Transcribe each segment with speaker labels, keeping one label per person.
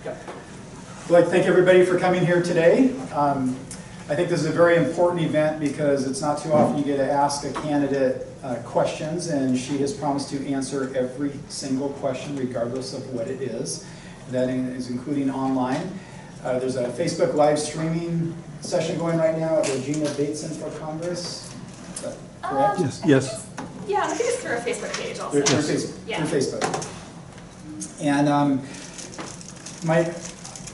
Speaker 1: Okay. I'd like to thank everybody for coming here today. I think this is a very important event because it's not too often you get to ask a candidate questions, and she has promised to answer every single question regardless of what it is. That is including online. There's a Facebook live streaming session going right now at Regina Bateson for Congress. Is that correct?
Speaker 2: Yes.
Speaker 3: Yeah, I think it's through a Facebook page also.
Speaker 1: Through Facebook. And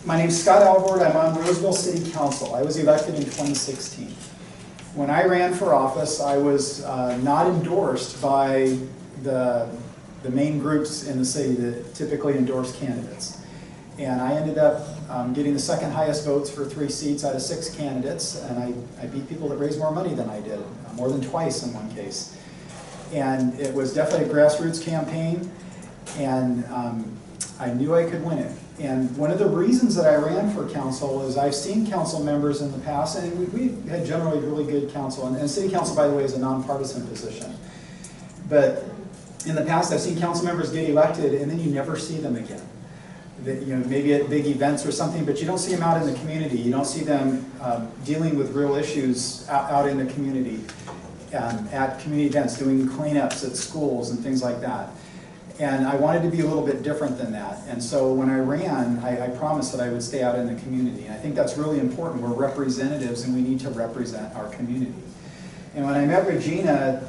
Speaker 1: my name's Scott Alvord. I'm on Roseville City Council. I was elected in 2016. When I ran for office, I was not endorsed by the main groups in the city that typically endorse candidates. And I ended up getting the second highest votes for 3 seats out of 6 candidates, and I beat people that raised more money than I did, more than twice in one case. And it was definitely a grassroots campaign, and I knew I could win it. And one of the reasons that I ran for council is I've seen council members in the past, and we had generally really good council, and city council, by the way, is a nonpartisan position. But in the past, I've seen council members get elected, and then you never see them again. Maybe at big events or something, but you don't see them out in the community. You don't see them dealing with real issues out in the community, at community events, doing cleanups at schools and things like that. And I wanted to be a little bit different than that. And so when I ran, I promised that I would stay out in the community. And I think that's really important. We're representatives, and we need to represent our community. And when I met Regina,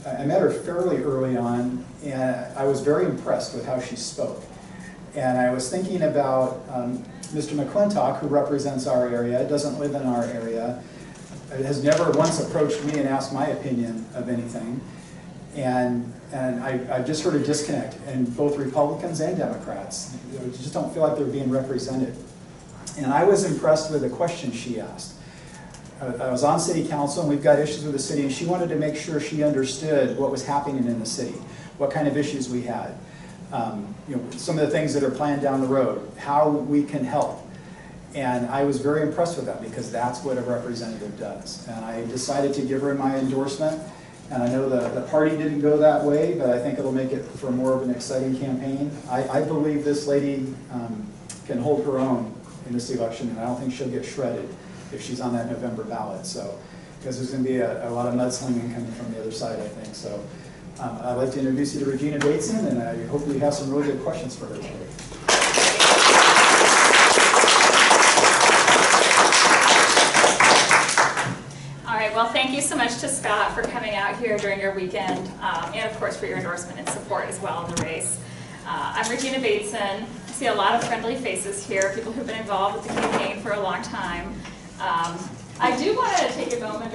Speaker 1: I met her fairly early on, and I was very impressed with how she spoke. And I was thinking about Mr. McClintock, who represents our area, doesn't live in our area, has never once approached me and asked my opinion of anything. And I just heard a disconnect in both Republicans and Democrats. You just don't feel like they're being represented. And I was impressed with the question she asked. I was on city council, and we've got issues with the city, and she wanted to make sure she understood what was happening in the city, what kind of issues we had, some of the things that are planned down the road, how we can help. And I was very impressed with that because that's what a representative does. And I decided to give her my endorsement. And I know the party didn't go that way, but I think it'll make it for more of an exciting campaign. I believe this lady can hold her own in this election, and I don't think she'll get shredded if she's on that November ballot. So, because there's going to be a lot of mudslinging coming from the other side, I think. So, I'd like to introduce you to Regina Bateson, and I hope we have some really good questions for her today.
Speaker 3: Well, thank you so much to Scott for coming out here during your weekend, and of course for your endorsement and support as well in the race. I'm Regina Bateson. I see a lot of friendly faces here, people who've been involved with the campaign for a long time. I do want to take a moment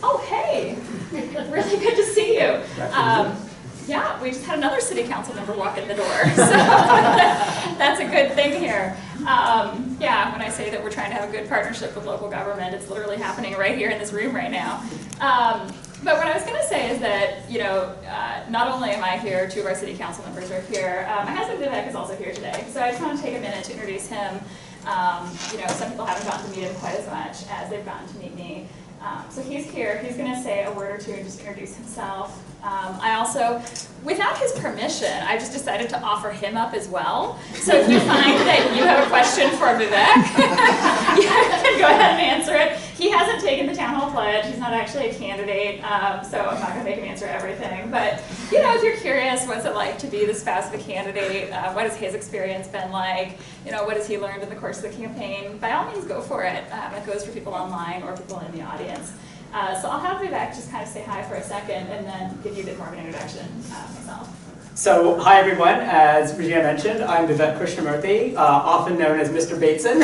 Speaker 3: oh, hey, really good to see you. Yeah, we just had another city council member walk in the door, so that's a good thing here. Yeah, when I say that we're trying to have a good partnership with local government, it's literally happening right here in this room right now. But what I was going to say is that, not only am I here, 2 of our city council members are here, my husband Vivek is also here today, so I just want to take a minute to introduce him. Some people haven't gotten to meet him quite as much as they've gotten to meet me. So he's here. He's going to say a word or two and just introduce himself. I also, without his permission, I just decided to offer him up as well. So if you find that you have a question for Vivek, you can go ahead and answer it. He hasn't taken the town hall pledge. He's not actually a candidate, so I'm not going to make him answer everything. But if you're curious, what's it like to be the spouse of a candidate? What has his experience been like? What has he learned in the course of the campaign? By all means, go for it. It goes for people online or people in the audience. So I'll have Vivek just kind of say hi for a second and then give you a bit more of an introduction myself.
Speaker 4: So, hi everyone. As Regina mentioned, I'm Vivek Krishnamurthy, often known as Mr. Bateson,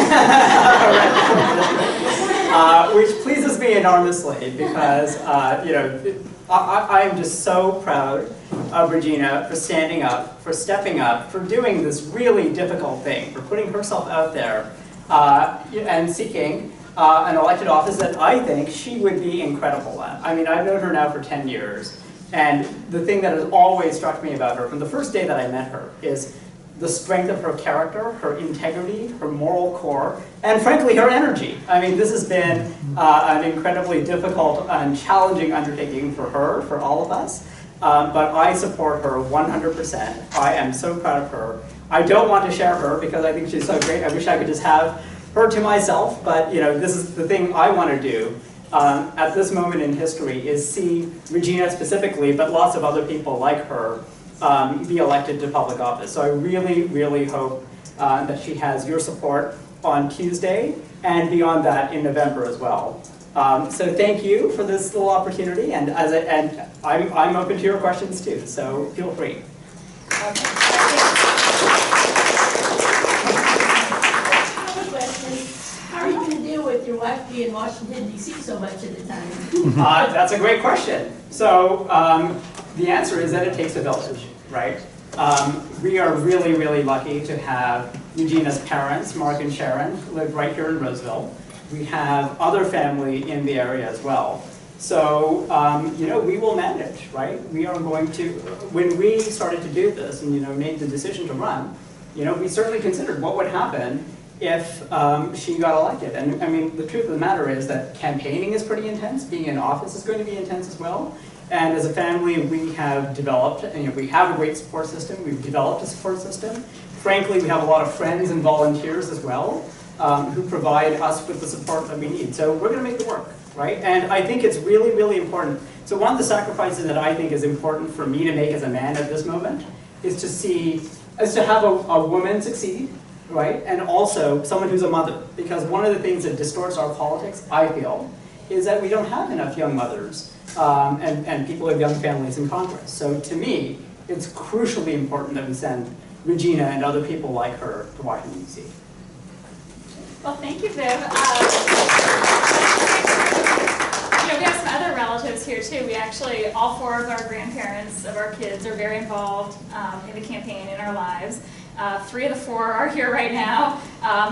Speaker 4: which pleases me enormously because, I am just so proud of Regina for standing up, for stepping up, for doing this really difficult thing, for putting herself out there and seeking an elected office that I think she would be incredible at. I mean, I've known her now for 10 years, and the thing that has always struck me about her from the first day that I met her is the strength of her character, her integrity, her moral core, and frankly, her energy. I mean, this has been an incredibly difficult and challenging undertaking for her, for all of us, but I support her 100%. I am so proud of her. I don't want to share her because I think she's so great. I wish I could just have her to myself, but this is the thing I want to do at this moment in history is see Regina specifically, but lots of other people like her be elected to public office. So I really, really hope that she has your support on Tuesday and beyond that in November as well. So thank you for this little opportunity, and I'm open to your questions too. So feel free.
Speaker 2: How are you going to deal with your wife being in Washington, D.C. so much at the time?
Speaker 4: That's a great question. So the answer is that it takes a village, right? We are really, really lucky to have Regina's parents, Mark and Sharon, live right here in Roseville. We have other family in the area as well. So, we will manage, right? We are going to, when we started to do this and, made the decision to run, we certainly considered what would happen if she got elected. And I mean, the truth of the matter is that campaigning is pretty intense. Being in office is going to be intense as well. And as a family, we have developed, we have a great support system. We've developed a support system. Frankly, we have a lot of friends and volunteers as well who provide us with the support that we need. So we're going to make it work, right? And I think it's really, really important. So one of the sacrifices that I think is important for me to make as a man at this moment is to have a woman succeed, right? And also someone who's a mother. Because one of the things that distorts our politics, I feel, is that we don't have enough young mothers and people with young families in Congress. So to me, it's crucially important that we send Regina and other people like her to Washington, D.C.
Speaker 3: Well, thank you, Viv. We have some other relatives here too. We actually, all four of our grandparents of our kids are very involved in the campaign in our lives. 3 of the 4 are here right now.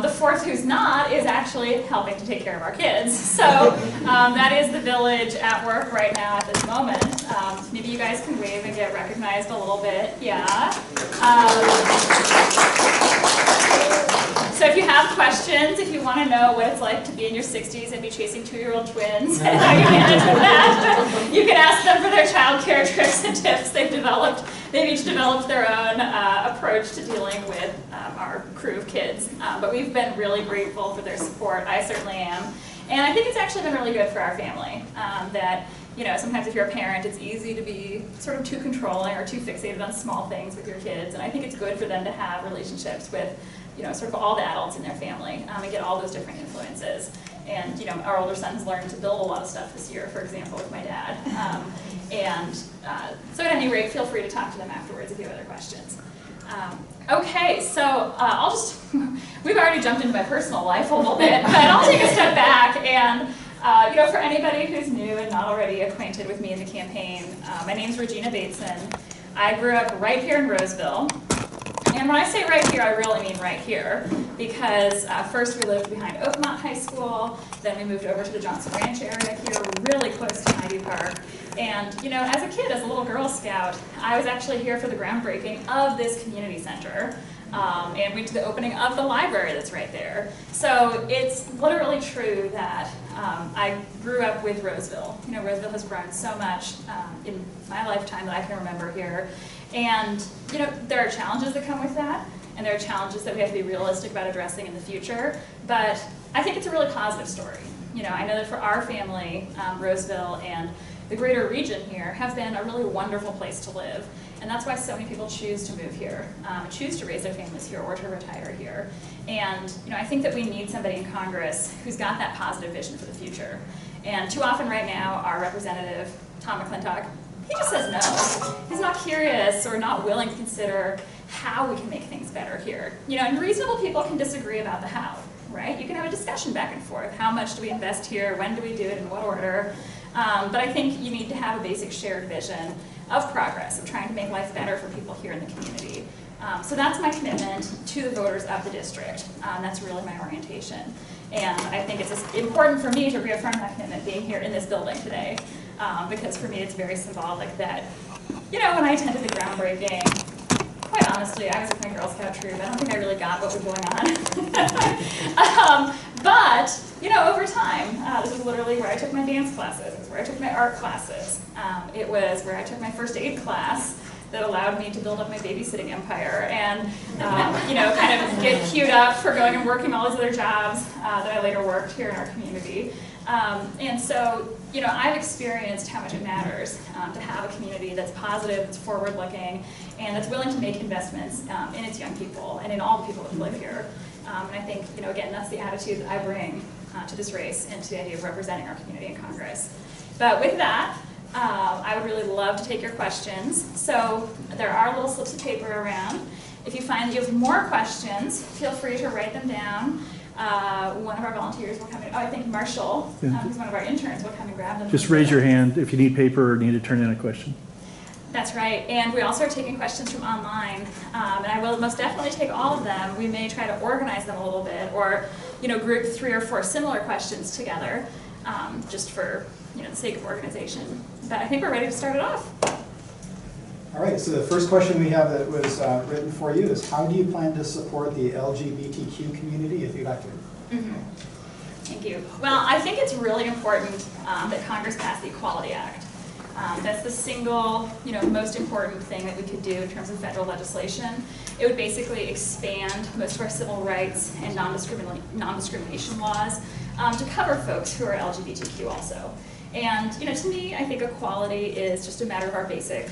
Speaker 3: The 4th who's not is actually helping to take care of our kids. So that is the village at work right now at this moment. Maybe you guys can wave and get recognized a little bit. Yeah. So if you have questions, if you want to know what it's like to be in your 60s and be chasing 2-year-old twins and how you manage that, you can ask them for their child care tricks and tips they've developed. They've each developed their own approach to dealing with our crew of kids. But we've been really grateful for their support. I certainly am. And I think it's actually been really good for our family that, sometimes if you're a parent, it's easy to be sort of too controlling or too fixated on small things with your kids. And I think it's good for them to have relationships with sort of all the adults in their family and get all those different influences. And our older son's learned to build a lot of stuff this year, for example, with my dad. So at any rate, feel free to talk to them afterwards if you have other questions. Okay, so we've already jumped into my personal life a little bit, but I'll take a step back and for anybody who's new and not already acquainted with me in the campaign, my name's Regina Bateson. I grew up right here in Roseville. And when I say right here, I really mean right here, because first we lived behind Oakmont High School, then we moved over to the Johnson Ranch area here, really close to Maidu Park. And as a kid, as a little Girl Scout, I was actually here for the groundbreaking of this community center, and went to the opening of the library that's right there. So it's literally true that I grew up with Roseville. Roseville has grown so much in my lifetime that I can remember here. And there are challenges that come with that, and there are challenges that we have to be realistic about addressing in the future, but I think it's a really positive story. I know that for our family, Roseville and the greater region here have been a really wonderful place to live, and that's why so many people choose to move here, choose to raise their families here or to retire here. And I think that we need somebody in Congress who's got that positive vision for the future. And too often right now, our representative, Tom McClintock, he just says no. He's not curious or not willing to consider how we can make things better here. And reasonable people can disagree about the how, right? You can have a discussion back and forth. How much do we invest here? When do we do it? In what order? But I think you need to have a basic shared vision of progress, of trying to make life better for people here in the community. So that's my commitment to the voters of the district. That's really my orientation. And I think it's important for me to reaffirm that commitment being here in this building today. Because for me it's very symbolic that, when I attended the groundbreaking, quite honestly, I was with my Girl Scout troop. I don't think I really got what was going on. But, over time, this was literally where I took my dance classes. It was where I took my art classes. It was where I took my first aid class. that allowed me to build up my babysitting empire and, you know, kind of get queued up for going and working all these other jobs that I later worked here in our community. And so, you know, I've experienced how much it matters to have a community that's positive, that's forward-looking, and that's willing to make investments in its young people and in all the people that live here. And I think, you know, again, that's the attitude that I bring to this race and to the idea of representing our community in Congress. But with that, I would really love to take your questions. So there are little slips of paper around. If you find that you have more questions, feel free to write them down. One of our volunteers will come in. Oh, I think Marshall, who's one of our interns, will come and grab them.
Speaker 5: Just raise your hand if you need paper or need to turn in a question.
Speaker 3: That's right, and we also are taking questions from online, and I will most definitely take all of them. We may try to organize them a little bit, or, you know, group 3 or 4 similar questions together, just for, you know, the sake of organization. But I think we're ready to start it off.
Speaker 1: All right, so the first question we have that was written for you is, how do you plan to support the LGBTQ community if elected?
Speaker 3: Thank you. Well, I think it's really important that Congress pass the Equality Act. That's the single, you know, most important thing that we could do in terms of federal legislation. It would basically expand most of our civil rights and non-discrimination laws to cover folks who are LGBTQ also. And, you know, to me, I think equality is just a matter of our basic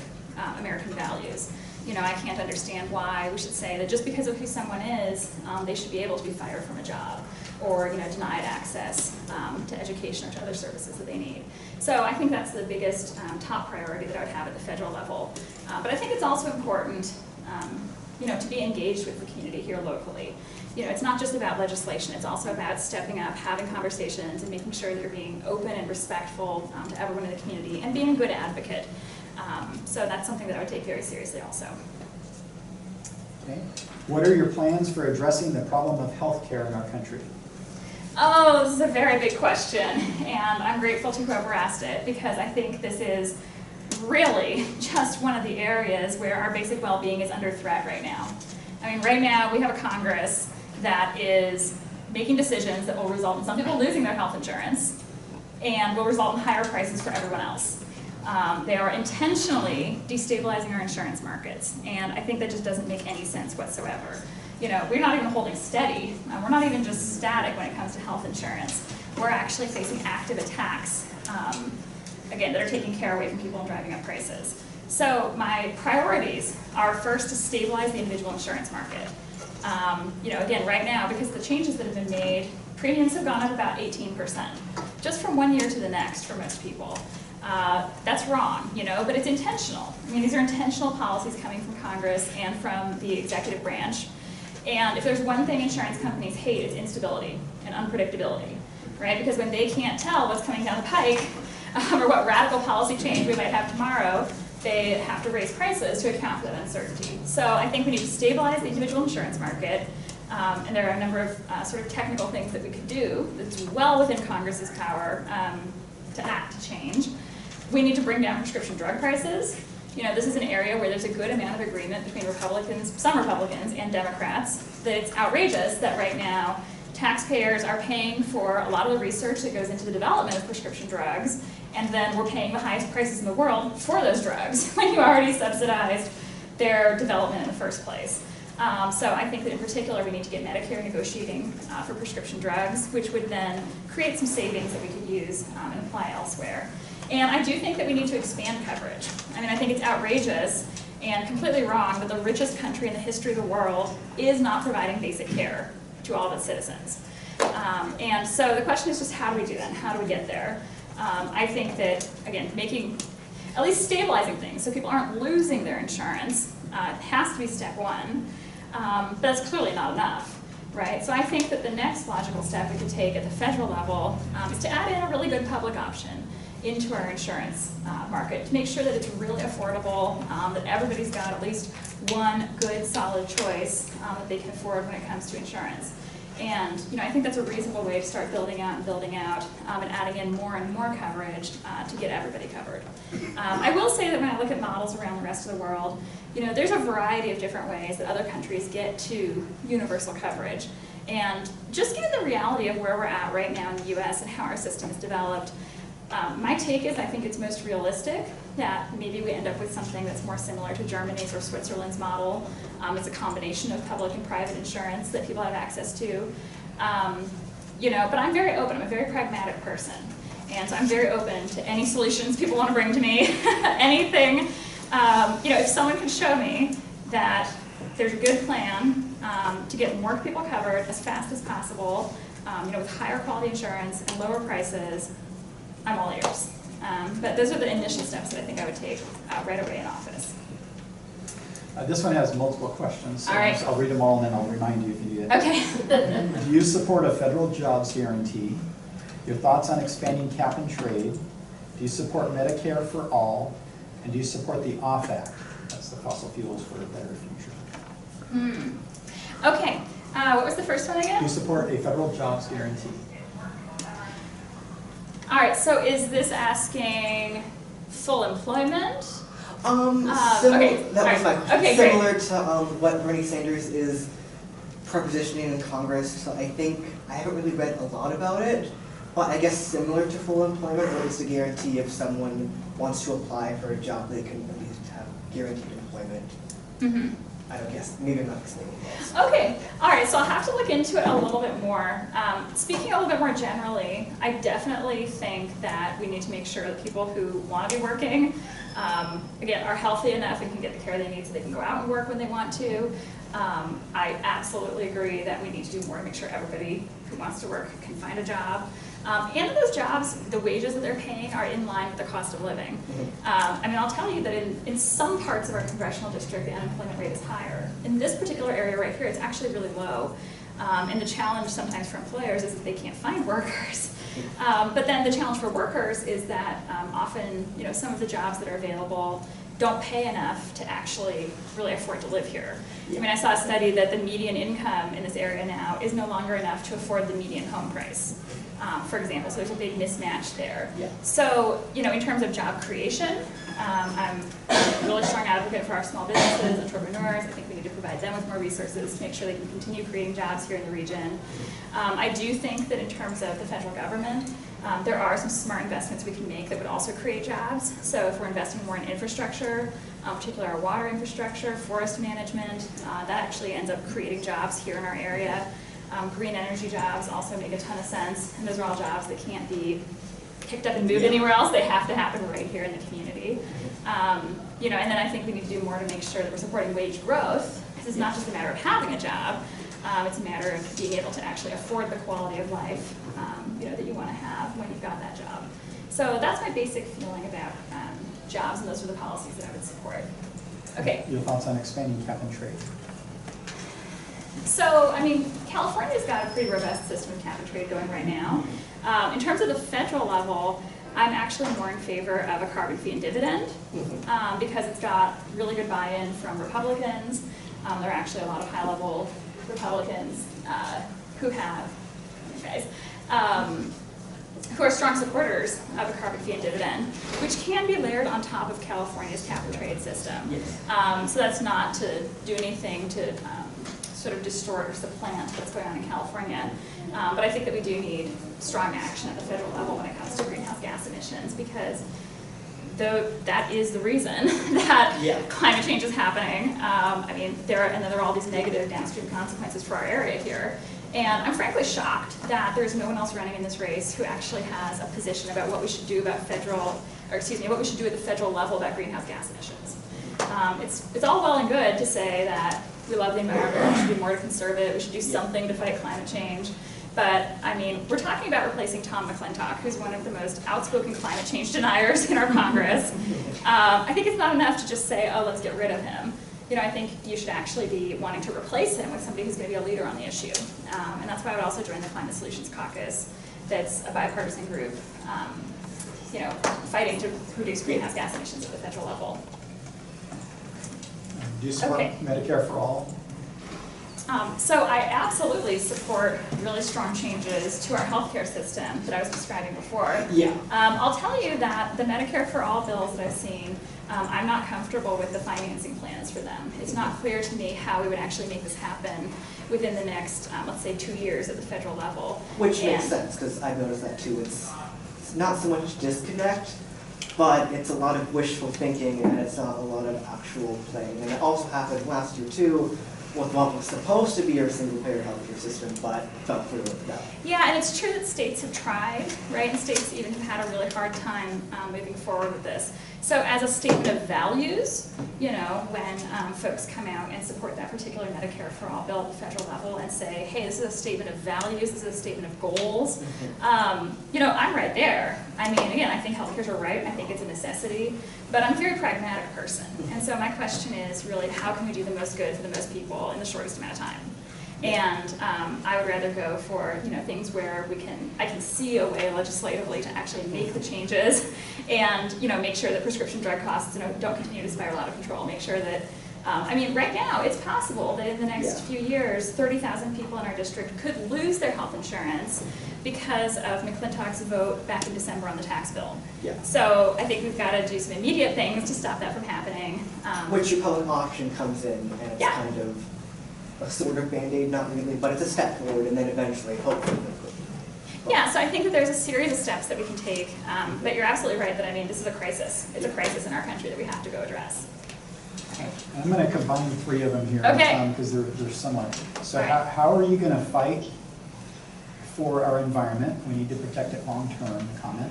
Speaker 3: American values. You know, I can't understand why we should say that just because of who someone is, they should be able to be fired from a job or, you know, denied access to education or to other services that they need. So I think that's the biggest top priority that I would have at the federal level. But I think it's also important, you know, to be engaged with the community here locally. You know, it's not just about legislation, it's also about stepping up, having conversations, and making sure that you're being open and respectful to everyone in the community, and being a good advocate. So that's something that I would take very seriously also.
Speaker 1: Okay. What are your plans for addressing the problem of health care in our country?
Speaker 3: Oh, this is a very big question, and I'm grateful to whoever asked it, because I think this is really just one of the areas where our basic well-being is under threat right now. I mean, right now we have a Congress that is making decisions that will result in some people losing their health insurance and will result in higher prices for everyone else. They are intentionally destabilizing our insurance markets, and I think that just doesn't make any sense whatsoever. You know, we're not even holding steady. We're not even just static when it comes to health insurance. We're actually facing active attacks, again, that are taking care away from people and driving up prices. So my priorities are first to stabilize the individual insurance market. You know, again, right now, because of the changes that have been made, premiums have gone up about 18%, just from one year to the next for most people. That's wrong, you know, but it's intentional. I mean, these are intentional policies coming from Congress and from the executive branch. And if there's one thing insurance companies hate, it's instability and unpredictability, right? Because when they can't tell what's coming down the pike or what radical policy change we might have tomorrow, they have to raise prices to account for that uncertainty. So I think we need to stabilize the individual insurance market. And there are a number of sort of technical things that we could do that's well within Congress's power to act to change. We need to bring down prescription drug prices. You know, this is an area where there's a good amount of agreement between Republicans, some Republicans, and Democrats, that it's outrageous that right now taxpayers are paying for a lot of the research that goes into the development of prescription drugs, and then we're paying the highest prices in the world for those drugs when you already subsidized their development in the first place. So I think that in particular we need to get Medicare negotiating for prescription drugs, which would then create some savings that we could use and apply elsewhere. And I do think that we need to expand coverage. I mean, I think it's outrageous and completely wrong that the richest country in the history of the world is not providing basic care to all of its citizens. And so the question is just how do we do that? How do we get there? I think that, again, at least stabilizing things so people aren't losing their insurance has to be step one, but that's clearly not enough, right? So I think that the next logical step we could take at the federal level is to add in a really good public option into our insurance market to make sure that it's really affordable, that everybody's got at least one good, solid choice that they can afford when it comes to insurance. And you know, I think that's a reasonable way to start building out and adding in more and more coverage to get everybody covered. I will say that when I look at models around the rest of the world, you know, there's a variety of different ways that other countries get to universal coverage. And just given the reality of where we're at right now in the US and how our system is developed, My take is I think it's most realistic that maybe we end up with something that's more similar to Germany's or Switzerland's model. It's a combination of public and private insurance that people have access to. You know, but I'm very open. I'm a very pragmatic person. And so I'm very open to any solutions people want to bring to me, anything. You know, if someone can show me that there's a good plan to get more people covered as fast as possible, you know, with higher quality insurance and lower prices, I'm all ears. But those are the initial steps that I think I would take right away in office.
Speaker 1: This one has multiple questions, so
Speaker 3: All right.
Speaker 1: I'll read them all and then I'll remind you if you need it.
Speaker 3: Okay.
Speaker 1: Do you support a federal jobs guarantee? Your thoughts on expanding cap and trade? Do you support Medicare for all? And do you support the OFF Act? That's the fossil fuels for a better future.
Speaker 3: Okay. What was the first one again?
Speaker 1: Do you support a federal jobs guarantee?
Speaker 3: All right. So is this asking full employment?
Speaker 6: Okay, that was my question.
Speaker 3: Okay,
Speaker 6: Similar to what Bernie Sanders is propositioning in Congress. So I think, I haven't really read a lot about it, but I guess similar to full employment, or it's a guarantee if someone wants to apply for a job, they can at least have guaranteed employment.
Speaker 3: Mm-hmm.
Speaker 6: I don't guess, maybe I'm not explaining this.
Speaker 3: Okay, all right, so I'll have to look into it a little bit more. Speaking a little bit more generally, I definitely think that we need to make sure that people who want to be working, again, are healthy enough and can get the care they need so they can go out and work when they want to. I absolutely agree that we need to do more to make sure everybody who wants to work can find a job. And those jobs, the wages that they're paying are in line with the cost of living. I mean, I'll tell you that in some parts of our congressional district, the unemployment rate is higher. In this particular area right here, it's actually really low. And the challenge sometimes for employers is that they can't find workers. But then the challenge for workers is that often, you know, some of the jobs that are available don't pay enough to actually really afford to live here. I mean, I saw a study that the median income in this area now is no longer enough to afford the median home price, for example. So there's a big mismatch there.
Speaker 6: Yeah.
Speaker 3: So, you know, in terms of job creation, I'm a really strong advocate for our small businesses, entrepreneurs. I think we need to provide them with more resources to make sure they can continue creating jobs here in the region. I do think that in terms of the federal government, there are some smart investments we can make that would also create jobs. So if we're investing more in infrastructure, particularly our water infrastructure, forest management, that actually ends up creating jobs here in our area. Green energy jobs also make a ton of sense, and those are all jobs that can't be picked up and moved anywhere else. They have to happen right here in the community. You know, and then I think we need to do more to make sure that we're supporting wage growth, because it's not just a matter of having a job. It's a matter of being able to actually afford the quality of life you know, that you want to have when you've got that job. So that's my basic feeling about jobs, and those are the policies that I would support. Okay.
Speaker 1: Your thoughts on expanding cap and trade?
Speaker 3: So, I mean, California's got a pretty robust system of cap and trade going right now. In terms of the federal level, I'm actually more in favor of a carbon fee and dividend because it's got really good buy-in from Republicans. There are actually a lot of high-level Republicans who have, who are strong supporters of a carbon fee and dividend, which can be layered on top of California's cap and trade system.
Speaker 6: Yes.
Speaker 3: So that's not to do anything to sort of distort or supplant what's going on in California. But I think that we do need strong action at the federal level when it comes to greenhouse gas emissions, because that is the reason that climate change is happening. I mean, there are all these negative downstream consequences for our area here. And I'm frankly shocked that there's no one else running in this race who actually has a position about what we should do about what we should do at the federal level about greenhouse gas emissions. It's all well and good to say that we love the environment, we should do more to conserve it, we should do something to fight climate change. But, I mean, we're talking about replacing Tom McClintock, who's one of the most outspoken climate change deniers in our Congress. I think it's not enough to just say, oh, let's get rid of him. You know, I think you should actually be wanting to replace him with somebody who's going to be a leader on the issue. And that's why I would also join the Climate Solutions Caucus. That's a bipartisan group, you know, fighting to reduce greenhouse gas emissions at the federal level.
Speaker 1: Do you support Medicare for all?
Speaker 3: So I absolutely support really strong changes to our healthcare system that I was describing before. I'll tell you that the Medicare for All bills that I've seen, I'm not comfortable with the financing plans for them. It's not clear to me how we would actually make this happen within the next, let's say, 2 years at the federal level.
Speaker 6: Which makes sense, because I've noticed that too. It's not so much disconnect, but it's a lot of wishful thinking and it's not a lot of actual playing. And it also happened last year too, with what was supposed to be our single-payer healthcare system, but fell through with that.
Speaker 3: Yeah, and it's true that states have tried, right? And states even have had a really hard time moving forward with this. So as a statement of values, you know, when folks come out and support that particular Medicare for All bill at the federal level and say, hey, this is a statement of values, this is a statement of goals, you know, I'm right there. I mean, again, I think healthcare's a right, I think it's a necessity, but I'm a very pragmatic person. And so my question is really, how can we do the most good for the most people in the shortest amount of time? And I would rather go for, you know, things where I can see a way legislatively to actually make the changes and, you know, make sure that prescription drug costs, you know, don't continue to spiral out of control. Make sure that, I mean, right now it's possible that in the next few years, 30,000 people in our district could lose their health insurance because of McClintock's vote back in December on the tax bill.
Speaker 6: Yeah.
Speaker 3: So I think we've got to do some immediate things to stop that from happening.
Speaker 6: Which your public auction comes in and it's
Speaker 3: Yeah.
Speaker 6: kind of a sort of Band-Aid, not really, but it's a step forward and then eventually, hopefully,
Speaker 3: Yeah, so I think that there's a series of steps that we can take, but you're absolutely right that, I mean, this is a crisis. It's a crisis in our country that we have to go address.
Speaker 1: And I'm going to combine 3 of them here.
Speaker 3: Okay.
Speaker 1: Because they're similar. So
Speaker 3: Right.
Speaker 1: how are you going to fight for our environment? We need to protect it long-term, comment.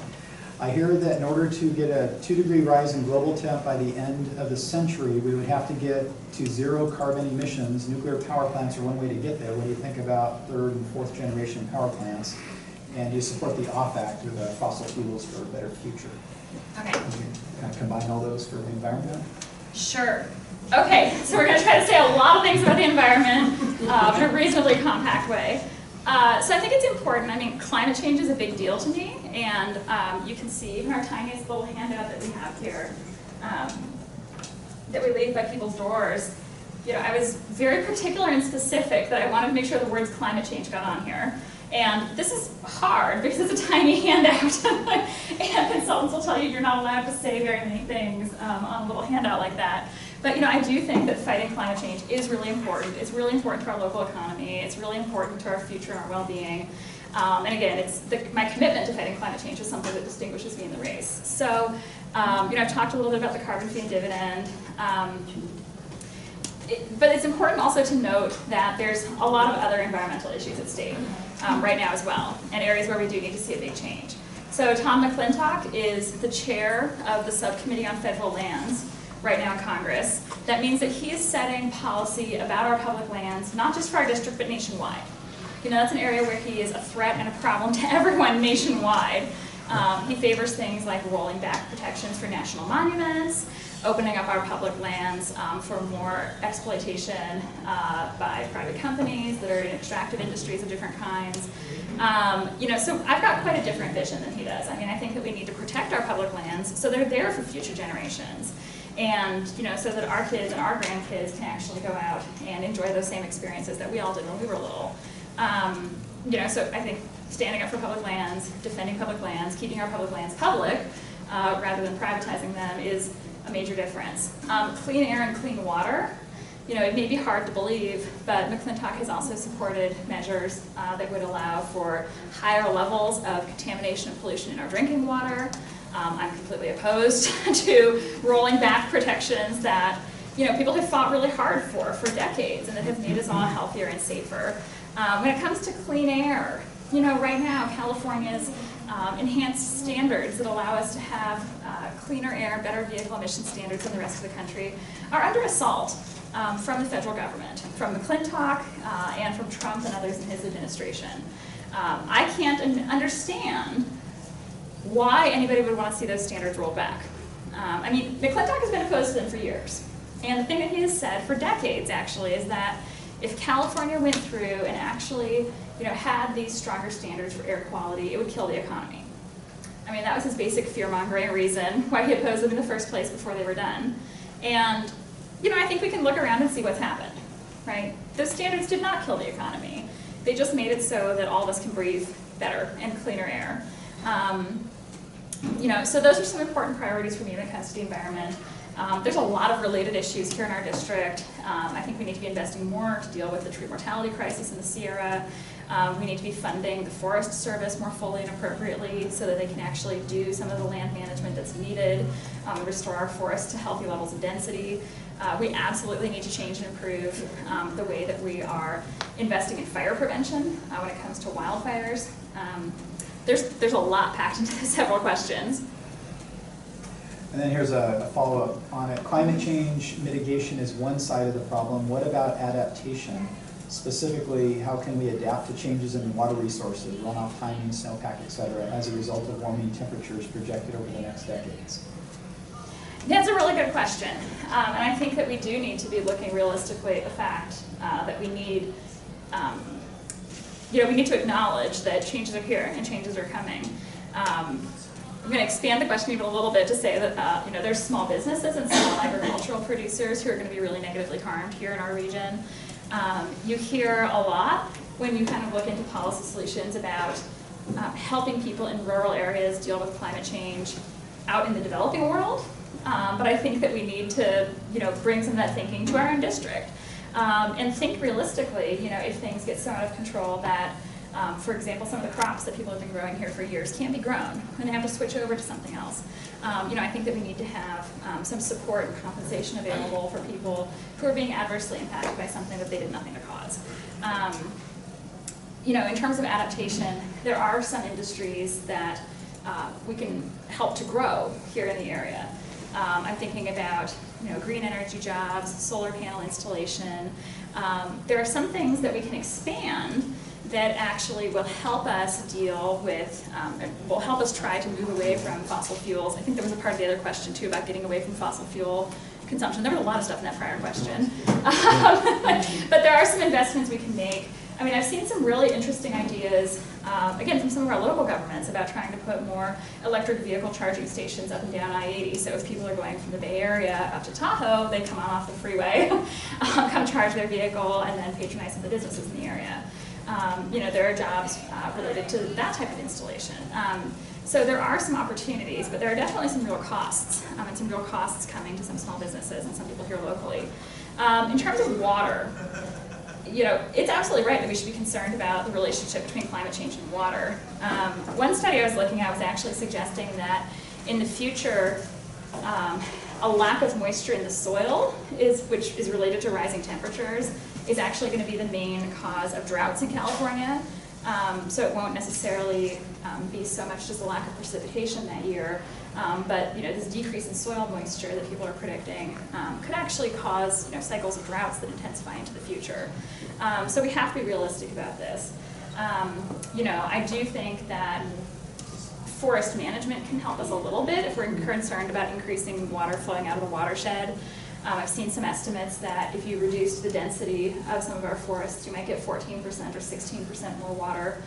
Speaker 1: I hear that in order to get a 2-degree rise in global temp by the end of the century, we would have to get to 0 carbon emissions. Nuclear power plants are one way to get there. What do you think about 3rd and 4th generation power plants? And do you support the OFF Act with fossil fuels for a better future?
Speaker 3: Okay.
Speaker 1: Can you kind of combine all those for the environment?
Speaker 3: Sure. Okay, so we're going to try to say a lot of things about the environment in a reasonably compact way. So I think it's important. I mean, climate change is a big deal to me, and you can see even our tiniest little handout that we have here that we leave by people's doors. You know, I was very particular and specific that I wanted to make sure the words climate change got on here. And this is hard because it's a tiny handout, and consultants will tell you you're not allowed to say very many things on a little handout like that. But you know, I do think that fighting climate change is really important. It's really important to our local economy. It's really important to our future and our well-being. And again, my commitment to fighting climate change is something that distinguishes me in the race. So, you know, I've talked a little bit about the carbon fee and dividend. But it's important also to note that there's a lot of other environmental issues at stake right now as well, and areas where we do need to see a big change. So Tom McClintock is the chair of the subcommittee on federal lands right now in Congress. That means that he is setting policy about our public lands, not just for our district, but nationwide. You know, that's an area where he is a threat and a problem to everyone nationwide. He favors things like rolling back protections for national monuments, opening up our public lands for more exploitation by private companies that are in extractive industries of different kinds. You know, so I've got quite a different vision than he does. I mean, I think that we need to protect our public lands so they're there for future generations. And, you know, so that our kids and our grandkids can actually go out and enjoy those same experiences that we all did when we were little. You know, so I think standing up for public lands, defending public lands, keeping our public lands public rather than privatizing them is a major difference. Clean air and clean water, you know, it may be hard to believe, but McClintock has also supported measures that would allow for higher levels of contamination and pollution in our drinking water. I'm completely opposed to rolling back protections that, you know, people have fought really hard for decades and that have made us all healthier and safer. When it comes to clean air, you know, right now California's enhanced standards that allow us to have cleaner air, better vehicle emission standards than the rest of the country are under assault from the federal government, from McClintock and from Trump and others in his administration. I can't understand why anybody would want to see those standards rolled back. I mean, McClintock has been opposed to them for years. And the thing that he has said for decades, actually, is that if California went through and actually, you know, had these stronger standards for air quality, it would kill the economy. I mean, that was his basic fear-mongering reason why he opposed them in the first place before they were done. And, you know, I think we can look around and see what's happened, right? Those standards did not kill the economy. They just made it so that all of us can breathe better and cleaner air. You know, so those are some important priorities for me when it comes to the environment. There's a lot of related issues here in our district. I think we need to be investing more to deal with the tree mortality crisis in the Sierra. We need to be funding the Forest Service more fully and appropriately so that they can actually do some of the land management that's needed, restore our forests to healthy levels of density. We absolutely need to change and improve the way that we are investing in fire prevention when it comes to wildfires. There's a lot packed into the several questions.
Speaker 1: And then here's a follow-up on it. Climate change mitigation is one side of the problem. What about adaptation? Specifically, how can we adapt to changes in water resources, runoff timing, snowpack, et cetera, as a result of warming temperatures projected over the next decades?
Speaker 3: That's a really good question. And I think that we do need to be looking realistically at the fact that we need, we need to acknowledge that changes are here and changes are coming. I'm going to expand the question even a little bit to say that there's small businesses and small agricultural producers who are going to be really negatively harmed here in our region. You hear a lot when you kind of look into policy solutions about helping people in rural areas deal with climate change out in the developing world. But I think that we need to bring some of that thinking to our own district and think realistically, if things get so out of control that for example, some of the crops that people have been growing here for years can't be grown, and they have to switch over to something else. I think that we need to have some support and compensation available for people who are being adversely impacted by something that they did nothing to cause. In terms of adaptation, there are some industries that we can help to grow here in the area. I'm thinking about green energy jobs, solar panel installation. There are some things that we can expand that actually will help us deal with, will help us try to move away from fossil fuels. I think there was a part of the other question too about getting away from fossil fuel consumption. There was a lot of stuff in that prior question. But there are some investments we can make. I mean, I've seen some really interesting ideas, again, from some of our local governments about trying to put more electric vehicle charging stations up and down I-80. So if people are going from the Bay Area up to Tahoe, they come on off the freeway, come charge their vehicle, and then patronize some of the businesses in the area. There are jobs related to that type of installation. So there are some opportunities, but there are definitely some real costs, and some real costs coming to some small businesses and some people here locally. In terms of water, it's absolutely right that we should be concerned about the relationship between climate change and water. One study I was looking at was actually suggesting that in the future, a lack of moisture in the soil, which is related to rising temperatures, is actually going to be the main cause of droughts in California. So it won't necessarily be so much just a lack of precipitation that year, but this decrease in soil moisture that people are predicting could actually cause cycles of droughts that intensify into the future. So we have to be realistic about this. I do think that forest management can help us a little bit if we're concerned about increasing water flowing out of the watershed. I've seen some estimates that if you reduce the density of some of our forests, you might get 14% or 16% more water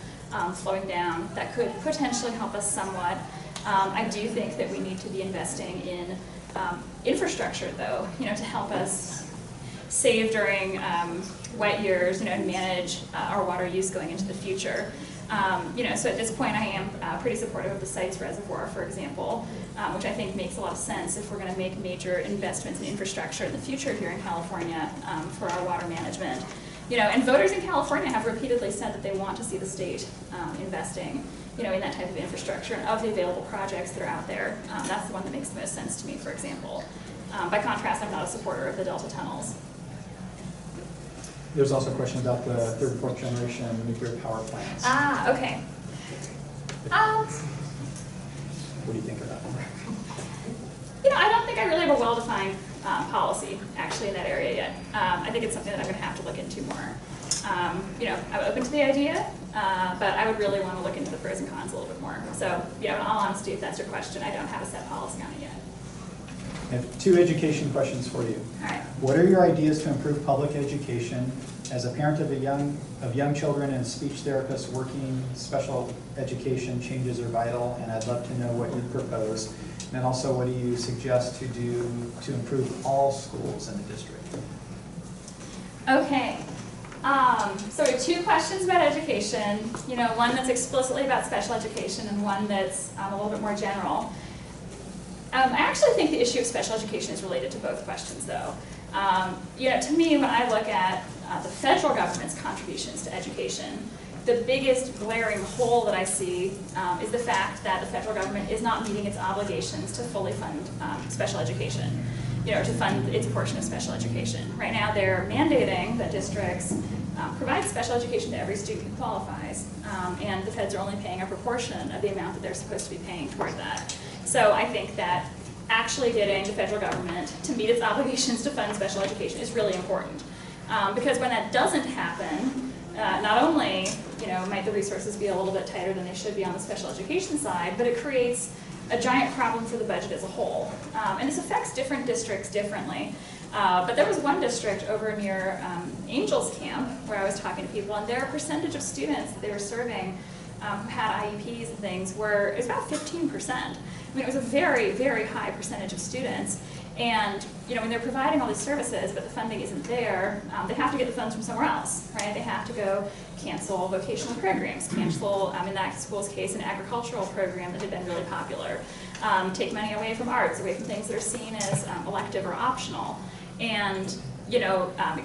Speaker 3: flowing down. That could potentially help us somewhat. I do think that we need to be investing in infrastructure, though, to help us save during wet years, and manage our water use going into the future. So at this point I am pretty supportive of the Sites Reservoir, for example, which I think makes a lot of sense if we're going to make major investments in infrastructure in the future here in California for our water management. And voters in California have repeatedly said that they want to see the state investing in that type of infrastructure, and of the available projects that are out there, that's the one that makes the most sense to me, for example. By contrast, I'm not a supporter of the Delta tunnels.
Speaker 1: There's also a question about the third and fourth generation nuclear power plants.
Speaker 3: Ah, okay.
Speaker 1: What do you think of that?
Speaker 3: I don't think I really have a well-defined policy, actually, in that area yet. I think it's something that I'm going to have to look into more. I'm open to the idea, but I would really want to look into the pros and cons a little bit more. So, in all honesty, if that's your question, I don't have a set policy on it yet.
Speaker 1: I have two education questions for you.
Speaker 3: All right.
Speaker 1: What are your ideas to improve public education? As a parent of young children and a speech therapist working special education, changes are vital, and I'd love to know what you propose. And also, what do you suggest to do to improve all schools in the district?
Speaker 3: Okay. So we have two questions about education. One that's explicitly about special education and one that's a little bit more general. I actually think the issue of special education is related to both questions, though. To me, when I look at the federal government's contributions to education, the biggest glaring hole that I see is the fact that the federal government is not meeting its obligations to fully fund special education, to fund its portion of special education. Right now, they're mandating that districts provide special education to every student who qualifies, and the feds are only paying a proportion of the amount that they're supposed to be paying toward that. So I think that actually getting the federal government to meet its obligations to fund special education is really important. Because when that doesn't happen, not only might the resources be a little bit tighter than they should be on the special education side, but it creates a giant problem for the budget as a whole. And this affects different districts differently. But there was one district over near Angels Camp where I was talking to people, and their percentage of students that they were serving who had IEPs and things it was about 15%. I mean, it was a very, very high percentage of students. And when they're providing all these services, but the funding isn't there, they have to get the funds from somewhere else, right? They have to go cancel vocational programs, cancel, in that school's case, an agricultural program that had been really popular, take money away from arts, away from things that are seen as elective or optional. And it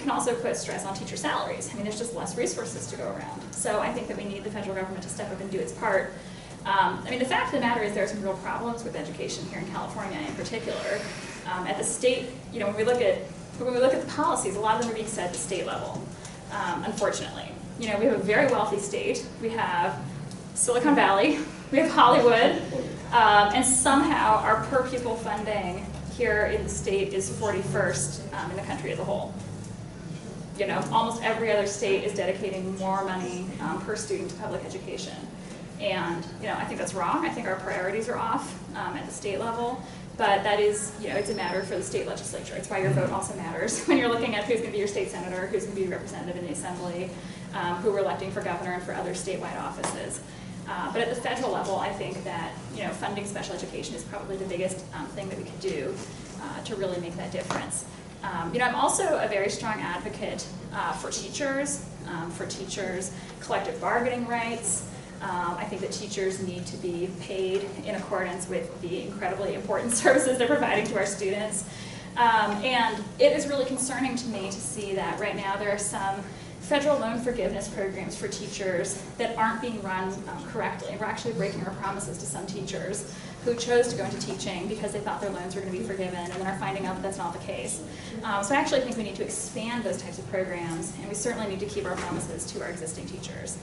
Speaker 3: can also put stress on teacher salaries. I mean, there's just less resources to go around. So I think that we need the federal government to step up and do its part. The fact of the matter is there are some real problems with education here in California in particular. At the state, when we look at the policies, a lot of them are being set at the state level, unfortunately. We have a very wealthy state. We have Silicon Valley, we have Hollywood, and somehow our per pupil funding here in the state is 41st in the country as a whole. Almost every other state is dedicating more money per student to public education. And I think that's wrong. I think our priorities are off at the state level. But that is, it's a matter for the state legislature. It's why your vote also matters when you're looking at who's going to be your state senator, who's going to be your representative in the assembly, who we're electing for governor and for other statewide offices. But at the federal level, I think that funding special education is probably the biggest thing that we could do to really make that difference. I'm also a very strong advocate for teachers collective bargaining rights. I think that teachers need to be paid in accordance with the incredibly important services they're providing to our students. And it is really concerning to me to see that right now there are some federal loan forgiveness programs for teachers that aren't being run correctly. We're actually breaking our promises to some teachers who chose to go into teaching because they thought their loans were going to be forgiven, and then are finding out that that's not the case. So I actually think we need to expand those types of programs, and we certainly need to keep our promises to our existing teachers.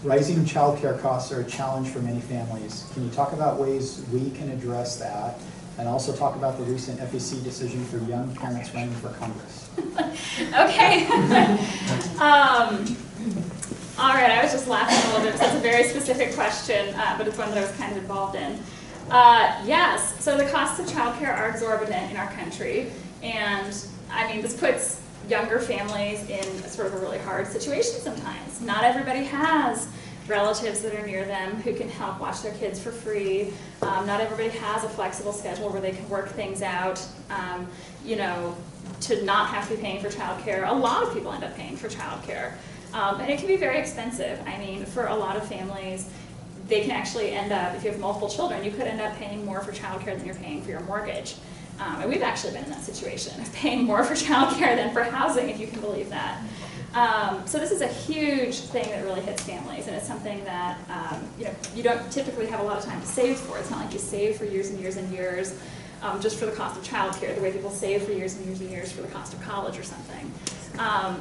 Speaker 1: Rising childcare costs are a challenge for many families. Can you talk about ways we can address that, and also talk about the recent FEC decision for young parents running for Congress?
Speaker 3: Okay. All right, I was just laughing a little bit because it's a very specific question, but it's one that I was kind of involved in. Yes, so the costs of childcare are exorbitant in our country, and this puts younger families in sort of a really hard situation sometimes. Not everybody has relatives that are near them who can help watch their kids for free. Not everybody has a flexible schedule where they can work things out, to not have to be paying for childcare. A lot of people end up paying for childcare. And it can be very expensive. For a lot of families, they can actually end up, if you have multiple children, you could end up paying more for childcare than you're paying for your mortgage. And we've actually been in that situation of paying more for childcare than for housing, if you can believe that. So this is a huge thing that really hits families, and it's something that you don't typically have a lot of time to save for. It's not like you save for years and years and years just for the cost of childcare, the way people save for years and years and years for the cost of college or something.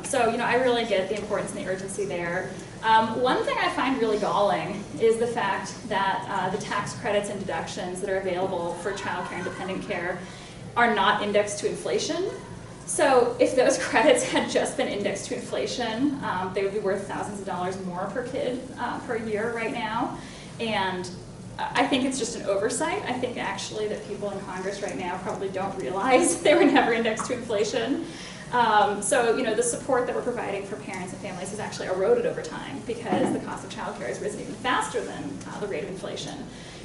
Speaker 3: So I really get the importance and the urgency there. One thing I find really galling is the fact that the tax credits and deductions that are available for childcare and dependent care are not indexed to inflation. So if those credits had just been indexed to inflation, they would be worth thousands of dollars more per kid per year right now. And I think it's just an oversight. I think actually that people in Congress right now probably don't realize they were never indexed to inflation. So the support that we're providing for parents and families has actually eroded over time because the cost of childcare has risen even faster than the rate of inflation.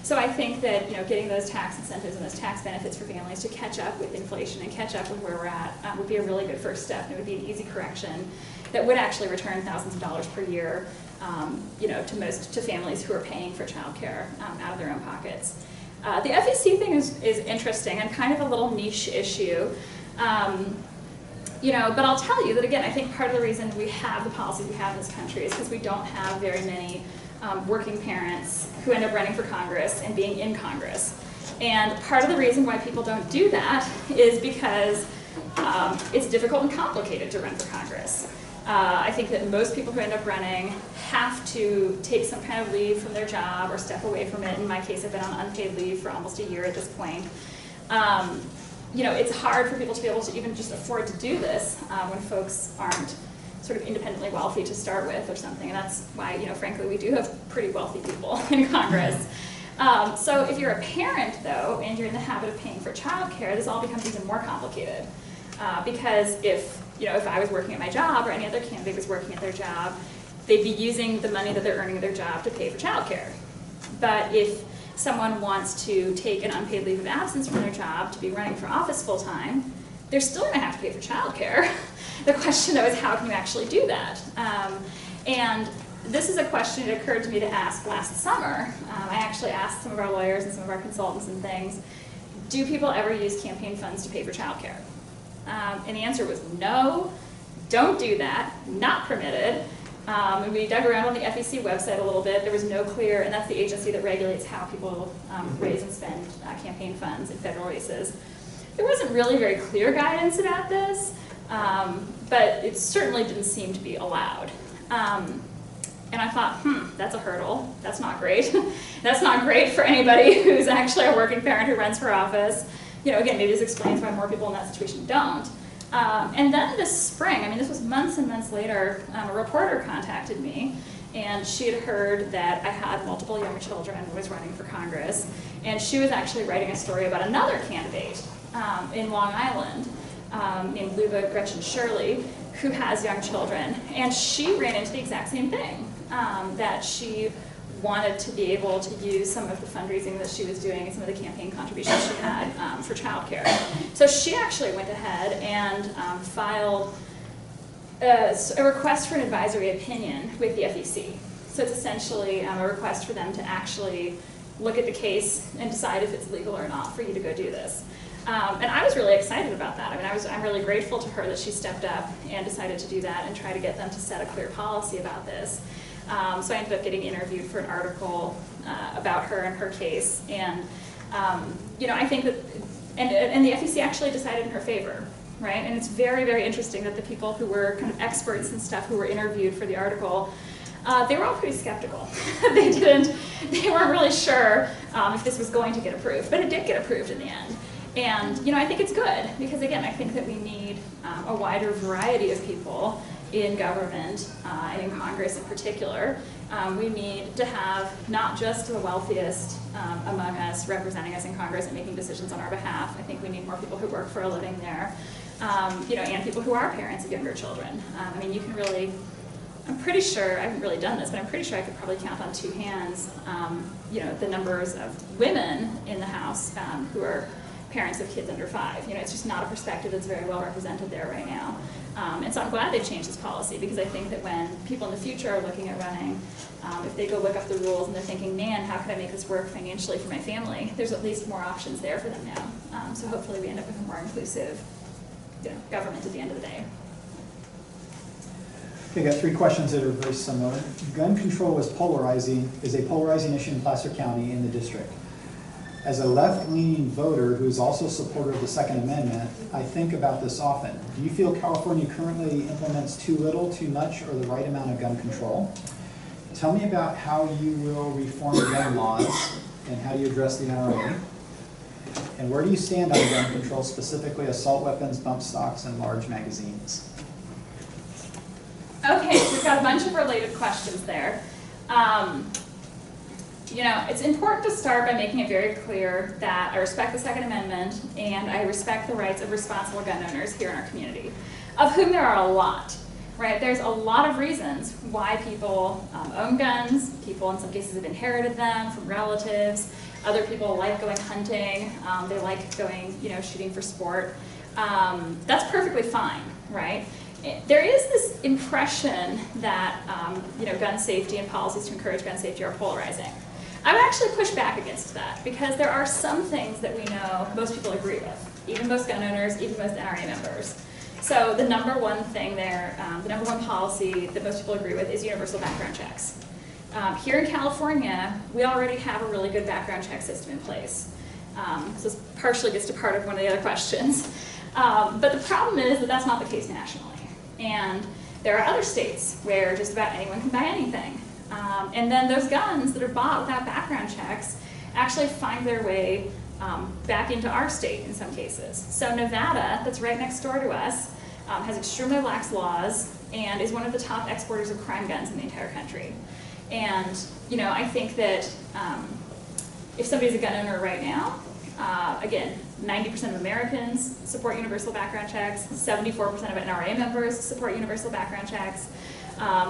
Speaker 3: So I think that getting those tax incentives and those tax benefits for families to catch up with inflation and catch up with where we're at would be a really good first step, and it would be an easy correction that would actually return thousands of dollars per year, to families who are paying for childcare out of their own pockets. The FEC thing is interesting and kind of a little niche issue. You know, but I'll tell you that again, I think part of the reason we have the policies we have in this country is because we don't have very many working parents who end up running for Congress and being in Congress. And part of the reason why people don't do that is because it's difficult and complicated to run for Congress. I think that most people who end up running have to take some kind of leave from their job or step away from it. In my case, I've been on unpaid leave for almost a year at this point. You know, it's hard for people to be able to even just afford to do this when folks aren't sort of independently wealthy to start with or something. And that's why, you know, frankly, we do have pretty wealthy people in Congress. So if you're a parent, though, and you're in the habit of paying for childcare, this all becomes even more complicated. Because if I was working at my job or any other candidate was working at their job, they'd be using the money that they're earning at their job to pay for childcare. But if someone wants to take an unpaid leave of absence from their job to be running for office full-time, they're still going to have to pay for childcare. The question, though, is how can you actually do that? And this is a question that occurred to me to ask last summer. I actually asked some of our lawyers and some of our consultants and things, do people ever use campaign funds to pay for childcare? And the answer was no, don't do that, not permitted. And we dug around on the FEC website a little bit. There was no clear, and that's the agency that regulates how people raise and spend campaign funds in federal races. There wasn't really very clear guidance about this, but it certainly didn't seem to be allowed. And I thought, that's a hurdle. That's not great. That's not great for anybody who's actually a working parent who runs for office. You know, again, maybe this explains why more people in that situation don't. And then this spring, I mean, this was months and months later, a reporter contacted me, and she had heard that I had multiple young children and was running for Congress, and she was actually writing a story about another candidate in Long Island named Luba Gretchen Shirley, who has young children, and she ran into the exact same thing, that she wanted to be able to use some of the fundraising that she was doing and some of the campaign contributions she had for childcare. So she actually went ahead and filed a request for an advisory opinion with the FEC. So it's essentially a request for them to actually look at the case and decide if it's legal or not for you to go do this. And I was really excited about that. I mean, I'm really grateful to her that she stepped up and decided to do that and try to get them to set a clear policy about this. So I ended up getting interviewed for an article about her and her case, and you know, I think that, and the FEC actually decided in her favor, right? And it's very, very interesting that the people who were kind of experts and stuff who were interviewed for the article, they were all pretty skeptical. They weren't really sure if this was going to get approved, but it did get approved in the end. And you know, I think it's good because again, I think that we need a wider variety of people in government and in Congress in particular. We need to have not just the wealthiest among us representing us in Congress and making decisions on our behalf. I think we need more people who work for a living there, you know, and people who are parents of younger children. I mean, you can really, I'm pretty sure, I haven't really done this, but I'm pretty sure I could probably count on two hands, you know, the numbers of women in the House who are parents of kids under 5. You know, it's just not a perspective that's very well represented there right now. And so I'm glad they've changed this policy because I think that when people in the future are looking at running, if they go look up the rules and they're thinking, man, how can I make this work financially for my family, there's at least more options there for them now. So hopefully we end up with a more inclusive, you know, government at the end of the day.
Speaker 1: Okay, got 3 questions that are very similar. Gun control is a polarizing issue in Placer County in the district. As a left-leaning voter who is also a supporter of the Second Amendment, I think about this often. Do you feel California currently implements too little, too much, or the right amount of gun control? Tell me about how you will reform gun laws and how do you address the NRA? And where do you stand on gun control, specifically assault weapons, bump stocks, and large magazines?
Speaker 3: Okay, so we've got a bunch of related questions there. You know, it's important to start by making it very clear that I respect the Second Amendment and I respect the rights of responsible gun owners here in our community, of whom there are a lot, right? There's a lot of reasons why people own guns. People in some cases have inherited them from relatives. Other people like going hunting. They like going, you know, shooting for sport. That's perfectly fine, right? There is this impression that you know, gun safety and policies to encourage gun safety are polarizing. I would actually push back against that because there are some things that we know most people agree with, even most gun owners, even most NRA members. So the number one thing there, the number one policy that most people agree with is universal background checks. Here in California, we already have a really good background check system in place. So this partially gets to part of one of the other questions. But the problem is that that's not the case nationally. And there are other states where just about anyone can buy anything. And then those guns that are bought without background checks actually find their way back into our state in some cases. So Nevada, that's right next door to us, has extremely lax laws and is one of the top exporters of crime guns in the entire country. And I think that if somebody's a gun owner right now, again, 90% of Americans support universal background checks, 74% of NRA members support universal background checks.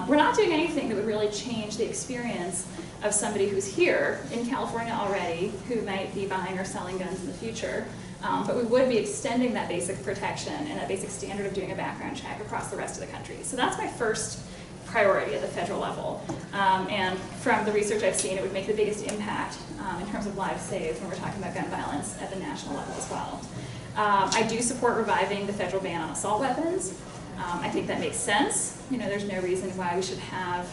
Speaker 3: We're not doing anything that would really change the experience of somebody who's here in California already who might be buying or selling guns in the future. But we would be extending that basic protection and that basic standard of doing a background check across the rest of the country. So that's my first priority at the federal level. And from the research I've seen, it would make the biggest impact in terms of lives saved when we're talking about gun violence at the national level as well. I do support reviving the federal ban on assault weapons. I think that makes sense. There's no reason why we should have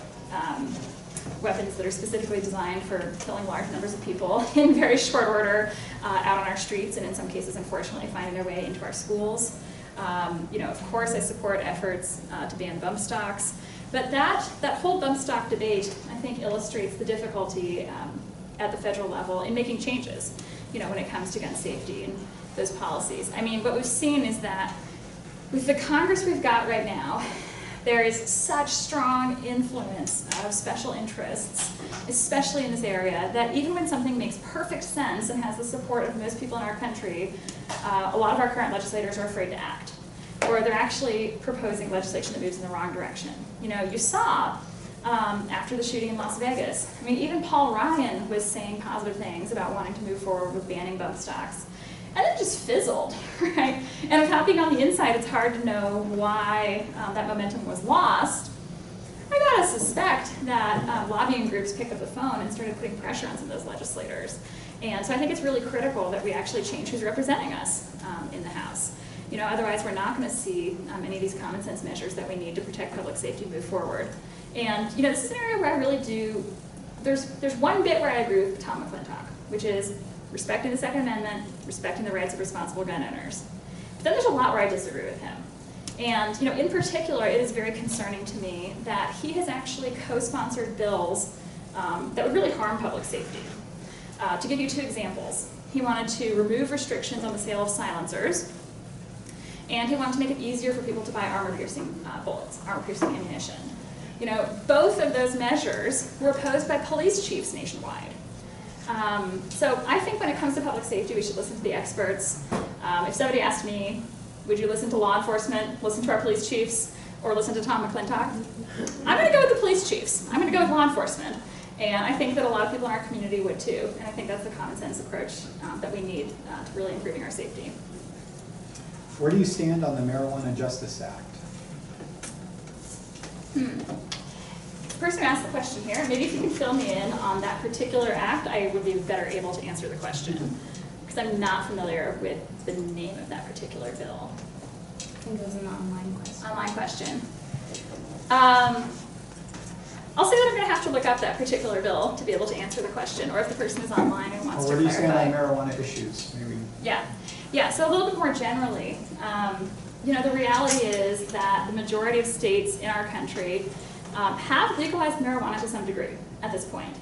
Speaker 3: weapons that are specifically designed for killing large numbers of people in very short order out on our streets and in some cases, unfortunately, finding their way into our schools. Of course, I support efforts to ban bump stocks. But that whole bump stock debate, I think, illustrates the difficulty at the federal level in making changes, when it comes to gun safety and those policies. I mean, what we've seen is that with the Congress we've got right now, there is such strong influence of special interests, especially in this area, that even when something makes perfect sense and has the support of most people in our country, a lot of our current legislators are afraid to act. Or they're actually proposing legislation that moves in the wrong direction. You saw after the shooting in Las Vegas, I mean, even Paul Ryan was saying positive things about wanting to move forward with banning bump stocks. And it just fizzled, right? And without being on the inside, it's hard to know why that momentum was lost. I gotta suspect that lobbying groups picked up the phone and started putting pressure on some of those legislators. And so I think it's really critical that we actually change who's representing us in the House. Otherwise we're not going to see any of these common sense measures that we need to protect public safety move forward. And this is an area where I really do, there's one bit where I agree with Tom McClintock, which is respecting the Second Amendment, respecting the rights of responsible gun owners. But then there's a lot where I disagree with him. And in particular, it is very concerning to me that he has actually co-sponsored bills that would really harm public safety. To give you two examples, he wanted to remove restrictions on the sale of silencers, and he wanted to make it easier for people to buy armor-piercing bullets, armor-piercing ammunition. Both of those measures were opposed by police chiefs nationwide. So I think when it comes to public safety, we should listen to the experts. If somebody asked me, would you listen to law enforcement, listen to our police chiefs, or listen to Tom McClintock? I'm going to go with the police chiefs. I'm going to go with law enforcement. And I think that a lot of people in our community would too. And I think that's the common sense approach that we need to really improving our safety.
Speaker 1: Where do you stand on the Marijuana Justice Act?
Speaker 3: The person who asked the question here, maybe if you can fill me in on that particular act, I would be better able to answer the question. Because I'm not familiar with the name of that particular bill.
Speaker 7: I think it was an online question.
Speaker 3: Online question. I'll say that I'm going to have to look up that particular bill to be able to answer the question, or if the person is online and wants to clarify.
Speaker 1: Where do you stand on marijuana issues? Maybe.
Speaker 3: Yeah, so a little bit more generally, the reality is that the majority of states in our country have legalized marijuana to some degree at this point.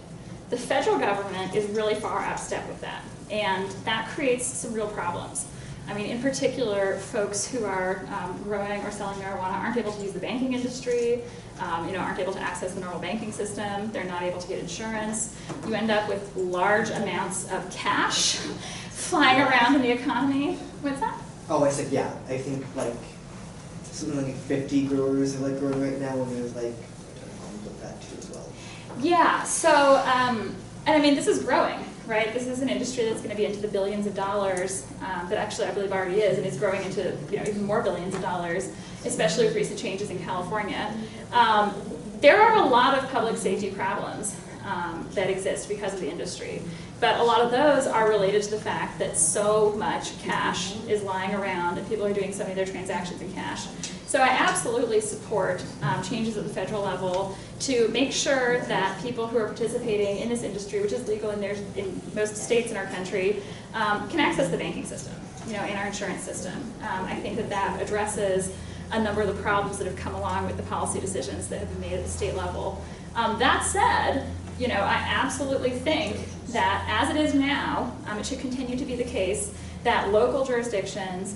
Speaker 3: The federal government is really far out of step with that, and that creates some real problems. I mean, in particular, folks who are growing or selling marijuana aren't able to use the banking industry, aren't able to access the normal banking system, they're not able to get insurance. You end up with large amounts of cash flying around in the economy. What's that?
Speaker 6: Oh, I said, yeah. I think something like 50 growers are growing right now, and there's problems with that too as well.
Speaker 3: Yeah, so, and I mean, this is growing, right? This is an industry that's going to be into the billions of dollars, that actually I believe already is, and is growing into even more billions of dollars, especially with recent changes in California. There are a lot of public safety problems that exist because of the industry. But a lot of those are related to the fact that so much cash is lying around and people are doing so many of their transactions in cash. So I absolutely support changes at the federal level to make sure that people who are participating in this industry, which is legal in most states in our country, can access the banking system, in our insurance system. I think that addresses a number of the problems that have come along with the policy decisions that have been made at the state level. That said, I absolutely think that as it is now, it should continue to be the case that local jurisdictions,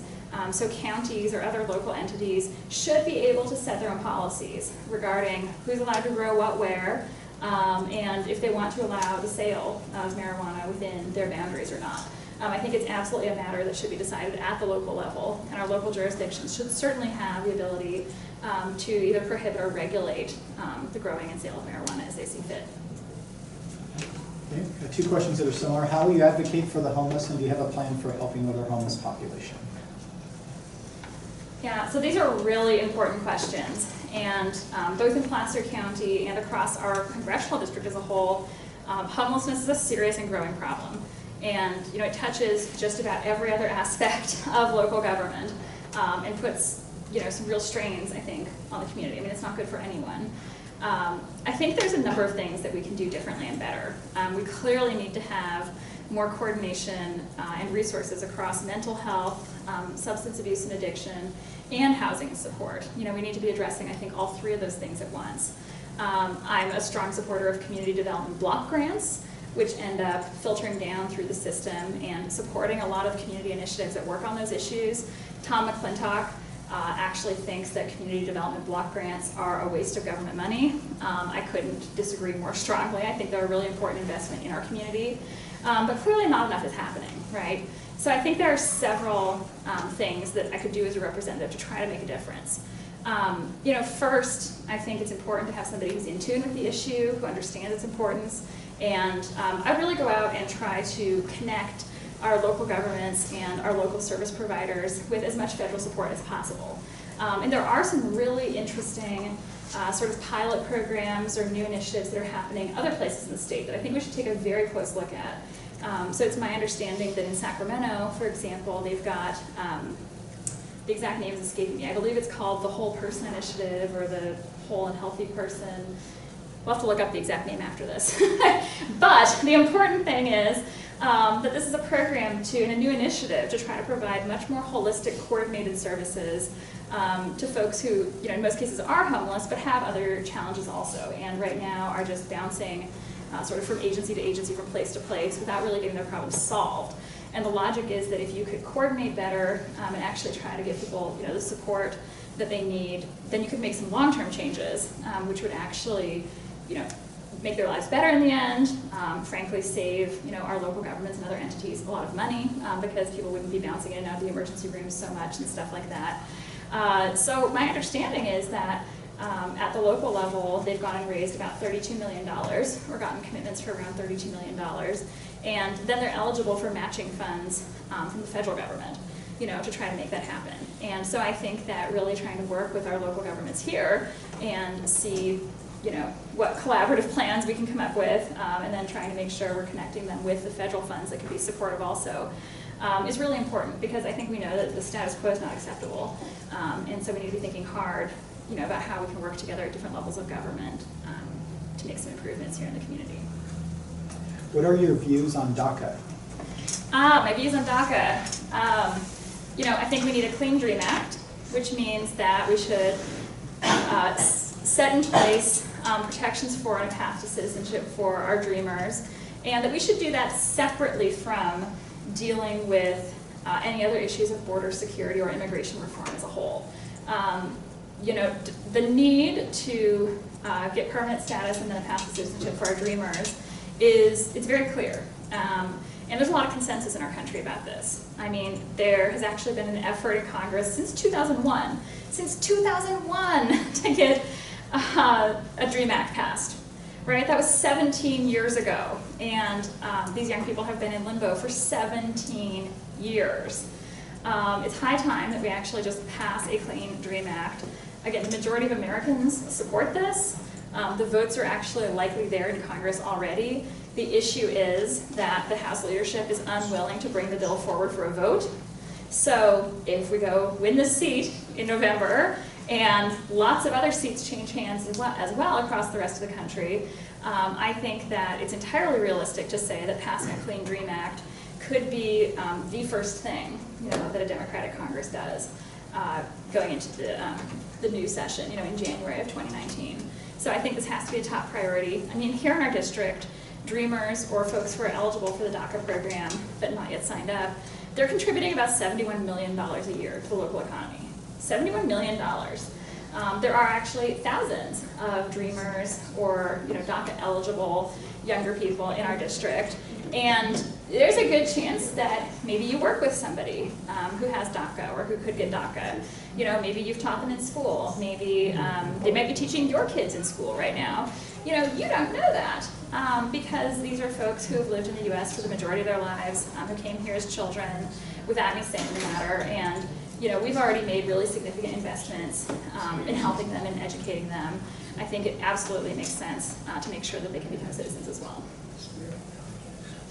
Speaker 3: so counties or other local entities, should be able to set their own policies regarding who's allowed to grow what where, and if they want to allow the sale of marijuana within their boundaries or not. I think it's absolutely a matter that should be decided at the local level, and our local jurisdictions should certainly have the ability to either prohibit or regulate the growing and sale of marijuana as they see fit.
Speaker 1: Okay. Two questions that are similar. How will you advocate for the homeless, and do you have a plan for helping with our homeless population?
Speaker 3: Yeah, so these are really important questions, and both in Placer County and across our congressional district as a whole, homelessness is a serious and growing problem. And it touches just about every other aspect of local government and puts some real strains, I think, on the community. I mean, it's not good for anyone. I think there's a number of things that we can do differently and better. We clearly need to have more coordination and resources across mental health, substance abuse and addiction, and housing and support. We need to be addressing, I think, all three of those things at once. I'm a strong supporter of community development block grants, which end up filtering down through the system and supporting a lot of community initiatives that work on those issues. Tom McClintock actually thinks that community development block grants are a waste of government money. I couldn't disagree more strongly. I think they're a really important investment in our community, but clearly not enough is happening, right? So I think there are several things that I could do as a representative to try to make a difference. First, I think it's important to have somebody who's in tune with the issue, who understands its importance, and I really go out and try to connect our local governments and our local service providers with as much federal support as possible. And there are some really interesting sort of pilot programs or new initiatives that are happening other places in the state that I think we should take a very close look at. So it's my understanding that in Sacramento, for example, they've got, the exact name is escaping me, I believe it's called the Whole Person Initiative or the Whole and Healthy Person. We'll have to look up the exact name after this. But the important thing is that this is a program and a new initiative to try to provide much more holistic, coordinated services to folks who, in most cases are homeless, but have other challenges also, and right now are just bouncing sort of from agency to agency, from place to place, without really getting their problems solved. And the logic is that if you could coordinate better and actually try to give people, the support that they need, then you could make some long-term changes, which would actually, make their lives better in the end, frankly save our local governments and other entities a lot of money because people wouldn't be bouncing in and out of the emergency rooms so much and stuff like that. So my understanding is that at the local level, they've gone and raised about $32 million, or gotten commitments for around $32 million, and then they're eligible for matching funds from the federal government, to try to make that happen. And so I think that really trying to work with our local governments here and see what collaborative plans we can come up with, and then trying to make sure we're connecting them with the federal funds that can be supportive also, is really important, because I think we know that the status quo is not acceptable, and so we need to be thinking hard, about how we can work together at different levels of government to make some improvements here in the community.
Speaker 1: What are your views on DACA?
Speaker 3: My views on DACA. I think we need a Clean Dream Act, which means that we should set in place protections for and a path to citizenship for our dreamers, and that we should do that separately from dealing with any other issues of border security or immigration reform as a whole. The need to get permanent status and then a path to citizenship for our dreamers it's very clear. And there's a lot of consensus in our country about this. I mean, there has actually been an effort in Congress since 2001, to get a DREAM Act passed, right? That was 17 years ago, and these young people have been in limbo for 17 years. It's high time that we actually just pass a Clean Dream Act. Again, the majority of Americans support this. The votes are actually likely there in Congress already. The issue is that the House leadership is unwilling to bring the bill forward for a vote. So if we go win this seat in November and lots of other seats change hands as well across the rest of the country, I think that it's entirely realistic to say that passing a Clean Dream Act could be the first thing, that a Democratic Congress does going into the new session, in January of 2019. So I think this has to be a top priority. I mean, here in our district, Dreamers or folks who are eligible for the DACA program but not yet signed up, they're contributing about $71 million a year to the local economy. $71 million. There are actually thousands of Dreamers or DACA eligible younger people in our district, and there's a good chance that maybe you work with somebody who has DACA or who could get DACA. Maybe you've taught them in school. Maybe they might be teaching your kids in school right now. You don't know that because these are folks who have lived in the U.S. for the majority of their lives, who came here as children without any say in the matter, and we've already made really significant investments in helping them and educating them. I think it absolutely makes sense to make sure that they can become citizens as well.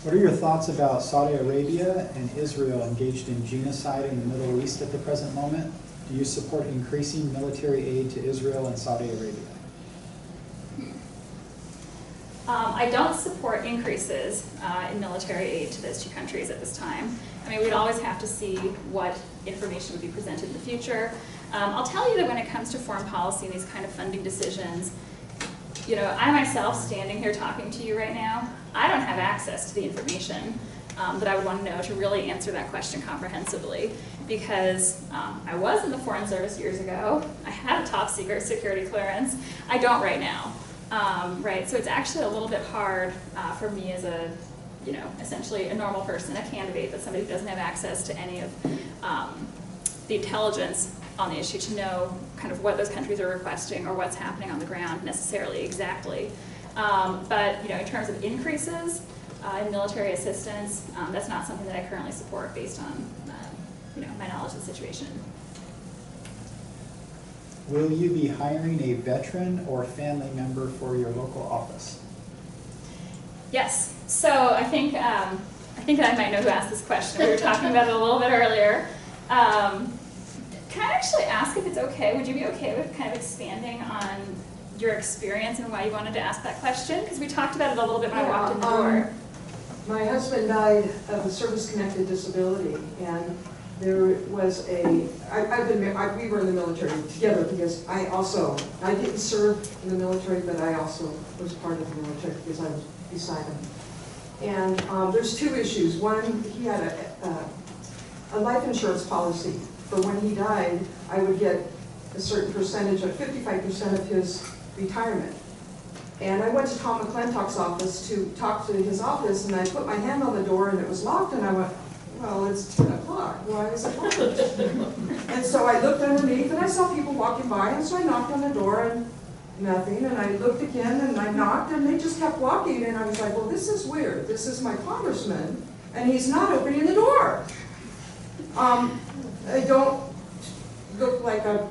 Speaker 1: What are your thoughts about Saudi Arabia and Israel engaged in genocide in the Middle East at the present moment? Do you support increasing military aid to Israel and Saudi Arabia?
Speaker 3: I don't support increases in military aid to those two countries at this time. I mean, we'd always have to see what information would be presented in the future. I'll tell you that when it comes to foreign policy and these kind of funding decisions, I myself, standing here talking to you right now, I don't have access to the information that I would want to know to really answer that question comprehensively, because I was in the Foreign Service years ago. I had a top secret security clearance. I don't right now. Right, so it's actually a little bit hard for me as a, essentially a normal person, a candidate, but somebody who doesn't have access to any of the intelligence on the issue to know kind of what those countries are requesting or what's happening on the ground necessarily exactly. But in terms of increases in military assistance, that's not something that I currently support based on my knowledge of the situation.
Speaker 1: Will you be hiring a veteran or family member for your local office?
Speaker 3: Yes. So I think that I might know who asked this question. We were talking about it a little bit earlier. Can I actually ask if it's okay? Would you be okay with kind of expanding on your experience and why you wanted to ask that question? Because we talked about it a little bit when I walked in the door.
Speaker 8: My husband died of a service-connected disability, and there was we were in the military together because I didn't serve in the military, but I also was part of the military because I was beside him. And there's two issues. One, he had a life insurance policy for when he died. I would get a certain percentage of 55% of his retirement. And I went to Tom McClintock's office to talk to his office, and I put my hand on the door and it was locked, and I went, well, it's 10 o'clock, why is it locked? And so I looked underneath and I saw people walking by, and so I knocked on the door and nothing, and I looked again and I knocked and they just kept walking, and I was like, well, this is weird. This is my congressman and he's not opening the door. I don't look like a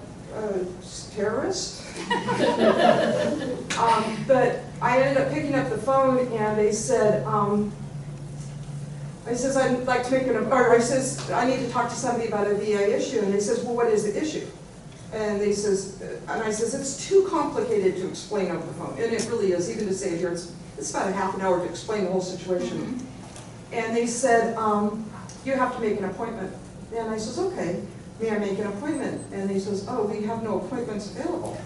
Speaker 8: terrorist. But I ended up picking up the phone and they said, I says, I'd like to make I says, I need to talk to somebody about a VA issue. And they says, well, what is the issue? And they says, and I says, it's too complicated to explain over the phone. And it really is, even to say it here, it's about a half an hour to explain the whole situation. And they said, you have to make an appointment. And I says, okay, may I make an appointment? And they says, oh, we have no appointments available.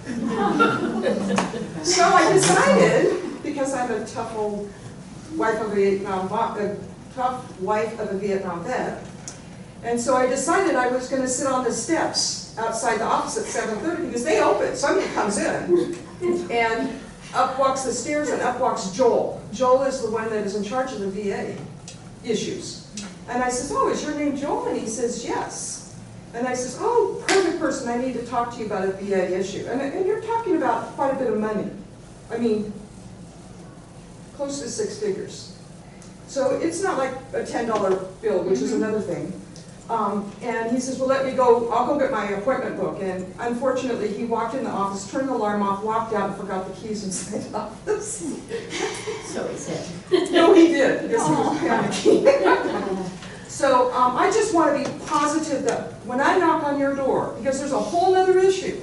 Speaker 8: So I decided, because I'm a tough old wife of a Vietnam vet, and so I decided I was going to sit on the steps outside the office at 7:30 because they open. Somebody comes in, and up walks the stairs, and up walks Joel. Joel is the one that is in charge of the VA issues. And I says, oh, is your name Joel? And he says, yes. And I says, oh, perfect person, I need to talk to you about a VA issue. And you're talking about quite a bit of money. I mean, close to 6 figures. So it's not like a $10 bill, which is another thing. And he says, well, let me go, I'll go get my appointment book. And unfortunately, he walked in the office, turned the alarm off, walked out, and forgot the keys inside the office.
Speaker 2: So he said.
Speaker 8: No, he did, because he was panicking. So I just want to be positive that when I knock on your door, because there's a whole other issue,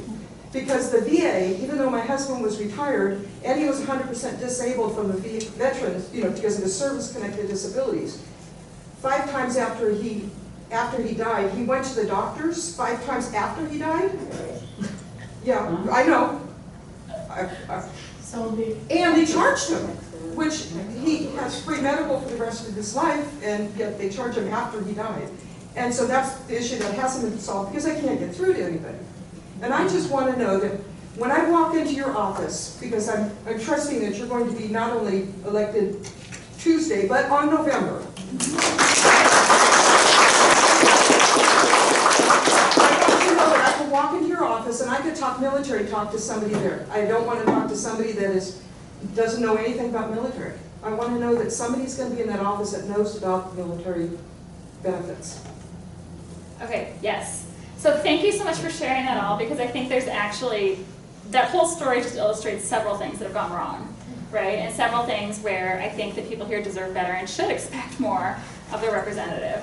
Speaker 8: because the VA, even though my husband was retired, and he was 100% disabled from the veterans, because of his service-connected disabilities, 5 times after he died, he went to the doctors 5 times after he died. Yeah, I know. And they charged him, which he has free medical for the rest of his life, and yet they charge him after he died. And so that's the issue that hasn't been solved, because I can't get through to anybody. And I just want to know that when I walk into your office, because I'm trusting that you're going to be not only elected Tuesday, but on November. I could walk into your office and I could talk military talk to somebody there. I don't want to talk to somebody that doesn't know anything about military. I want to know that somebody's going to be in that office that knows about military benefits.
Speaker 3: Okay, yes. So thank you so much for sharing that all, because I think there's actually, that whole story just illustrates several things that have gone wrong, right? And several things where I think that people here deserve better and should expect more of their representative.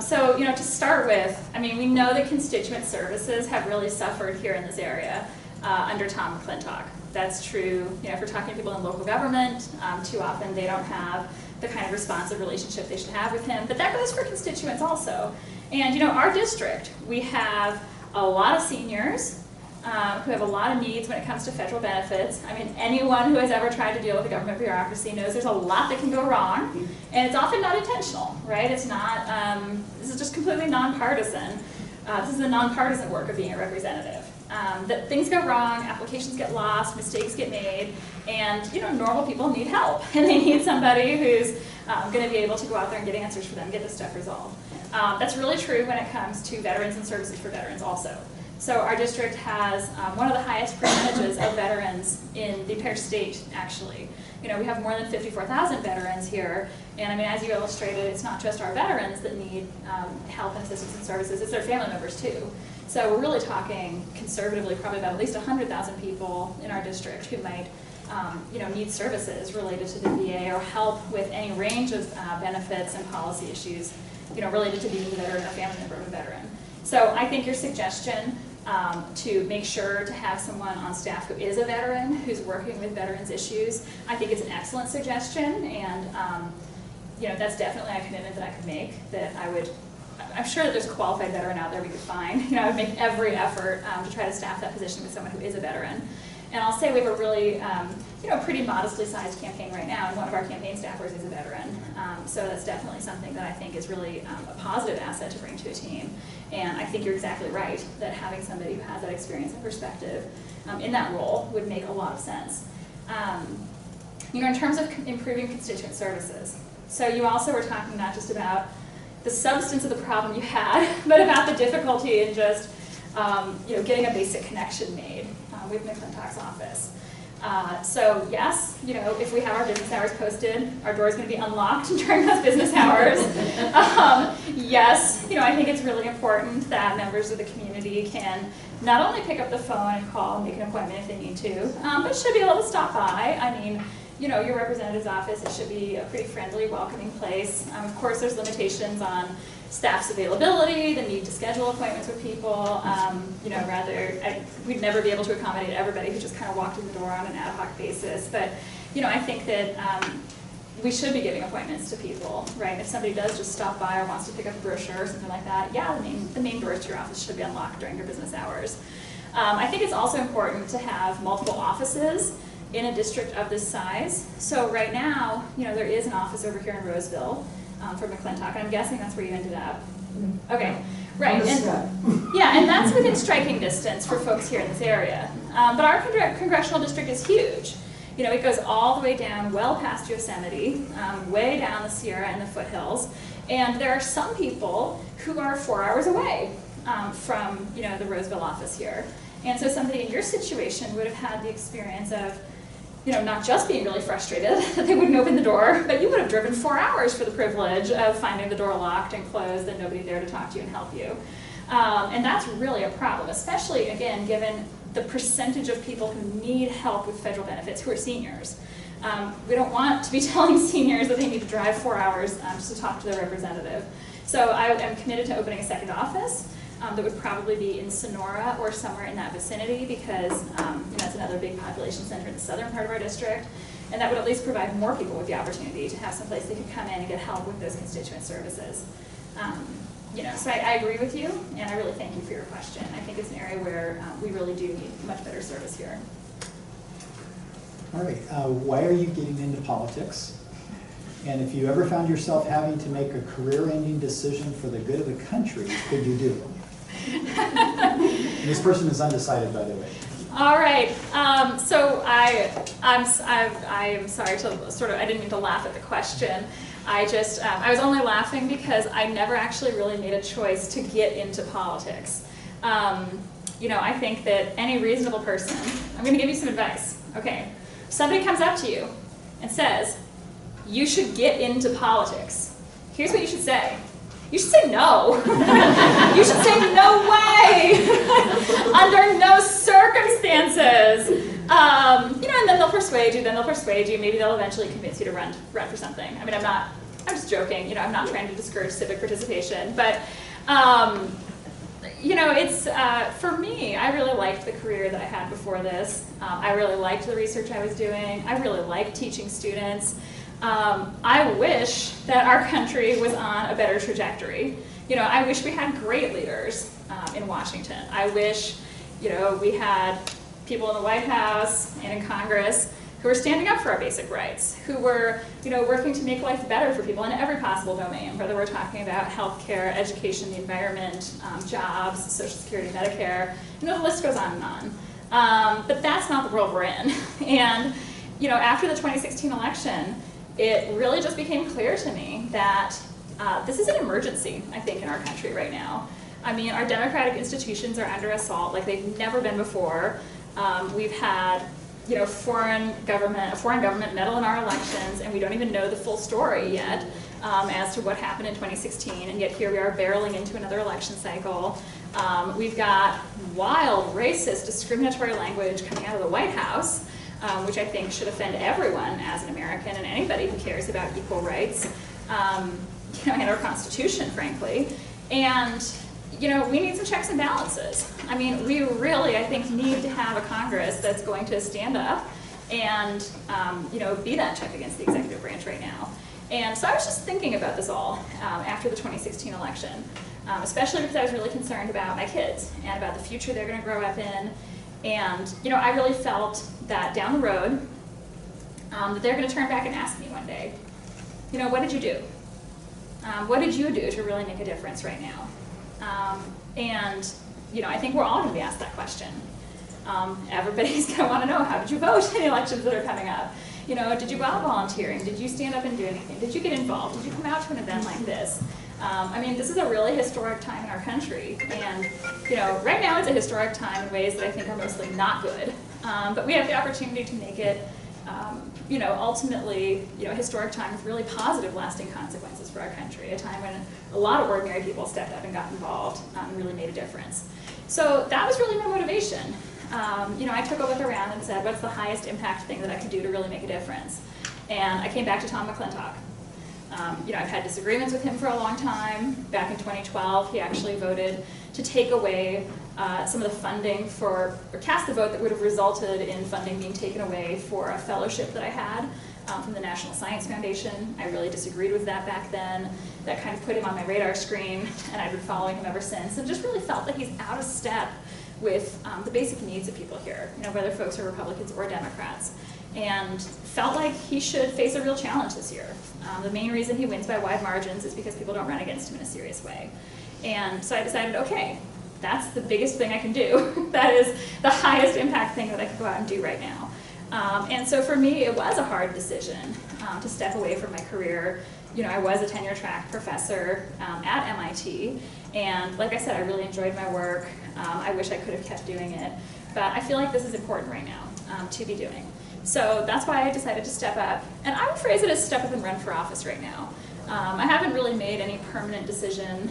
Speaker 3: So, to start with, I mean, we know that constituent services have really suffered here in this area under Tom McClintock. That's true, if we're talking to people in local government, too often they don't have the kind of responsive relationship they should have with him, but that goes for constituents also. And our district, we have a lot of seniors who have a lot of needs when it comes to federal benefits. I mean, anyone who has ever tried to deal with the government bureaucracy knows there's a lot that can go wrong, and it's often not intentional, right? It's not, this is just completely nonpartisan. This is the nonpartisan work of being a representative. That things go wrong, applications get lost, mistakes get made, and normal people need help, and they need somebody who's going to be able to go out there and get answers for them, get this stuff resolved. That's really true when it comes to veterans and services for veterans also. So our district has one of the highest percentages of veterans in the entire state, actually. We have more than 54,000 veterans here, and I mean, as you illustrated, it's not just our veterans that need help and assistance and services, it's their family members too. So we're really talking conservatively probably about at least 100,000 people in our district who might need services related to the VA or help with any range of benefits and policy issues related to being a veteran or family member of a veteran. So I think your suggestion to make sure to have someone on staff who is a veteran, who's working with veterans issues, I think it's an excellent suggestion, and that's definitely a commitment that I could make, that I'm sure that there's a qualified veteran out there we could find. I would make every effort to try to staff that position with someone who is a veteran. And I'll say we have a really, pretty modestly sized campaign right now, and one of our campaign staffers is a veteran. So that's definitely something that I think is really a positive asset to bring to a team. And I think you're exactly right, that having somebody who has that experience and perspective in that role would make a lot of sense. In terms of improving constituent services, so you also were talking not just about the substance of the problem you had, but about the difficulty in just getting a basic connection made with McClintock's office. So yes, if we have our business hours posted, our door is going to be unlocked during those business hours. Yes, I think it's really important that members of the community can not only pick up the phone and call and make an appointment if they need to, but should be able to stop by. I mean, your representative's office, it should be a pretty friendly, welcoming place. Of course, there's limitations on staff's availability, the need to schedule appointments with people. We'd never be able to accommodate everybody who just kind of walked in the door on an ad hoc basis. But, I think that we should be giving appointments to people, right? If somebody does just stop by or wants to pick up a brochure or something like that, yeah, the main doors to your office should be unlocked during your business hours. I think it's also important to have multiple offices in a district of this size. So right now, there is an office over here in Roseville for McClintock, and I'm guessing that's where you ended up. Okay, right, and that's within striking distance for folks here in this area. But our congressional district is huge. It goes all the way down, well past Yosemite, way down the Sierra and the foothills, and there are some people who are 4 hours away from the Roseville office here. And so somebody in your situation would have had the experience of not just being really frustrated that they wouldn't open the door, but you would have driven 4 hours for the privilege of finding the door locked and closed and nobody there to talk to you and help you. And that's really a problem, especially, again, given the percentage of people who need help with federal benefits who are seniors. We don't want to be telling seniors that they need to drive 4 hours just to talk to their representative. So I am committed to opening a second office that would probably be in Sonora or somewhere in that vicinity because it's another big population center in the southern part of our district. And that would at least provide more people with the opportunity to have some place they could come in and get help with those constituent services. So I agree with you, and I really thank you for your question. I think it's an area where we really do need much better service here.
Speaker 1: All right, why are you getting into politics? And if you ever found yourself having to make a career-ending decision for the good of the country, could you do it? This person is undecided, by the way.
Speaker 3: All right, so I'm sorry to I didn't mean to laugh at the question. I was only laughing because I never actually really made a choice to get into politics. I think that any reasonable person, I'm going to give you some advice, okay? Somebody comes up to you and says, you should get into politics. Here's what you should say. You should say no. You should say no way. Under no circumstances. And then they'll persuade you, maybe they'll eventually convince you to run for something. I mean, I'm just joking, I'm not trying to discourage civic participation, but it's, for me, I really liked the career that I had before this. I really liked the research I was doing. I really liked teaching students. I wish that our country was on a better trajectory. I wish we had great leaders in Washington. I wish, we had people in the White House and in Congress who were standing up for our basic rights, who were, working to make life better for people in every possible domain, whether we're talking about healthcare, education, the environment, jobs, Social Security, Medicare, the list goes on and on. But that's not the world we're in. And, after the 2016 election, it really just became clear to me that this is an emergency, I think, in our country right now. I mean, our democratic institutions are under assault like they've never been before. We've had, a foreign government meddle in our elections, and we don't even know the full story yet as to what happened in 2016, and yet here we are barreling into another election cycle. We've got wild, racist, discriminatory language coming out of the White House, which I think should offend everyone as an American and anybody who cares about equal rights, and our Constitution, frankly. And we need some checks and balances. I mean, we really, I think, need to have a Congress that's going to stand up and, be that check against the executive branch right now. And so I was just thinking about this all after the 2016 election, especially because I was really concerned about my kids and about the future they're going to grow up in. And, I really felt that down the road, that they're going to turn back and ask me one day, what did you do? What did you do to really make a difference right now? And I think we're all going to be asked that question. Everybody's going to want to know, how did you vote in the elections that are coming up? Did you go out volunteering? Did you stand up and do anything? Did you get involved? Did you come out to an event like this? I mean, this is a really historic time in our country. And, right now it's a historic time in ways that I think are mostly not good. But we have the opportunity to make it, ultimately, a historic time with really positive, lasting consequences for our country, a time when a lot of ordinary people stepped up and got involved and really made a difference. So that was really my motivation. I took a look around and said, what's the highest impact thing that I could do to really make a difference? And I came back to Tom McClintock. I've had disagreements with him for a long time. Back in 2012, he actually voted to take away some of the funding or cast the vote that would have resulted in funding being taken away for a fellowship that I had from the National Science Foundation. I really disagreed with that back then. That kind of put him on my radar screen, and I've been following him ever since, and just really felt that he's out of step with the basic needs of people here, whether folks are Republicans or Democrats, and felt like he should face a real challenge this year. The main reason he wins by wide margins is because people don't run against him in a serious way. And so I decided, okay, that's the biggest thing I can do. That is the highest impact thing that I could go out and do right now. And so for me, it was a hard decision to step away from my career. I was a tenure track professor at MIT, and like I said, I really enjoyed my work. I wish I could have kept doing it, but I feel like this is important right now. to be doing. So that's why I decided to step up, and I would phrase it as step up and run for office right now. I haven't really made any permanent decision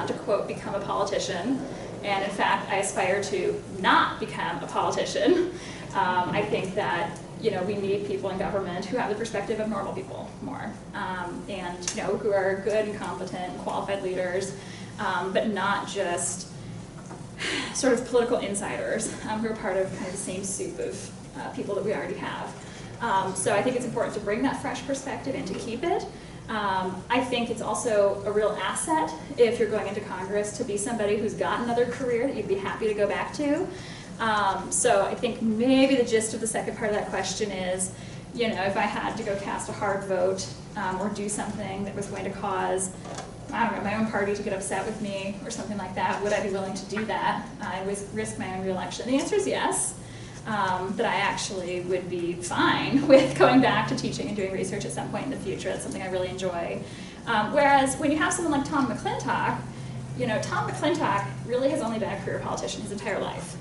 Speaker 3: to, quote, become a politician, and in fact, I aspire to not become a politician. I think that we need people in government who have the perspective of normal people more, and who are good and competent and qualified leaders, but not just sort of political insiders who are part of kind of the same soup of people that we already have. So I think it's important to bring that fresh perspective and to keep it. I think it's also a real asset if you're going into Congress to be somebody who's got another career that you'd be happy to go back to. So I think maybe the gist of the second part of that question is, if I had to go cast a hard vote or do something that was going to cause, I don't know, my own party to get upset with me or something like that, would I be willing to do that? I would risk my own reelection. The answer is yes. That I actually would be fine with going back to teaching and doing research at some point in the future. That's something I really enjoy. Whereas when you have someone like Tom McClintock, Tom McClintock really has only been a career politician his entire life.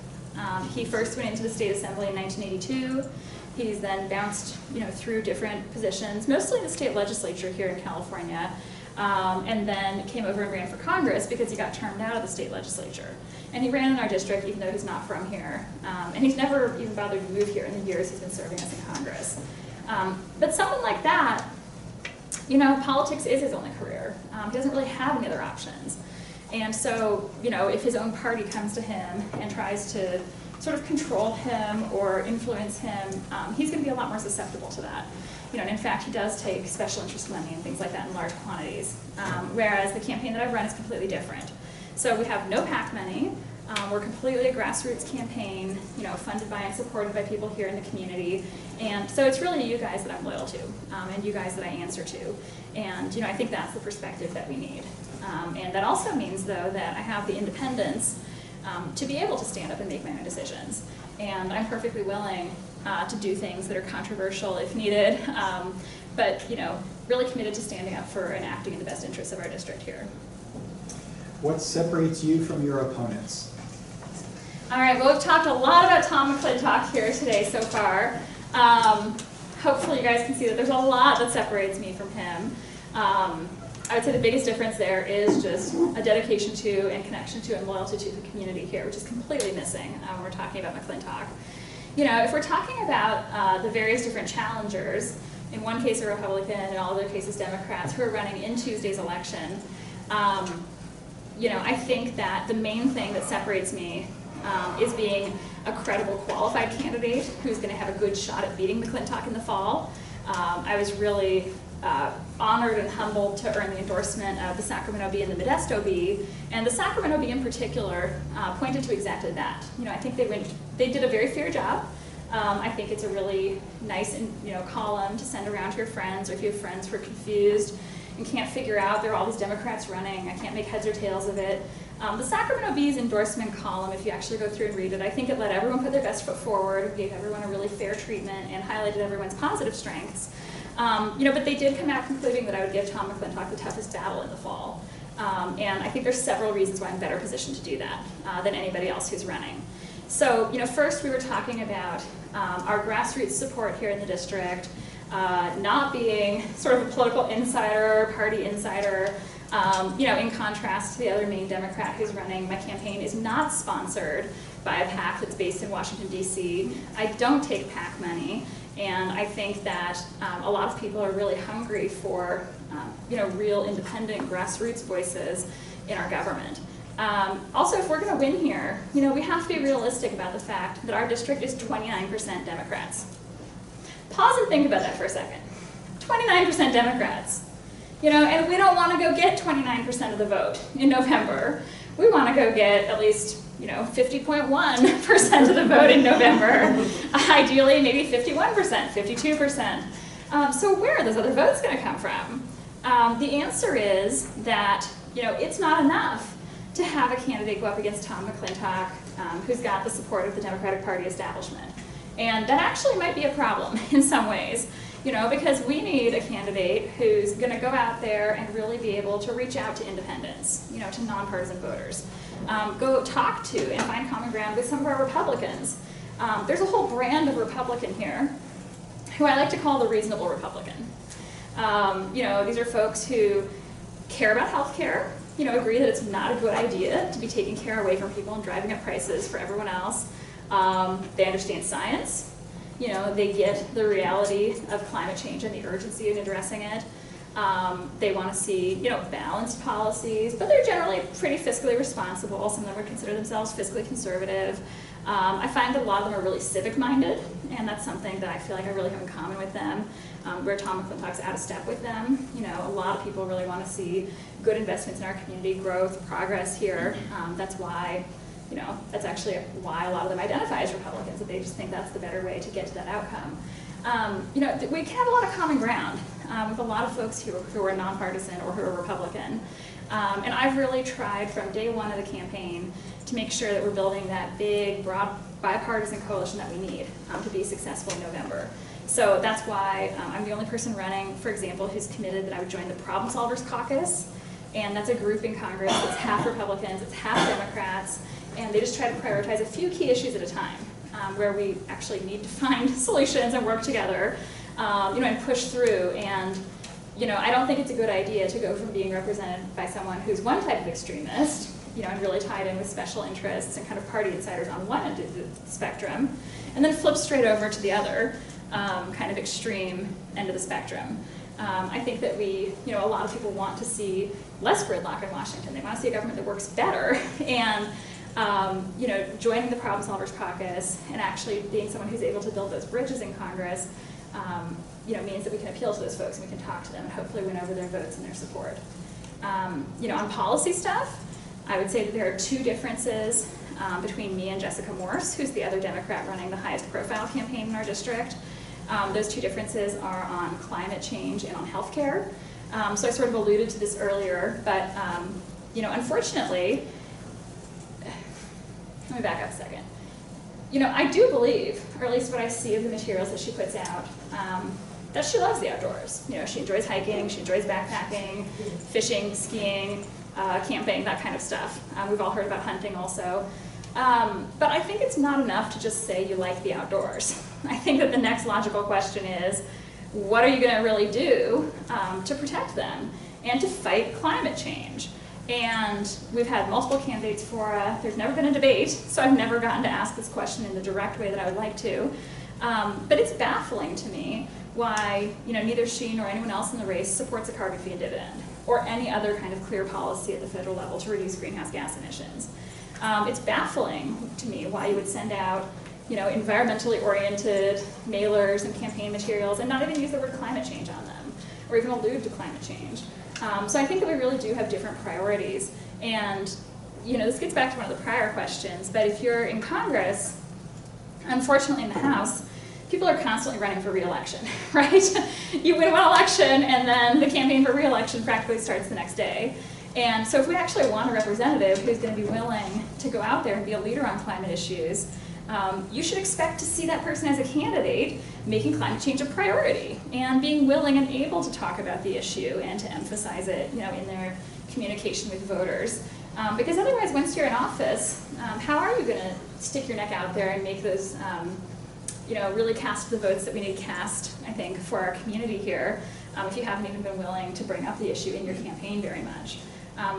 Speaker 3: He first went into the state assembly in 1982. He's then bounced, through different positions, mostly in the state legislature here in California, and then came over and ran for Congress because he got termed out of the state legislature. And he ran in our district even though he's not from here. And he's never even bothered to move here in the years he's been serving us in Congress. But someone like that, politics is his only career. He doesn't really have any other options. And so, if his own party comes to him and tries to sort of control him or influence him, he's going to be a lot more susceptible to that. And in fact, he does take special interest money and things like that in large quantities. Whereas the campaign that I've run is completely different. So we have no PAC money. We're completely a grassroots campaign, funded by and supported by people here in the community. And so it's really you guys that I'm loyal to, and you guys that I answer to. And I think that's the perspective that we need. And that also means, though, that I have the independence to be able to stand up and make my own decisions. And I'm perfectly willing to do things that are controversial if needed, but really committed to standing up for and acting in the best interests of our district here.
Speaker 1: What separates you from your opponents?
Speaker 3: All right, well, we've talked a lot about Tom McClintock here today so far. Hopefully you guys can see that there's a lot that separates me from him. I would say the biggest difference there is just a dedication to and connection to and loyalty to the community here, which is completely missing when we're talking about McClintock. If we're talking about the various different challengers, in one case a Republican, in all other cases Democrats, who are running in Tuesday's election, I think that the main thing that separates me is being a credible, qualified candidate who's going to have a good shot at beating McClintock in the fall. I was really honored and humbled to earn the endorsement of the Sacramento Bee and the Modesto Bee, and the Sacramento Bee in particular pointed to exactly that. I think they did a very fair job. I think it's a really nice column to send around to your friends, or if you have friends who are confused and can't figure out there are all these Democrats running, I can't make heads or tails of it. The Sacramento Bee's endorsement column, if you actually go through and read it, I think it let everyone put their best foot forward, gave everyone a really fair treatment, and highlighted everyone's positive strengths. But they did come out concluding that I would give Tom McClintock the toughest battle in the fall. And I think there's several reasons why I'm better positioned to do that than anybody else who's running. So, first we were talking about our grassroots support here in the district, not being sort of a political insider, party insider. In contrast to the other main Democrat who's running, my campaign is not sponsored by a PAC that's based in Washington, D.C. I don't take PAC money, and I think that a lot of people are really hungry for real independent grassroots voices in our government. Also, if we're going to win here, we have to be realistic about the fact that our district is 29% Democrats. Pause and think about that for a second. 29% Democrats. And we don't want to go get 29% of the vote in November. We want to go get at least, 50.1% of the vote in November. Ideally, maybe 51%, 52%. So where are those other votes going to come from? The answer is that, it's not enough to have a candidate go up against Tom McClintock, who's got the support of the Democratic Party establishment. And that actually might be a problem in some ways. Because we need a candidate who's going to go out there and really be able to reach out to independents, to nonpartisan voters. Go talk to and find common ground with some of our Republicans. There's a whole brand of Republican here who I like to call the reasonable Republican. These are folks who care about health care, agree that it's not a good idea to be taking care away from people and driving up prices for everyone else. They understand science. They get the reality of climate change and the urgency in addressing it. They want to see, balanced policies, but they're generally pretty fiscally responsible. Some of them would consider themselves fiscally conservative. I find that a lot of them are really civic-minded, and that's something that I feel like I really have in common with them. Where Tom McClintock's out of step with them. A lot of people really want to see good investments in our community, growth, progress here. That's why, that's actually why a lot of them identify as Republicans, that they just think that's the better way to get to that outcome. We can have a lot of common ground with a lot of folks who are nonpartisan or who are Republican. And I've really tried from day one of the campaign to make sure that we're building that big, broad, bipartisan coalition that we need to be successful in November. So that's why I'm the only person running, for example, who's committed that I would join the Problem Solvers Caucus. And that's a group in Congress that's half Republicans, it's half Democrats, and they just try to prioritize a few key issues at a time, where we actually need to find solutions and work together, and push through. And I don't think it's a good idea to go from being represented by someone who's one type of extremist, and really tied in with special interests and kind of party insiders on one end of the spectrum, and then flip straight over to the other kind of extreme end of the spectrum. I think that a lot of people want to see less gridlock in Washington. They want to see a government that works better. And joining the Problem Solvers Caucus and actually being someone who's able to build those bridges in Congress, means that we can appeal to those folks and we can talk to them and hopefully win over their votes and their support. On policy stuff, I would say that there are two differences between me and Jessica Morse, who's the other Democrat running the highest profile campaign in our district. Those two differences are on climate change and on healthcare. So I sort of alluded to this earlier, but unfortunately, let me back up a second. I do believe, or at least what I see of the materials that she puts out, that she loves the outdoors. She enjoys hiking, she enjoys backpacking, fishing, skiing, camping, that kind of stuff. We've all heard about hunting also. But I think it's not enough to just say you like the outdoors. I think that the next logical question is, what are you going to really do to protect them and to fight climate change? And we've had multiple candidates for there's never been a debate, so I've never gotten to ask this question in the direct way that I would like to. But it's baffling to me why neither she nor anyone else in the race supports a carbon fee and dividend or any other kind of clear policy at the federal level to reduce greenhouse gas emissions. It's baffling to me why you would send out environmentally oriented mailers and campaign materials and not even use the word climate change on them or even allude to climate change. So I think that we really do have different priorities. And this gets back to one of the prior questions, but if you're in Congress, unfortunately in the House, people are constantly running for re-election, right? You win one election and then the campaign for re-election practically starts the next day. And so if we actually want a representative who's going to be willing to go out there and be a leader on climate issues, you should expect to see that person as a candidate making climate change a priority and being willing and able to talk about the issue and to emphasize it in their communication with voters. Because otherwise, once you're in office, how are you going to stick your neck out there and make those really cast the votes that we need cast, I think, for our community here, if you haven't even been willing to bring up the issue in your campaign very much.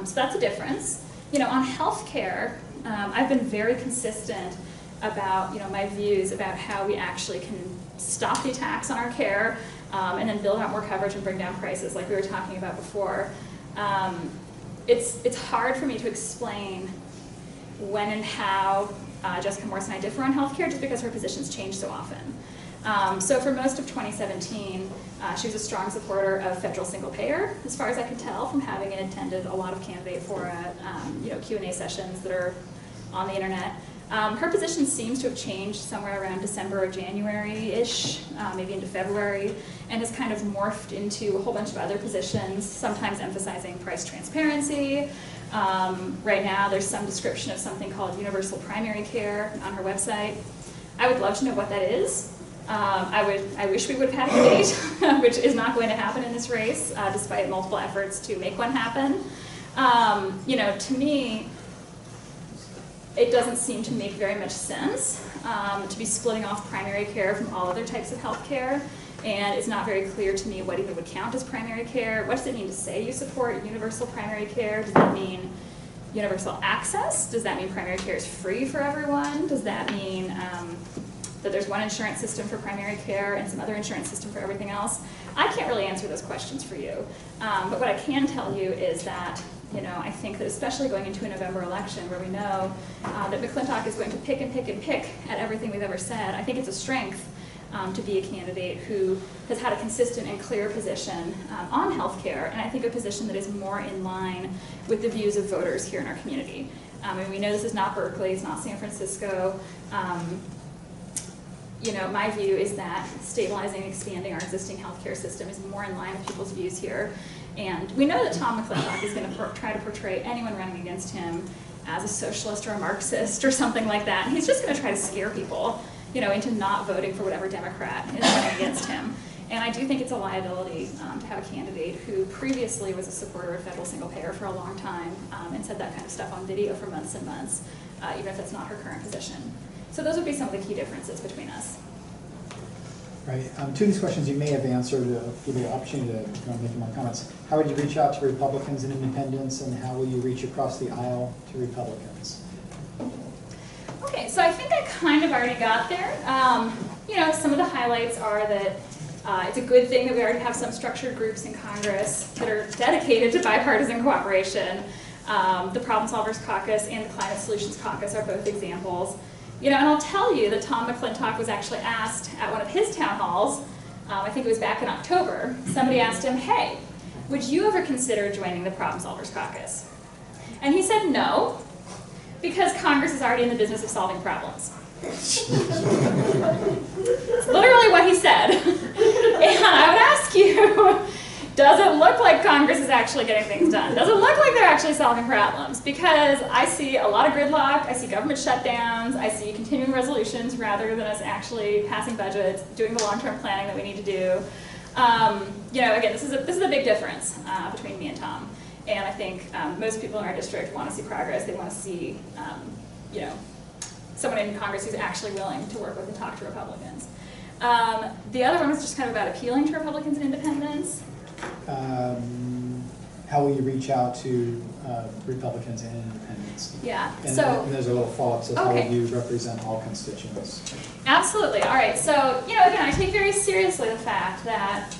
Speaker 3: So that's a difference. On health care, I've been very consistent about my views about how we actually can stop the attacks on our care and then build out more coverage and bring down prices like we were talking about before. It's hard for me to explain when and how Jessica Morse and I differ on healthcare just because her positions change so often. So for most of 2017, she was a strong supporter of federal single payer, as far as I could tell from having attended a lot of candidate fora, Q&A sessions that are on the internet. Her position seems to have changed somewhere around December or January-ish, maybe into February, and has kind of morphed into a whole bunch of other positions, sometimes emphasizing price transparency. Right now there's some description of something called universal primary care on her website. I would love to know what that is. I wish we would have had a debate, which is not going to happen in this race, despite multiple efforts to make one happen. To me, it doesn't seem to make very much sense to be splitting off primary care from all other types of health care. And it's not very clear to me what even would count as primary care. What does it mean to say you support universal primary care? Does that mean universal access? Does that mean primary care is free for everyone? Does that mean that there's one insurance system for primary care and some other insurance system for everything else? I can't really answer those questions for you. But what I can tell you is that, I think that especially going into a November election where we know that McClintock is going to pick and pick and pick at everything we've ever said, I think it's a strength to be a candidate who has had a consistent and clear position on healthcare, and I think a position that is more in line with the views of voters here in our community. And we know this is not Berkeley, it's not San Francisco. My view is that stabilizing and expanding our existing healthcare system is more in line with people's views here. And we know that Tom McClintock is going to try to portray anyone running against him as a socialist or a Marxist or something like that. And he's just going to try to scare people, into not voting for whatever Democrat is running against him. And I do think it's a liability to have a candidate who previously was a supporter of federal single payer for a long time and said that kind of stuff on video for months and months, even if that's not her current position. So those would be some of the key differences between us.
Speaker 1: Right. Two of these questions you may have answered to give you the opportunity to make more comments. How would you reach out to Republicans and independents, and how will you reach across the aisle to Republicans?
Speaker 3: Okay, so I think I kind of already got there. Some of the highlights are that it's a good thing that we already have some structured groups in Congress that are dedicated to bipartisan cooperation. The Problem Solvers Caucus and the Climate Solutions Caucus are both examples. And I'll tell you that Tom McClintock was actually asked at one of his town halls, I think it was back in October, somebody asked him, hey, would you ever consider joining the Problem Solvers Caucus? And he said no, because Congress is already in the business of solving problems. It's literally what he said. And I would ask you, does it look like Congress is actually getting things done? Does it look like they're actually solving problems? Because I see a lot of gridlock, I see government shutdowns, I see continuing resolutions rather than us actually passing budgets, doing the long-term planning that we need to do. Again, this is a big difference between me and Tom. And I think most people in our district want to see progress. They want to see, someone in Congress who's actually willing to work with and talk to Republicans. The other one was just kind of about appealing to Republicans and independents.
Speaker 1: How will you reach out to Republicans and independents?
Speaker 3: Yeah.
Speaker 1: And there's a little follow-up, so
Speaker 3: Okay.
Speaker 1: how will you represent all constituents?
Speaker 3: Absolutely. All right. So, again, I take very seriously the fact that,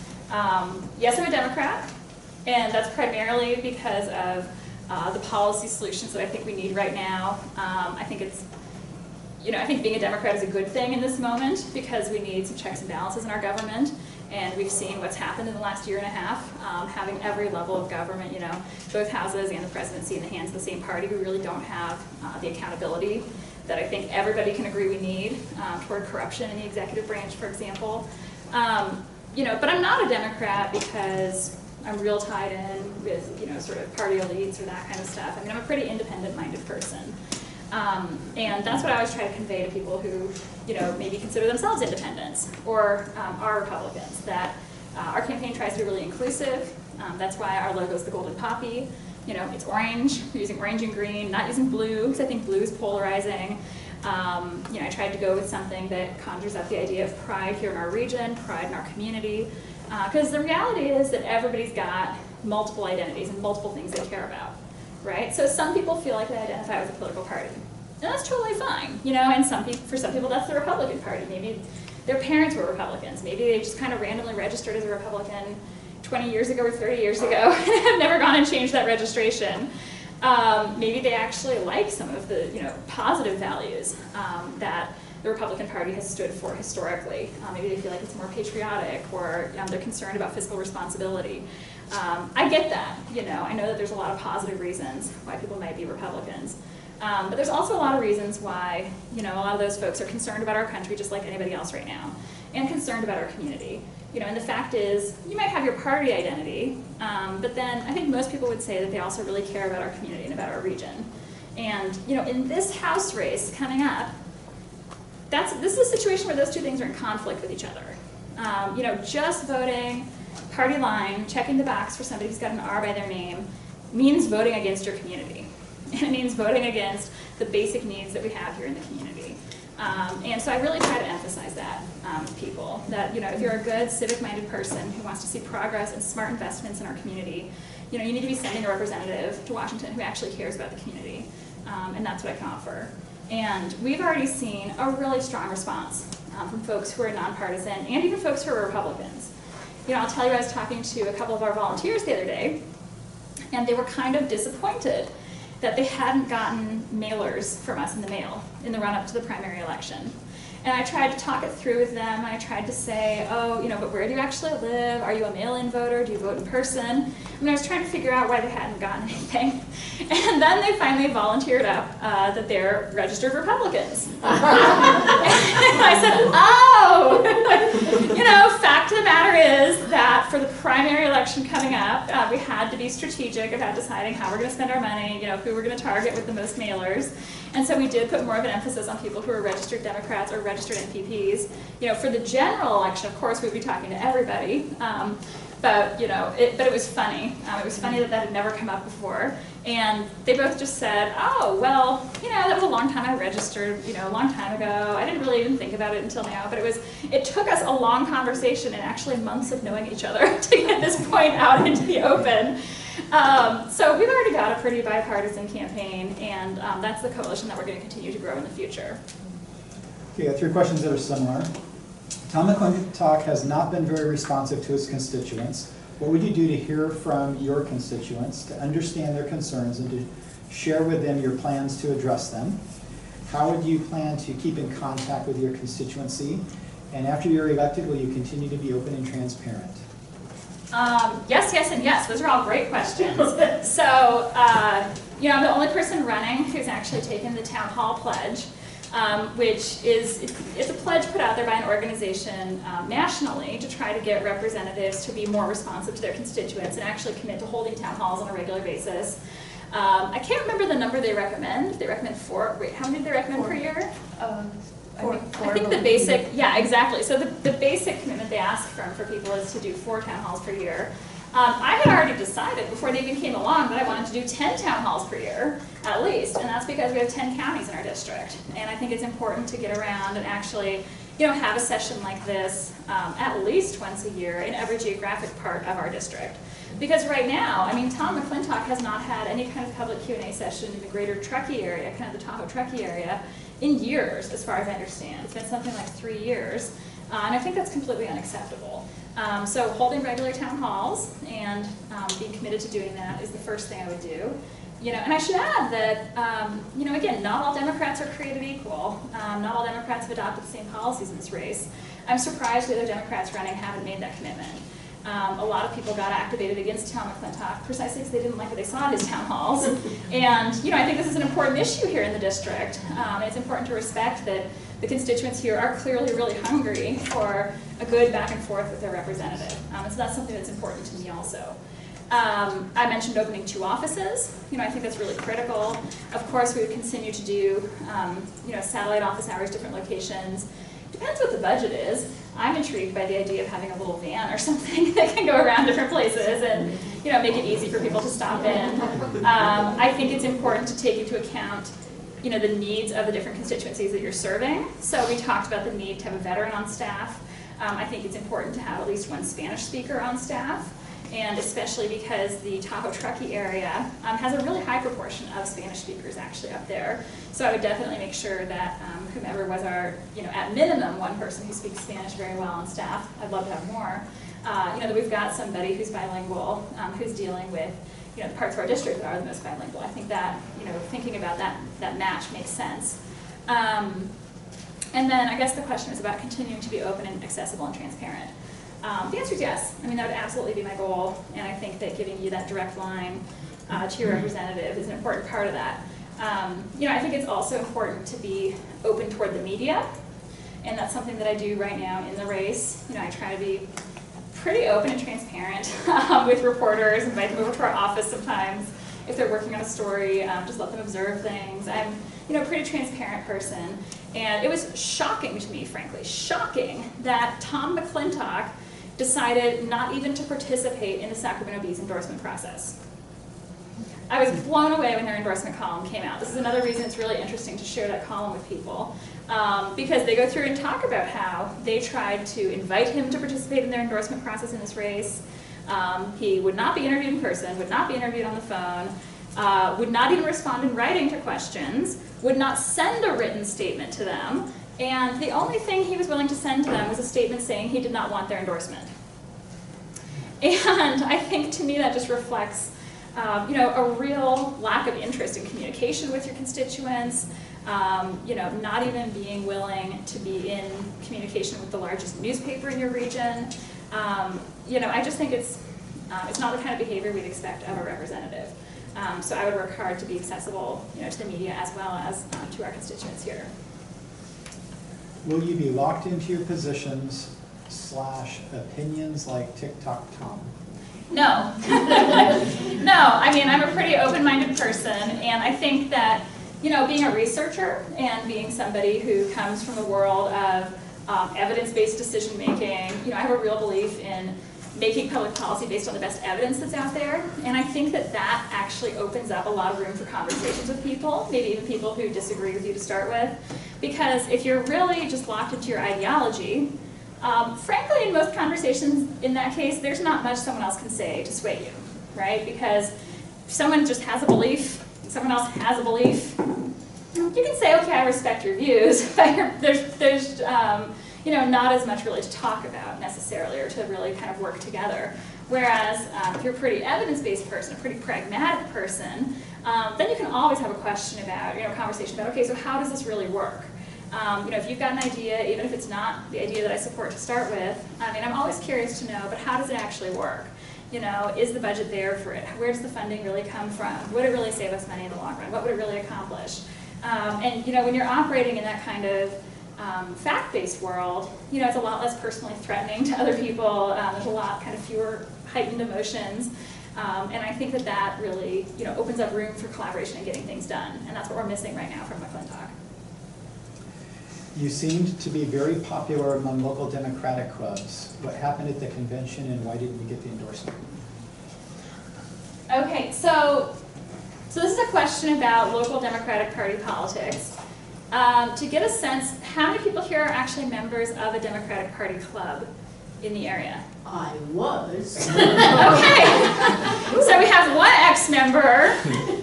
Speaker 3: yes, I'm a Democrat, and that's primarily because of the policy solutions that I think we need right now. I think I think being a Democrat is a good thing in this moment because we need some checks and balances in our government. And we've seen what's happened in the last year and a half, having every level of government, both houses and the presidency in the hands of the same party. We really don't have the accountability that I think everybody can agree we need toward corruption in the executive branch, for example. But I'm not a Democrat because I'm real tied in with, sort of party elites or that kind of stuff. I mean, I'm a pretty independent-minded person. And that's what I always try to convey to people who, maybe consider themselves independents or are Republicans, that our campaign tries to be really inclusive. That's why our logo is the golden poppy. It's orange. We're using orange and green, not using blue, because I think blue is polarizing. I tried to go with something that conjures up the idea of pride here in our region, pride in our community. Because the reality is that everybody's got multiple identities and multiple things they care about. Right? So some people feel like they identify with a political party. And that's totally fine, and for some people that's the Republican Party. Maybe their parents were Republicans. Maybe they just kind of randomly registered as a Republican 20 years ago or 30 years ago and have never gone and changed that registration. Maybe they actually like some of the positive values that the Republican Party has stood for historically. Maybe they feel like it's more patriotic, or they're concerned about fiscal responsibility. I get that, I know that there's a lot of positive reasons why people might be Republicans. But there's also a lot of reasons why, a lot of those folks are concerned about our country just like anybody else right now, and concerned about our community. And the fact is, you might have your party identity, but then I think most people would say that they also really care about our community and about our region. And, in this House race coming up, this is a situation where those two things are in conflict with each other. Just voting party line, checking the box for somebody who's got an R by their name, means voting against your community. and it means voting against the basic needs that we have here in the community. And so I really try to emphasize that with people, that if you're a good civic-minded person who wants to see progress and smart investments in our community, you need to be sending a representative to Washington who actually cares about the community, and that's what I can offer. And we've already seen a really strong response from folks who are nonpartisan and even folks who are Republicans. I'll tell you, I was talking to a couple of our volunteers the other day, and they were kind of disappointed that they hadn't gotten mailers from us in the mail in the run-up to the primary election. And I tried to talk it through with them, and I tried to say, but where do you actually live? Are you a mail-in voter? Do you vote in person? I was trying to figure out why they hadn't gotten anything. And then they finally volunteered up that they're registered Republicans. And I said, fact of the matter is that for the primary election coming up, we had to be strategic about deciding how we're going to spend our money, who we're going to target with the most mailers. And so we did put more of an emphasis on people who are registered Democrats or registered NPPs. For the general election, of course, we'd be talking to everybody. But it was funny. It was funny that had never come up before. And they both just said, oh, well, that was a long time I registered, a long time ago. I didn't really even think about it until now. But it took us a long conversation and actually months of knowing each other to get this point out into the open. So we've already got a pretty bipartisan campaign, and that's the coalition that we're going to continue to grow in the future.
Speaker 1: Okay, I have 3 questions that are similar. Tom McClintock has not been very responsive to his constituents. What would you do to hear from your constituents, to understand their concerns, and to share with them your plans to address them? How would you plan to keep in contact with your constituency? And after you're elected, will you continue to be open and transparent?
Speaker 3: Yes, yes, and yes. Those are all great questions. So, I'm the only person running who's actually taken the town hall pledge, which it's a pledge put out there by an organization nationally to try to get representatives to be more responsive to their constituents and actually commit to holding town halls on a regular basis. I can't remember the number they recommend. They recommend 4. Wait, how many do they recommend per year? I think the basic, yeah, exactly. So the basic commitment they ask for people is to do 4 town halls per year. I had already decided before they even came along that I wanted to do 10 town halls per year, at least, and that's because we have 10 counties in our district. And I think it's important to get around and actually, have a session like this at least once a year in every geographic part of our district. Because right now, Tom McClintock has not had any kind of public Q&A session in the greater Truckee area, kind of the Tahoe-Truckee area, in years, as far as I understand. It's been something like 3 years, and I think that's completely unacceptable. So holding regular town halls and being committed to doing that is the first thing I would do. And I should add that, again, not all Democrats are created equal. Not all Democrats have adopted the same policies in this race. I'm surprised the other Democrats running haven't made that commitment. A lot of people got activated against Tom McClintock precisely because they didn't like what they saw at his town halls. And I think this is an important issue here in the district. It's important to respect that the constituents here are clearly really hungry for a good back and forth with their representative. And so that's something that's important to me also. I mentioned opening 2 offices. I think that's really critical. Of course, we would continue to do satellite office hours, different locations. Depends what the budget is. I'm intrigued by the idea of having a little van or something that can go around different places and make it easy for people to stop in. I think it's important to take into account the needs of the different constituencies that you're serving. So we talked about the need to have a veteran on staff. I think it's important to have at least 1 Spanish speaker on staff, and especially because the Tahoe-Truckee area has a really high proportion of Spanish speakers actually up there. So I would definitely make sure that whomever was our, at minimum 1 person who speaks Spanish very well on staff, I'd love to have more, that we've got somebody who's bilingual, who's dealing with the parts of our district that are the most bilingual. I think that, thinking about that match makes sense. And then I guess the question is about continuing to be open and accessible and transparent. The answer is yes. That would absolutely be my goal, and I think that giving you that direct line to your representative is an important part of that. I think it's also important to be open toward the media, and that's something that I do right now in the race. I try to be pretty open and transparent with reporters, invite them over to our office sometimes if they're working on a story, just let them observe things. I'm a pretty transparent person, and it was shocking to me, frankly, shocking that Tom McClintock decided not even to participate in the Sacramento Bee's endorsement process. I was blown away when their endorsement column came out. This is another reason it's really interesting to share that column with people, because they go through and talk about how they tried to invite him to participate in their endorsement process in this race. He would not be interviewed in person, would not be interviewed on the phone, would not even respond in writing to questions, would not send a written statement to them, and the only thing he was willing to send to them was a statement saying he did not want their endorsement. And I think to me that just reflects a real lack of interest in communication with your constituents, not even being willing to be in communication with the largest newspaper in your region. I just think it's not the kind of behavior we'd expect of a representative. So I would work hard to be accessible, to the media as well as to our constituents here.
Speaker 1: Will you be locked into your positions / opinions like TikTok Tom?
Speaker 3: No. No, I mean, I'm a pretty open-minded person, and I think that, being a researcher and being somebody who comes from the world of evidence-based decision-making, I have a real belief in making public policy based on the best evidence that's out there, and I think that that actually opens up a lot of room for conversations with people, maybe even people who disagree with you to start with, because if you're really just locked into your ideology, frankly, in most conversations in that case, there's not much someone else can say to sway you, right? Because if someone just has a belief, someone else has a belief, you can say, okay, I respect your views, but there's not as much really to talk about necessarily, or to really kind of work together. Whereas if you're a pretty evidence-based person, a pretty pragmatic person, then you can always have a question about, a conversation about, okay, so how does this really work? If you've got an idea, even if it's not the idea that I support to start with, I'm always curious to know, but how does it actually work? Is the budget there for it? Where does the funding really come from? Would it really save us money in the long run? What would it really accomplish? And when you're operating in that kind of fact-based world, it's a lot less personally threatening to other people. There's a lot kind of fewer heightened emotions. And I think that really, opens up room for collaboration and getting things done. And that's what we're missing right now from McClintock.
Speaker 1: You seemed to be very popular among local Democratic clubs. What happened at the convention, and why didn't you get the endorsement?
Speaker 3: Okay, so this is a question about local Democratic Party politics. To get a sense, how many people here are actually members of a Democratic Party club in the area?
Speaker 2: I was.
Speaker 3: Okay, so we have one ex-member.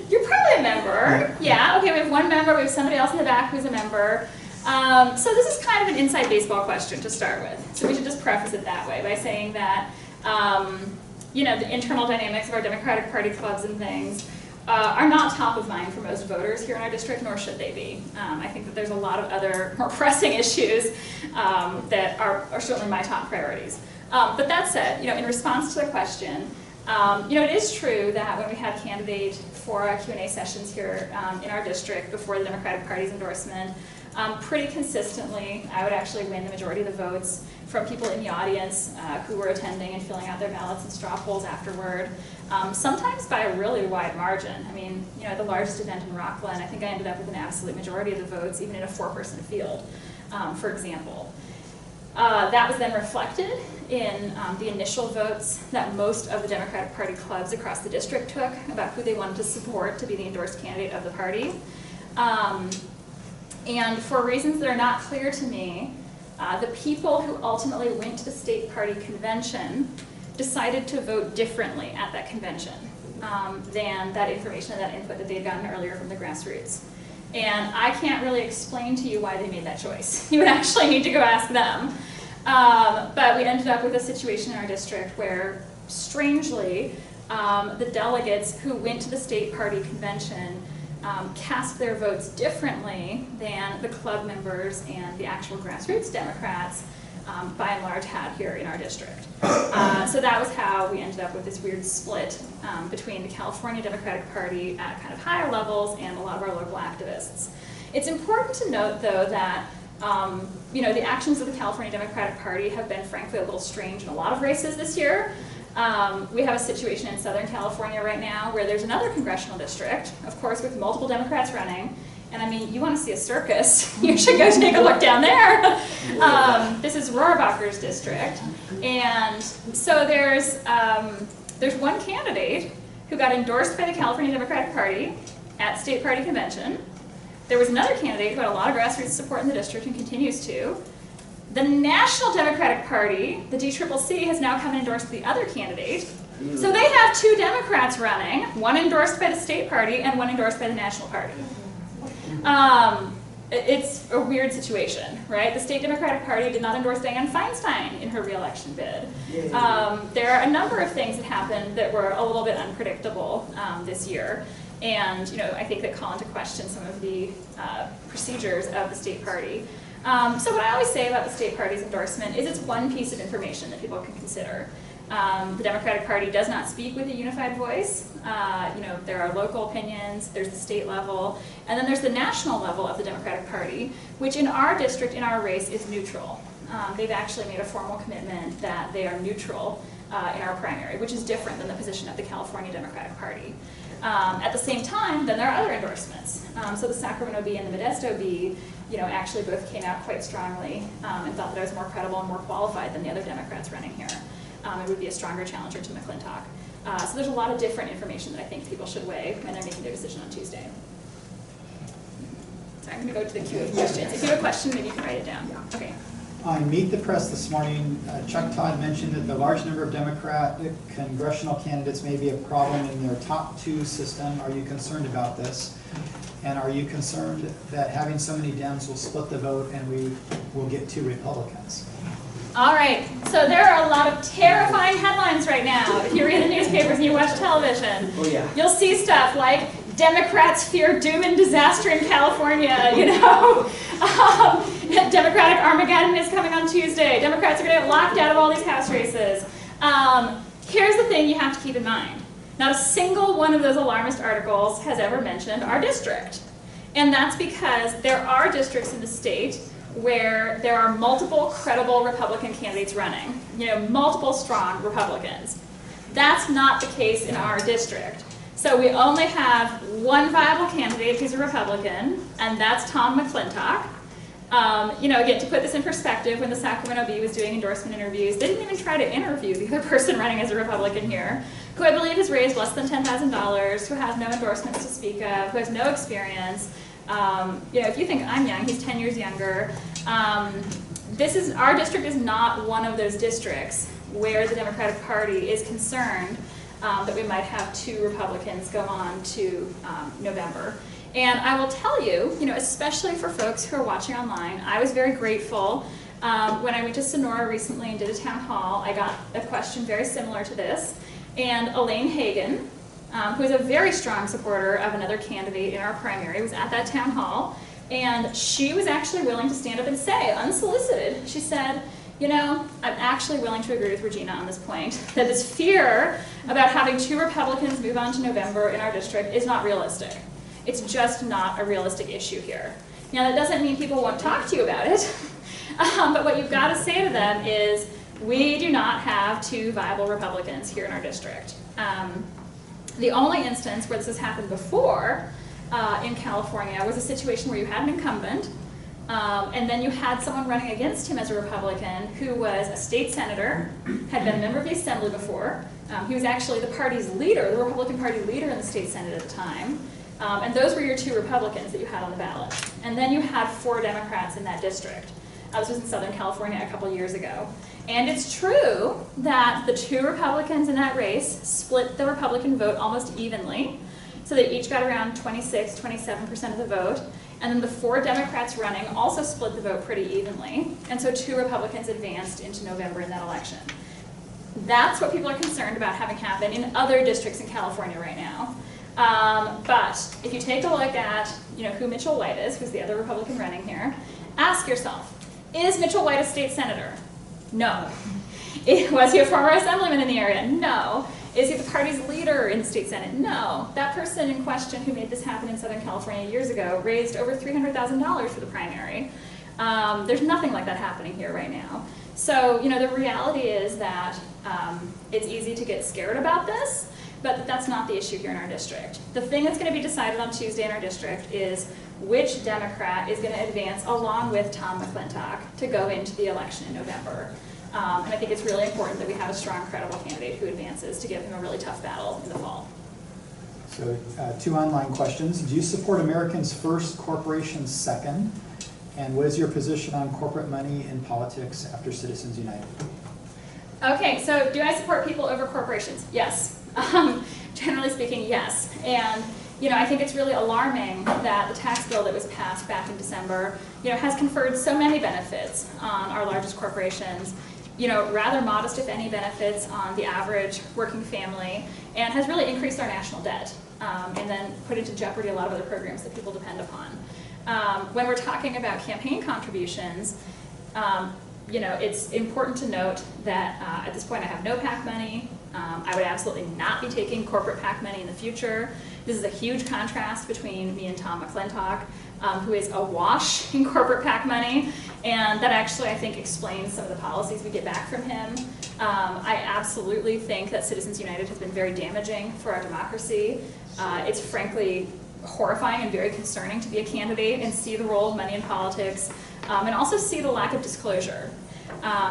Speaker 3: You're probably a member. Yeah, okay, we have one member. We have somebody else in the back who's a member. So this is kind of an inside baseball question to start with. So we should just preface it that way by saying that, the internal dynamics of our Democratic Party clubs and things are not top of mind for most voters here in our district, nor should they be. I think that there's a lot of other more pressing issues that are certainly my top priorities. But that said, in response to the question, it is true that when we had candidates for Q&A sessions here in our district before the Democratic Party's endorsement, pretty consistently, I would actually win the majority of the votes from people in the audience who were attending and filling out their ballots and straw polls afterward, sometimes by a really wide margin. At the largest event in Rockland, I think I ended up with an absolute majority of the votes, even in a 4-person field, for example. That was then reflected in the initial votes that most of the Democratic Party clubs across the district took about who they wanted to support to be the endorsed candidate of the party. And for reasons that are not clear to me, the people who ultimately went to the state party convention decided to vote differently at that convention than that information and that input that they had gotten earlier from the grassroots. And I can't really explain to you why they made that choice. You would actually need to go ask them. But we ended up with a situation in our district where, strangely, the delegates who went to the state party convention cast their votes differently than the club members and the actual grassroots Democrats, by and large, had here in our district. So that was how we ended up with this weird split between the California Democratic Party at kind of higher levels and a lot of our local activists. It's important to note, though, that the actions of the California Democratic Party have been, frankly, a little strange in a lot of races this year. We have a situation in Southern California right now where there's another congressional district, of course, with multiple Democrats running. And you want to see a circus, you should go take a look down there. This is Rohrabacher's district. And so there's one candidate who got endorsed by the California Democratic Party at state party convention. There was another candidate who had a lot of grassroots support in the district and continues to. The National Democratic Party, the DCCC, has now come and endorsed the other candidate. So they have 2 Democrats running, one endorsed by the state party and one endorsed by the national party. It's a weird situation, right? The state Democratic Party did not endorse Dianne Feinstein in her re-election bid. There are a number of things that happened that were a little bit unpredictable this year. And I think that call into question some of the procedures of the state party. So what I always say about the state party's endorsement is it's one piece of information that people can consider. The Democratic Party does not speak with a unified voice. There are local opinions, there's the state level, and then there's the national level of the Democratic Party, which in our district, in our race, is neutral. They've actually made a formal commitment that they are neutral in our primary, which is different than the position of the California Democratic Party. At the same time, then there are other endorsements. So the Sacramento Bee and the Modesto Bee, actually both came out quite strongly and thought that I was more credible and more qualified than the other Democrats running here. It would be a stronger challenger to McClintock. So there's a lot of different information that I think people should weigh when they're making their decision on Tuesday. So I'm going to go to the queue of questions. If you have a question, maybe you can write it down. Okay.
Speaker 1: On Meet the Press this morning, Chuck Todd mentioned that the large number of Democratic congressional candidates may be a problem in their top 2 system. Are you concerned about this? And are you concerned that having so many Dems will split the vote and we will get 2 Republicans?
Speaker 3: All right, so there are a lot of terrifying headlines right now. If you read the newspapers and you watch television, you'll see stuff like Democrats fear doom and disaster in California, Democratic Armageddon is coming on Tuesday. Democrats are going to get locked out of all these House races. Here's the thing you have to keep in mind. Not a single one of those alarmist articles has ever mentioned our district. And that's because there are districts in the state where there are multiple credible Republican candidates running, multiple strong Republicans. That's not the case in our district. So we only have one viable candidate who's a Republican, and that's Tom McClintock. Again, to put this in perspective, when the Sacramento Bee was doing endorsement interviews, they didn't even try to interview the other person running as a Republican here, who I believe has raised less than $10,000, who has no endorsements to speak of, who has no experience. If you think I'm young, he's 10 years younger. Our district is not one of those districts where the Democratic Party is concerned that we might have 2 Republicans go on to November. And I will tell you, especially for folks who are watching online, I was very grateful when I went to Sonora recently and did a town hall. I got a question very similar to this, and Elaine Hagan, who is a very strong supporter of another candidate in our primary, was at that town hall, and she was actually willing to stand up and say, unsolicited, she said, I'm actually willing to agree with Regina on this point, that this fear about having 2 Republicans move on to November in our district is not realistic. It's just not a realistic issue here. Now, that doesn't mean people won't talk to you about it, but what you've got to say to them is, we do not have 2 viable Republicans here in our district. The only instance where this has happened before in California was a situation where you had an incumbent, and then you had someone running against him as a Republican who was a state senator, had been a member of the assembly before. He was actually the party's leader, the Republican Party leader in the state senate at the time. And those were your 2 Republicans that you had on the ballot. And then you had 4 Democrats in that district. This was in Southern California a couple years ago. And it's true that the 2 Republicans in that race split the Republican vote almost evenly. So they each got around 26, 27% of the vote. And then the 4 Democrats running also split the vote pretty evenly. And so 2 Republicans advanced into November in that election. That's what people are concerned about having happen in other districts in California right now. But if you take a look at who Mitchell White is, who's the other Republican running here, ask yourself, is Mitchell White a state senator? No. Was he a former assemblyman in the area? No. Is he the party's leader in the state senate? No. That person in question who made this happen in Southern California years ago raised over $300,000 for the primary. There's nothing like that happening here right now. So, the reality is that it's easy to get scared about this, but that's not the issue here in our district. The thing that's going to be decided on Tuesday in our district is which Democrat is going to advance along with Tom McClintock to go into the election in November. And I think it's really important that we have a strong, credible candidate who advances to give him a really tough battle in the fall.
Speaker 1: So 2 online questions. Do you support Americans first, corporations second? And what is your position on corporate money in politics after Citizens United?
Speaker 3: Okay, so do I support people over corporations? Yes. Generally speaking, yes. And I think it's really alarming that the tax bill that was passed back in December, has conferred so many benefits on our largest corporations, rather modest, if any, benefits on the average working family, and has really increased our national debt, and then put into jeopardy a lot of other programs that people depend upon. When we're talking about campaign contributions, it's important to note that at this point I have no PAC money. I would absolutely not be taking corporate PAC money in the future. This is a huge contrast between me and Tom McClintock, who is awash in corporate PAC money, and that actually, I think, explains some of the policies we get back from him. I absolutely think that Citizens United has been very damaging for our democracy. It's frankly horrifying and very concerning to be a candidate and see the role of money in politics, and also see the lack of disclosure.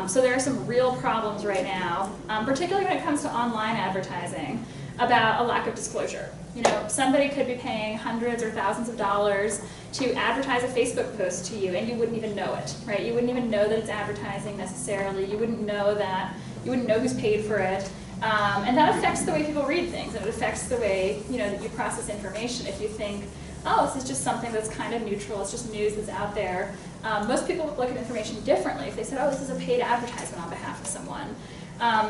Speaker 3: So there are some real problems right now, particularly when it comes to online advertising, about a lack of disclosure. Somebody could be paying hundreds or thousands of dollars to advertise a Facebook post to you, and you wouldn't even know it, right? You wouldn't even know that it's advertising necessarily. You wouldn't know who's paid for it. And that affects the way people read things, and it affects the way that you process information. If you think, oh, this is just something that's kind of neutral, it's just news that's out there. Most people would look at information differently if they said, oh, this is a paid advertisement on behalf of someone.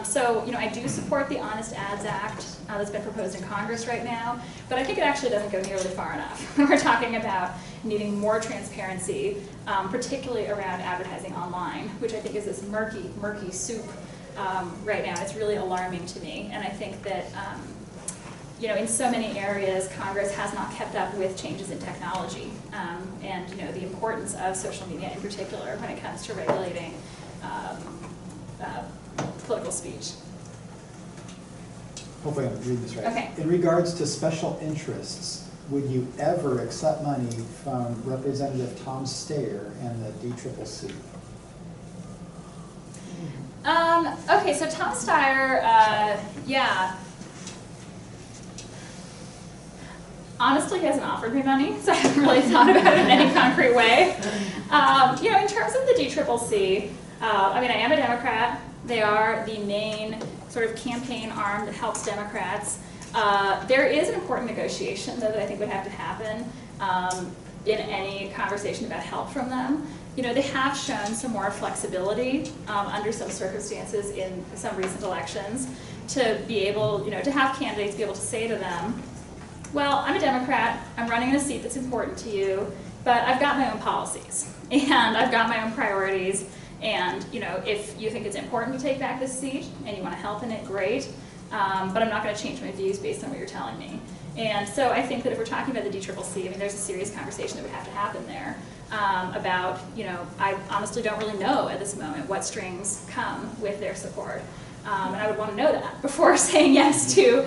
Speaker 3: So I do support the Honest Ads Act that's been proposed in Congress right now, but I think it actually doesn't go nearly far enough. We're talking about needing more transparency, particularly around advertising online, which I think is this murky soup right now. It's really alarming to me, and I think that in so many areas, Congress has not kept up with changes in technology, and the importance of social media in particular when it comes to regulating political speech.
Speaker 1: Hopefully I'm reading this right.
Speaker 3: Okay.
Speaker 1: In regards to special interests, would you ever accept money from Representative Tom Steyer and the DCCC?
Speaker 3: Okay, so Tom Steyer, yeah. Honestly, he hasn't offered me money, so I haven't really thought about it in any concrete way. In terms of the DCCC, I am a Democrat. They are the main sort of campaign arm that helps Democrats. There is an important negotiation, though, that I think would have to happen in any conversation about help from them. They have shown some more flexibility under some circumstances in some recent elections to be able, to have candidates be able to say to them, well, I'm a Democrat, I'm running in a seat that's important to you, but I've got my own policies, and I've got my own priorities, and if you think it's important to take back this seat, and you want to help in it, great, but I'm not going to change my views based on what you're telling me. And so I think that if we're talking about the DCCC, there's a serious conversation that would have to happen there about, I honestly don't really know at this moment what strings come with their support. And I would want to know that before saying yes to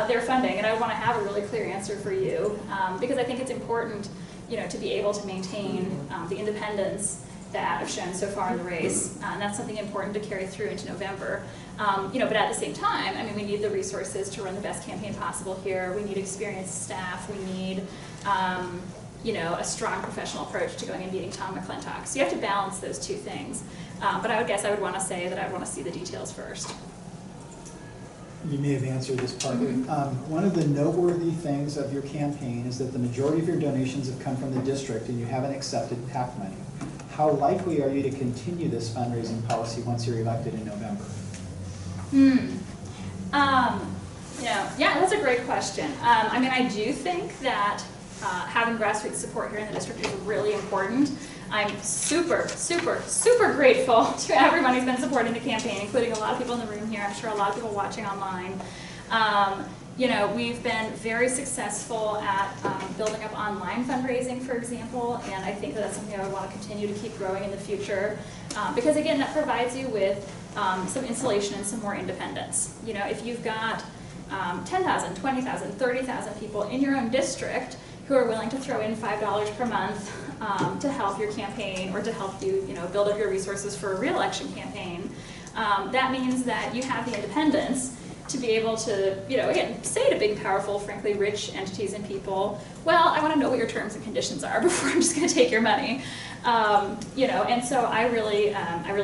Speaker 3: their funding, and I want to have a really clear answer for you, because I think it's important, to be able to maintain the independence that I've shown so far in the race, and that's something important to carry through into November. But at the same time, we need the resources to run the best campaign possible here. We need experienced staff. We need, a strong professional approach to going and beating Tom McClintock. So you have to balance those two things. But I would guess I would want to say that I want to see the details first.
Speaker 1: You may have answered this partly. One of the noteworthy things of your campaign is that the majority of your donations have come from the district and you haven't accepted PAC money. How likely are you to continue this fundraising policy once you're elected in November? Yeah, that's a great question. I do think that having grassroots support here in the district is really important. I'm super, super, super grateful to everyone who's been supporting the campaign, including a lot of people in the room here. I'm sure a lot of people watching online. We've been very successful at building up online fundraising, for example, and I think that that's something I would want to continue to keep growing in the future, because again, that provides you with some insulation and some more independence. If you've got 10,000, 20,000, 30,000 people in your own district who are willing to throw in $5 per month to help your campaign or to help you, build up your resources for a re-election campaign, that means that you have the independence
Speaker 3: to be able to, again, say to big, powerful, frankly, rich entities and people, well, I want to know what your terms and conditions are before I'm just going to take your money. And so I really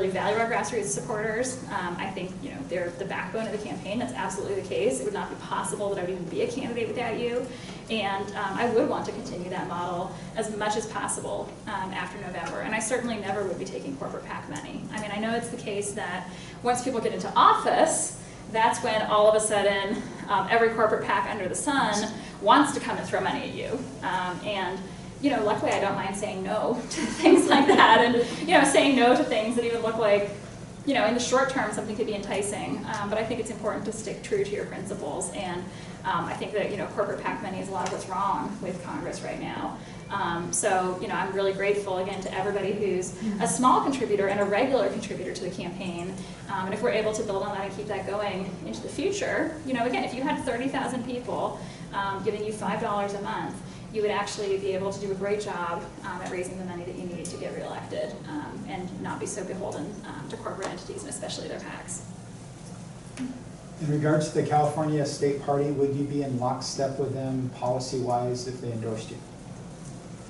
Speaker 3: value our grassroots supporters. I think, they're the backbone of the campaign. That's absolutely the case. It would not be possible that I would even be a candidate without you. And I would want to continue that model as much as possible after November. And I certainly never would be taking corporate PAC money. I mean, I know it's the case that once people get into office, that's when all of a sudden every corporate PAC under the sun wants to come and throw money at you. Luckily I don't mind saying no to things like that, and saying no to things that even look like, in the short term something could be enticing. But I think it's important to stick true to your principles, and I think that corporate PAC money is a lot of what's wrong with Congress right now. I'm really grateful again to everybody who's a small contributor and a regular contributor to the campaign. And if we're able to build on that and keep that going into the future, again, if you had 30,000 people giving you $5 a month, you would actually be able to do a great job at raising the money that you need to get reelected and not be so beholden to corporate entities, and especially their PACs.
Speaker 1: In regards to the California State Party, would you be in lockstep with them policy-wise if they endorsed you?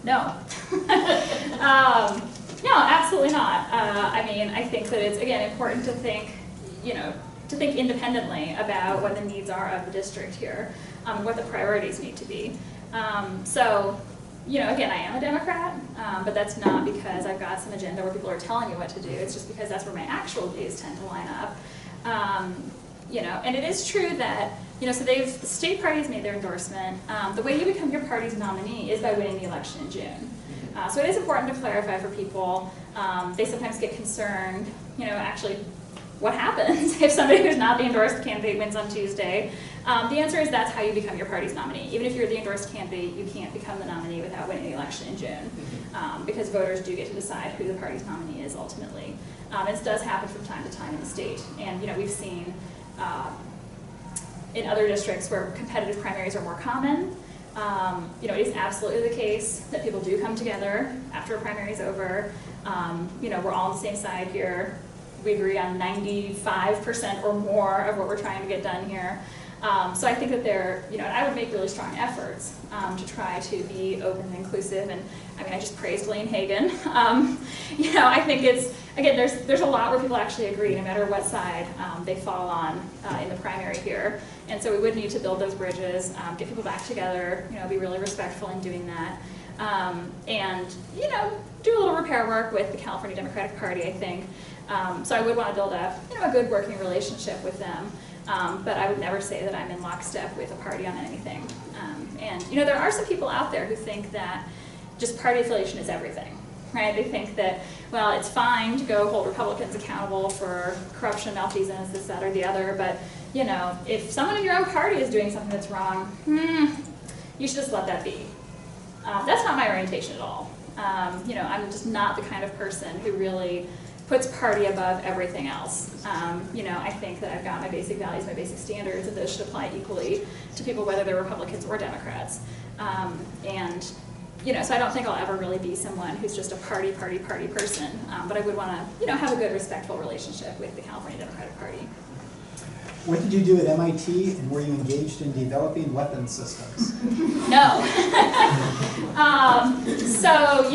Speaker 3: No. No, absolutely not. I think that it's, again, important to think, independently about what the needs are of the district here, what the priorities need to be. Again, I am a Democrat, but that's not because I've got some agenda where people are telling me what to do. It's just because that's where my actual views tend to line up. And it is true that, so the state party has made their endorsement. The way you become your party's nominee is by winning the election in June. So it is important to clarify for people. They sometimes get concerned, actually, what happens if somebody who's not the endorsed candidate wins on Tuesday? The answer is that's how you become your party's nominee. Even if you're the endorsed candidate, you can't become the nominee without winning the election in June, because voters do get to decide who the party's nominee is ultimately. This does happen from time to time in the state, and we've seen in other districts where competitive primaries are more common. It is absolutely the case that people do come together after a primary is over. We're all on the same side here. We agree on 95% or more of what we're trying to get done here. So I think that I would make really strong efforts to try to be open and inclusive. And I just praised Lane Hagan. I think it's, again, there's a lot where people actually agree, no matter what side they fall on in the primary here. And so we would need to build those bridges, get people back together, be really respectful in doing that. And do a little repair work with the California Democratic Party, I think. So I would want to build up, a good working relationship with them. But I would never say that I'm in lockstep with a party on anything. There are some people out there who think that just party affiliation is everything, right? They think that, well, it's fine to go hold Republicans accountable for corruption, malfeasance, this, that, or the other, but, if someone in your own party is doing something that's wrong, you should just let that be. That's not my orientation at all. I'm just not the kind of person who really puts party above everything else. I think that I've got my basic values, my basic standards, and those should apply equally to people whether they're Republicans or Democrats. So I don't think I'll ever really be someone who's just a party person, but I would want to, have a good, respectful relationship with the California Democratic Party.
Speaker 1: What did you do at MIT, and were you engaged in developing weapons systems?
Speaker 3: No.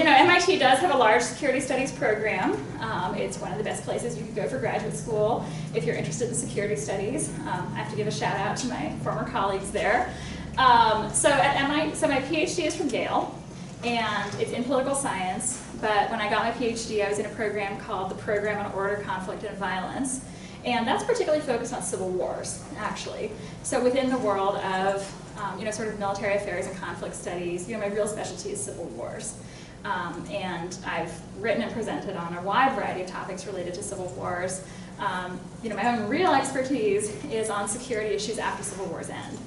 Speaker 3: MIT does have a large security studies program. It's one of the best places you could go for graduate school if you're interested in security studies. I have to give a shout out to my former colleagues there. At MIT, my PhD is from Yale, and it's in political science, but when I got my PhD, I was in a program called the Program on Order, Conflict, and Violence. And that's particularly focused on civil wars, actually. So within the world of, sort of military affairs and conflict studies, my real specialty is civil wars. And I've written and presented on a wide variety of topics related to civil wars. My own real expertise is on security issues after civil wars end.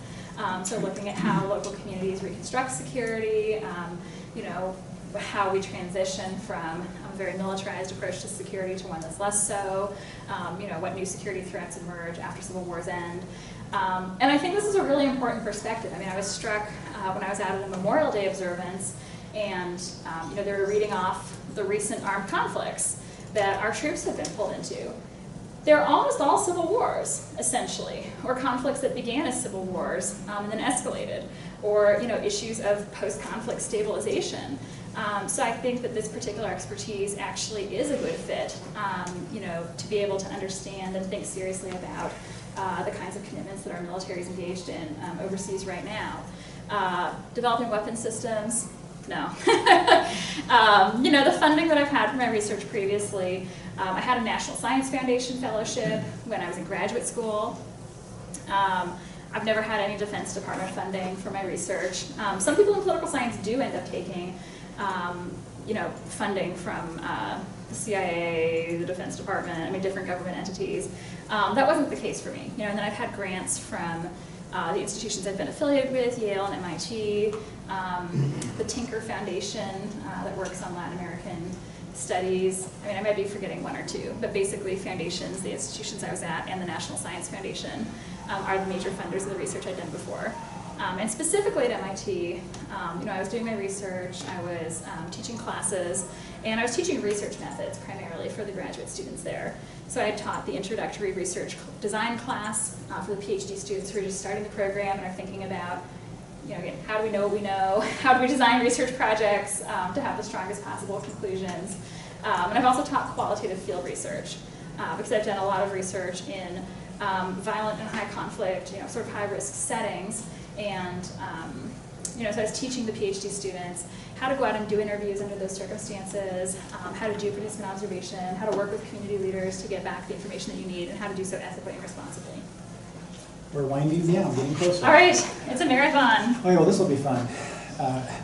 Speaker 3: So looking at how local communities reconstruct security, how we transition from a very militarized approach to security to one that's less so, what new security threats emerge after civil wars end. And I think this is a really important perspective. I was struck when I was out at a Memorial Day observance, and they were reading off the recent armed conflicts that our troops have been pulled into. they're almost all civil wars, essentially, or conflicts that began as civil wars and then escalated, or issues of post-conflict stabilization. So I think that this particular expertise actually is a good fit, to be able to understand and think seriously about the kinds of commitments that our military is engaged in overseas right now. Developing weapons systems, no. The funding that I've had for my research previously, I had a National Science Foundation fellowship when I was in graduate school. I've never had any Defense Department funding for my research. Some people in political science do end up taking funding from the CIA, the Defense Department, different government entities. That wasn't the case for me. And then I've had grants from the institutions I've been affiliated with, Yale and MIT, the Tinker Foundation that works on Latin American studies. I might be forgetting one or two, but basically foundations, the institutions I was at, and the National Science Foundation are the major funders of the research I'd done before. And specifically at MIT, I was doing my research, I was teaching classes, and I was teaching research methods primarily for the graduate students there. So I had taught the introductory research design class for the PhD students who are just starting the program and are thinking about, again, how do we know what we know? How do we design research projects to have the strongest possible conclusions? And I've also taught qualitative field research because I've done a lot of research in violent and high conflict, sort of high risk settings. And so I was teaching the PhD students how to go out and do interviews under those circumstances, how to do participant observation, how to work with community leaders to get back the information that you need, and how to do so ethically and responsibly.
Speaker 1: We're winding down, getting closer.
Speaker 3: All right, it's a marathon.
Speaker 1: Okay, well, this will be fun.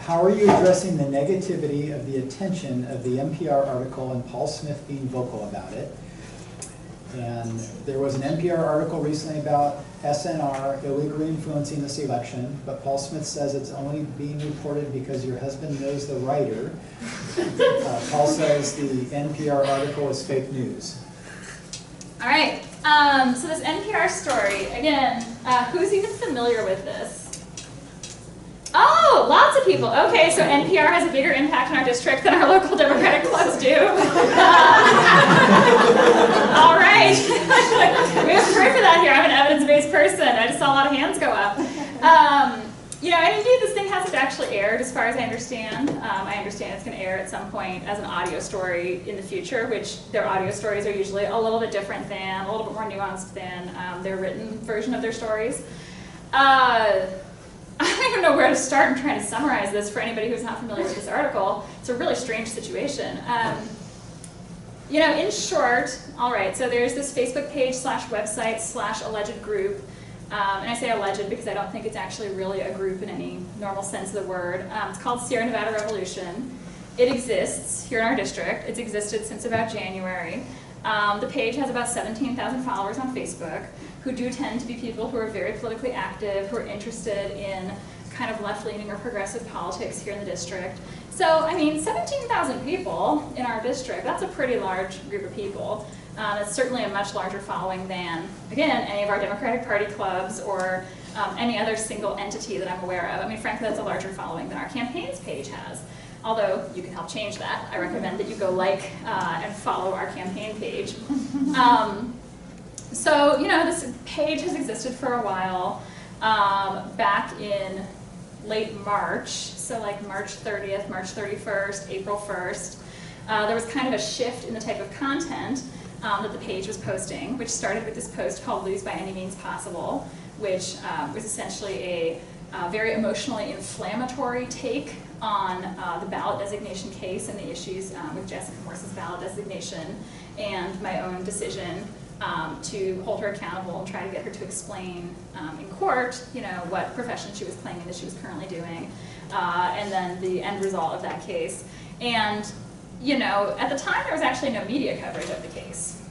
Speaker 1: How are you addressing the negativity of the attention of the NPR article and Paul Smith being vocal about it? And there was an NPR article recently about SNR illegally influencing this election, but Paul Smith says it's only being reported because your husband knows the writer. Paul says the NPR article is fake news.
Speaker 3: All right, so this NPR story, again, who's even familiar with this? Oh, lots of people. Okay, so NPR has a bigger impact in our district than our local Democratic clubs do. All right. We have proof of that here. I'm an evidence-based person. I just saw a lot of hands go up. And indeed, this thing hasn't actually aired, as far as I understand. I understand it's going to air at some point as an audio story in the future, which their audio stories are usually a little bit different than, a little bit more nuanced than their written version of their stories. I don't even know where to start in trying to summarize this for anybody who's not familiar with this article. It's a really strange situation. In short, all right, so there's this Facebook page /website /alleged group. And I say alleged because I don't think it's actually really a group in any normal sense of the word. It's called Sierra Nevada Revolution. It exists here in our district. It's existed since about January. The page has about 17,000 followers on Facebook, who do tend to be people who are very politically active, who are interested in kind of left-leaning or progressive politics here in the district. So, 17,000 people in our district, that's a pretty large group of people. It's certainly a much larger following than, again, any of our Democratic Party clubs or any other single entity that I'm aware of. Frankly, that's a larger following than our campaigns page has. Although you can help change that. I recommend that you go like and follow our campaign page. So, this page has existed for a while. Back in late March, so like March 30th, March 31st, April 1st, there was kind of a shift in the type of content that the page was posting, which started with this post called Lose by Any Means Possible, which was essentially a very emotionally inflammatory take on the ballot designation case and the issues with Jessica Morse's ballot designation and my own decision to hold her accountable and try to get her to explain in court, what profession she was claiming that she was currently doing, and then the end result of that case. And, at the time there was actually no media coverage of the case,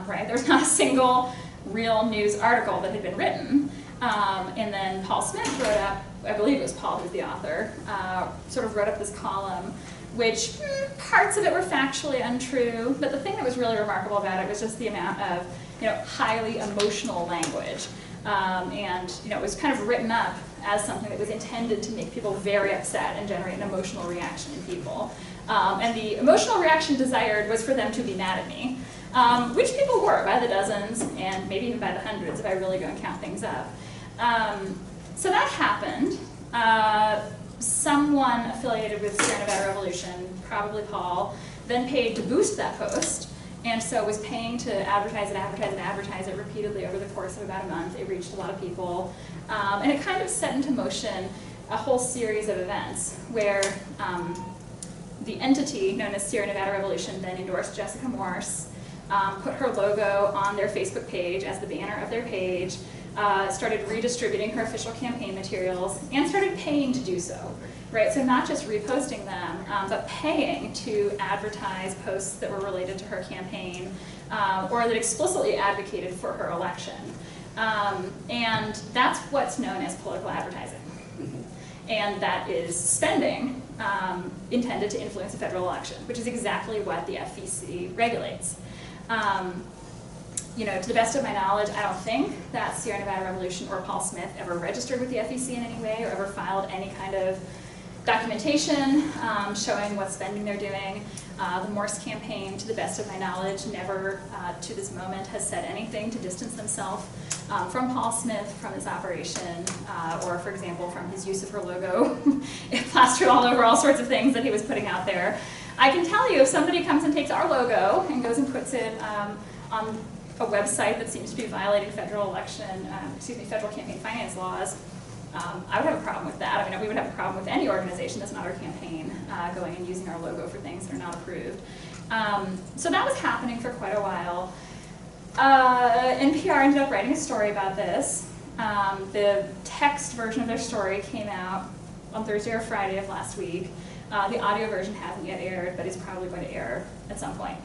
Speaker 3: right? There was not a single real news article that had been written. And then Paul Smith wrote up, I believe it was Paul who's the author, sort of wrote up this column, which parts of it were factually untrue, but the thing that was really remarkable about it was just the amount of, highly emotional language. And, it was kind of written up as something that was intended to make people very upset and generate an emotional reaction in people. And the emotional reaction desired was for them to be mad at me. which people were by the dozens and maybe even by the hundreds if I really go and count things up. So that happened. Someone affiliated with Sierra Nevada Revolution, probably Paul, then paid to boost that post, and so was paying to advertise it repeatedly over the course of about a month. It reached a lot of people, and it kind of set into motion a whole series of events where the entity known as Sierra Nevada Revolution then endorsed Jessica Morse, put her logo on their Facebook page as the banner of their page, started redistributing her official campaign materials, and started paying to do so. Right, so not just reposting them, but paying to advertise posts that were related to her campaign or that explicitly advocated for her election. And that's what's known as political advertising. And that is spending intended to influence a federal election, which is exactly what the FEC regulates. You know, to the best of my knowledge, I don't think that Sierra Nevada Revolution or Paul Smith ever registered with the FEC in any way or ever filed any kind of documentation showing what spending they're doing. The Morse campaign, to the best of my knowledge, never to this moment has said anything to distance themselves from Paul Smith, from this operation, or for example, from his use of her logo plastered all over all sorts of things that he was putting out there. I can tell you if somebody comes and takes our logo and goes and puts it on a website that seems to be violating federal campaign finance laws, I would have a problem with that. I mean, we would have a problem with any organization that's not our campaign going and using our logo for things that are not approved. So that was happening for quite a while. NPR ended up writing a story about this. The text version of their story came out on Thursday or Friday of last week. The audio version hasn't yet aired, but it's probably going to air at some point.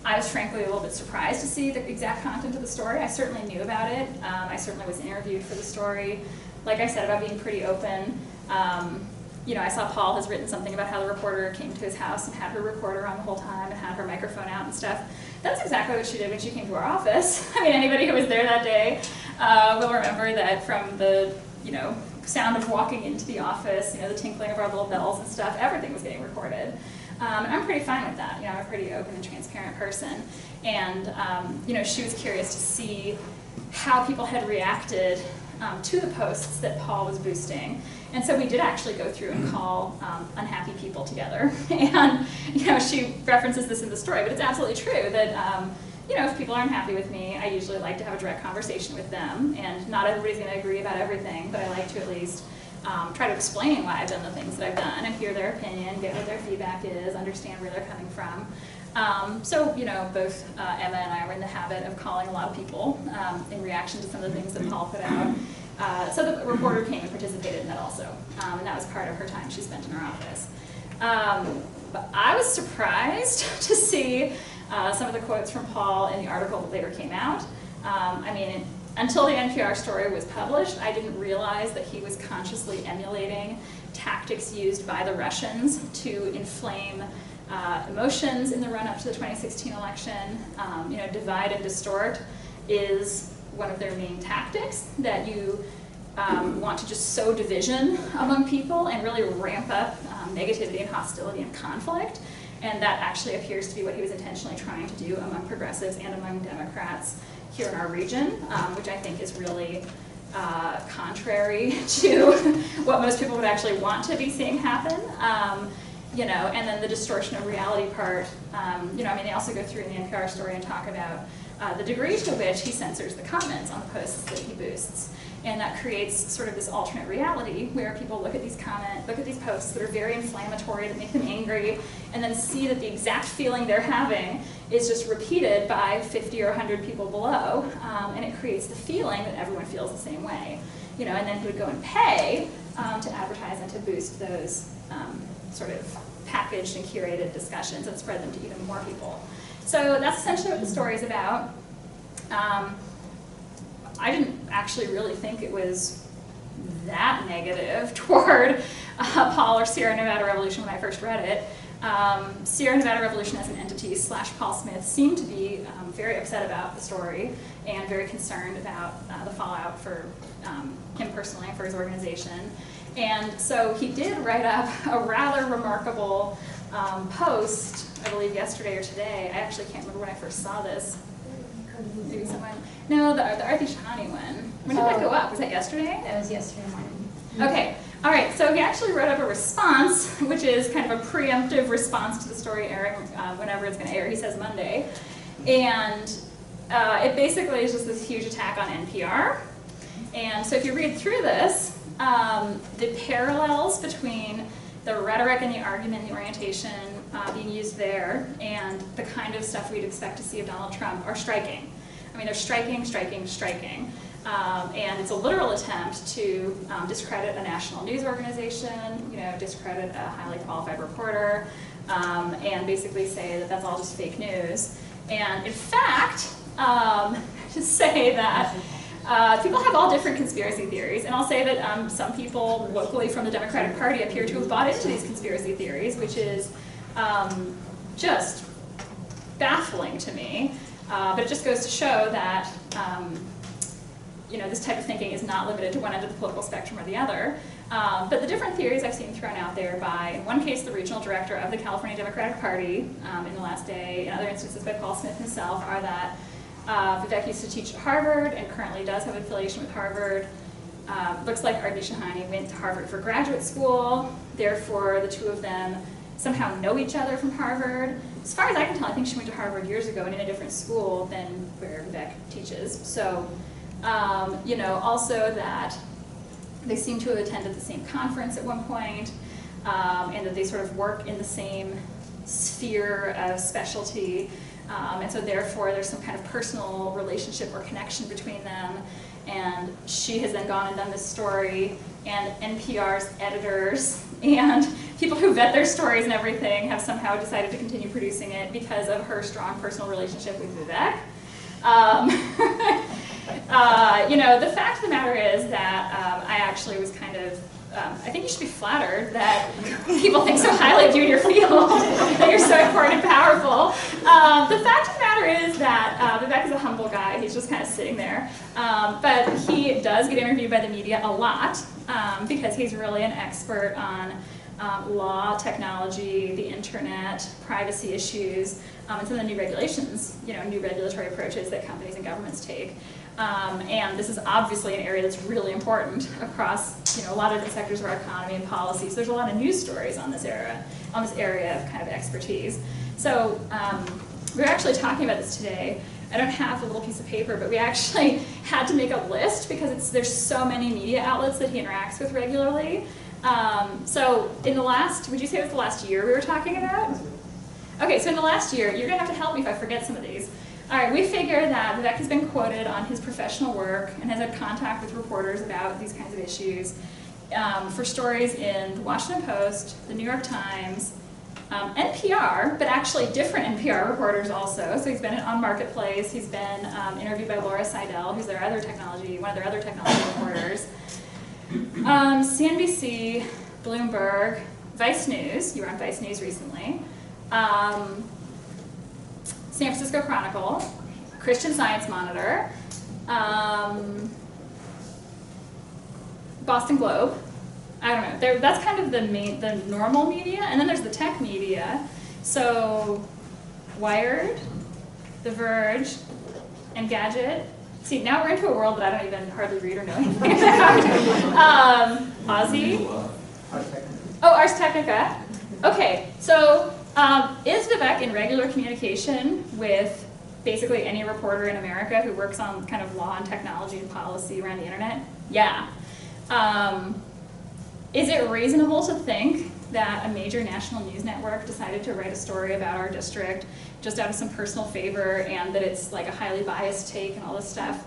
Speaker 3: I was frankly a little bit surprised to see the exact content of the story. I certainly knew about it. I certainly was interviewed for the story. Like I said, about being pretty open. You know, I saw Paul has written something about how the reporter came to his house and had her recorder on the whole time and had her microphone out and stuff. That's exactly what she did when she came to our office. I mean, anybody who was there that day will remember that from the, you know, sound of walking into the office, you know, the tinkling of our little bells and stuff, everything was getting recorded. And I'm pretty fine with that. You know, I'm a pretty open and transparent person. And, you know, she was curious to see how people had reacted to the posts that Paul was boosting. And so we did actually go through and call unhappy people together. And, you know, she references this in the story, but it's absolutely true that, you know, if people aren't happy with me, I usually like to have a direct conversation with them. And not everybody's going to agree about everything, but I like to at least try to explain why I've done the things that I've done and hear their opinion, get what their feedback is, understand where they're coming from. So, you know, both Emma and I were in the habit of calling a lot of people in reaction to some of the things that Paul put out. So the reporter came and participated in that also, and that was part of her time she spent in our office. But I was surprised to see some of the quotes from Paul in the article that later came out. I mean, until the NPR story was published, I didn't realize that he was consciously emulating tactics used by the Russians to inflame emotions in the run-up to the 2016 election. You know, divide and distort is one of their main tactics, that you want to just sow division among people and really ramp up negativity and hostility and conflict. And that actually appears to be what he was intentionally trying to do among progressives and among Democrats here in our region, which I think is really contrary to what most people would actually want to be seeing happen. You know, and then the distortion of reality part, you know, I mean, they also go through in the NPR story and talk about the degree to which he censors the comments on the posts that he boosts. And that creates sort of this alternate reality where people look at these posts that are very inflammatory, that make them angry, and then see that the exact feeling they're having is just repeated by 50 or 100 people below, and it creates the feeling that everyone feels the same way. You know, and then he would go and pay to advertise and to boost those sort of packaged and curated discussions and spread them to even more people. So that's essentially what the story is about. I didn't actually really think it was that negative toward Paul or Sierra Nevada Revolution when I first read it. Sierra Nevada Revolution as an entity / Paul Smith seemed to be very upset about the story and very concerned about the fallout for him personally and for his organization. And so he did write up a rather remarkable post I believe yesterday or today. I actually can't remember when I first saw this. Maybe someone, no, the Arthi Shahani one. When did that go up? Was that yesterday?
Speaker 7: That was yesterday morning.
Speaker 3: Okay, all right, so he actually wrote up a response, which is kind of a preemptive response to the story airing whenever it's going to air. He says Monday. And it basically is just this huge attack on NPR. And so if you read through this, the parallels between the rhetoric and the argument and the orientation being used there and the kind of stuff we'd expect to see of Donald Trump are striking. I mean, they're striking, striking, striking. And it's a literal attempt to discredit a national news organization, discredit a highly qualified reporter, and basically say that that's all just fake news. And in fact, to say that people have all different conspiracy theories, and I'll say that some people locally from the Democratic Party appear to have bought into these conspiracy theories, which is just baffling to me. But it just goes to show that this type of thinking is not limited to one end of the political spectrum or the other. But the different theories I've seen thrown out there by, in one case, the regional director of the California Democratic Party in the last day, in other instances by Paul Smith himself, are that Vivek used to teach at Harvard and currently does have an affiliation with Harvard. Looks like Arthi Shahani went to Harvard for graduate school. Therefore, the two of them somehow know each other from Harvard. As far as I can tell, I think she went to Harvard years ago and in a different school than where Vivek teaches. So, also that they seem to have attended the same conference at one point, and that they sort of work in the same sphere of specialty. And so therefore there's some kind of personal relationship or connection between them. And she has then gone and done this story, and NPR's editors and people who vet their stories and everything have somehow decided to continue producing it because of her strong personal relationship with Vivek. The fact of the matter is that I actually was kind of, I think you should be flattered that people think so highly of you in your field, that you're so important and powerful. The fact of the matter is that Vivek is a humble guy. He's just kind of sitting there. But he does get interviewed by the media a lot because he's really an expert on law, technology, the internet, privacy issues, and some of the new regulations, new regulatory approaches that companies and governments take. And this is obviously an area that's really important across a lot of different sectors of our economy and policy. So there's a lot of news stories on this area of kind of expertise. So we were actually talking about this today. I don't have a little piece of paper, but we actually had to make a list because there's so many media outlets that he interacts with regularly. So in the last, would you say it was the last year we were talking about? Okay, so in the last year, you're gonna have to help me if I forget some of these. All right, we figure that Vivek has been quoted on his professional work and has had contact with reporters about these kinds of issues for stories in the Washington Post, the New York Times, NPR, but actually different NPR reporters also. So he's been on Marketplace, he's been interviewed by Laura Seidel, who's one of their other technology reporters. CNBC, Bloomberg, Vice News, you were on Vice News recently, San Francisco Chronicle, Christian Science Monitor, Boston Globe. I don't know. That's kind of the normal media, and then there's the tech media. So Wired, The Verge, Engadget. See, now we're into a world that I don't even hardly read or know anything about. Aussie. Ars Technica. Okay, so is Vivek in regular communication with basically any reporter in America who works on kind of law and technology and policy around the internet? Yeah. Is it reasonable to think that a major national news network decided to write a story about our district just out of some personal favor and that it's like a highly biased take and all this stuff?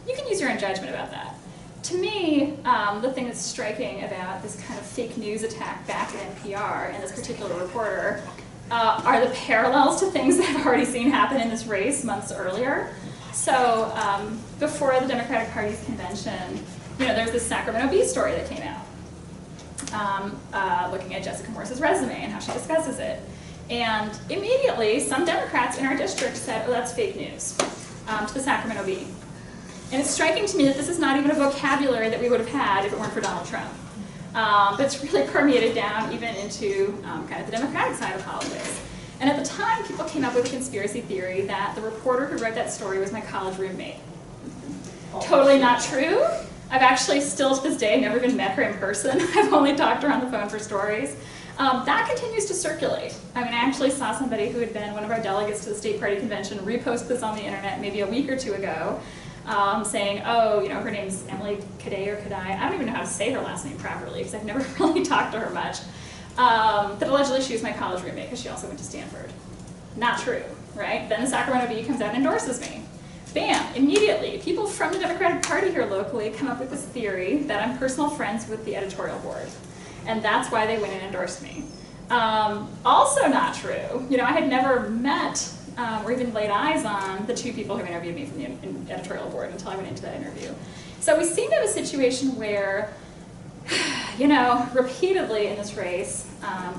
Speaker 3: You can use your own judgment about that. To me, the thing that's striking about this kind of fake news attack back at NPR and this particular reporter are the parallels to things that I've already seen happen in this race months earlier. So before the Democratic Party's convention, there was this Sacramento Bee story that came out, looking at Jessica Morse's resume and how she discusses it. And immediately, some Democrats in our district said, oh, that's fake news, to the Sacramento Bee. And it's striking to me that this is not even a vocabulary that we would have had if it weren't for Donald Trump. But it's really permeated down even into kind of the Democratic side of politics. And at the time, people came up with a conspiracy theory that the reporter who wrote that story was my college roommate. Totally not true. I've actually still to this day never even met her in person. I've only talked to her on the phone for stories. That continues to circulate. I mean, I actually saw somebody who had been one of our delegates to the state party convention repost this on the internet maybe a week or two ago, saying, oh, you know, her name's Emily Kadai or Kadai. I don't even know how to say her last name properly because I've never really talked to her much. That allegedly she was my college roommate because she also went to Stanford. Not true, right? Then the Sacramento Bee comes out and endorses me. Bam, immediately, people from the Democratic Party here locally come up with this theory that I'm personal friends with the editorial board. And that's why they went and endorsed me. Also not true. You know, I had never met or even laid eyes on the two people who interviewed me from the editorial board until I went into that interview. So we seem to have a situation where, you know, repeatedly in this race,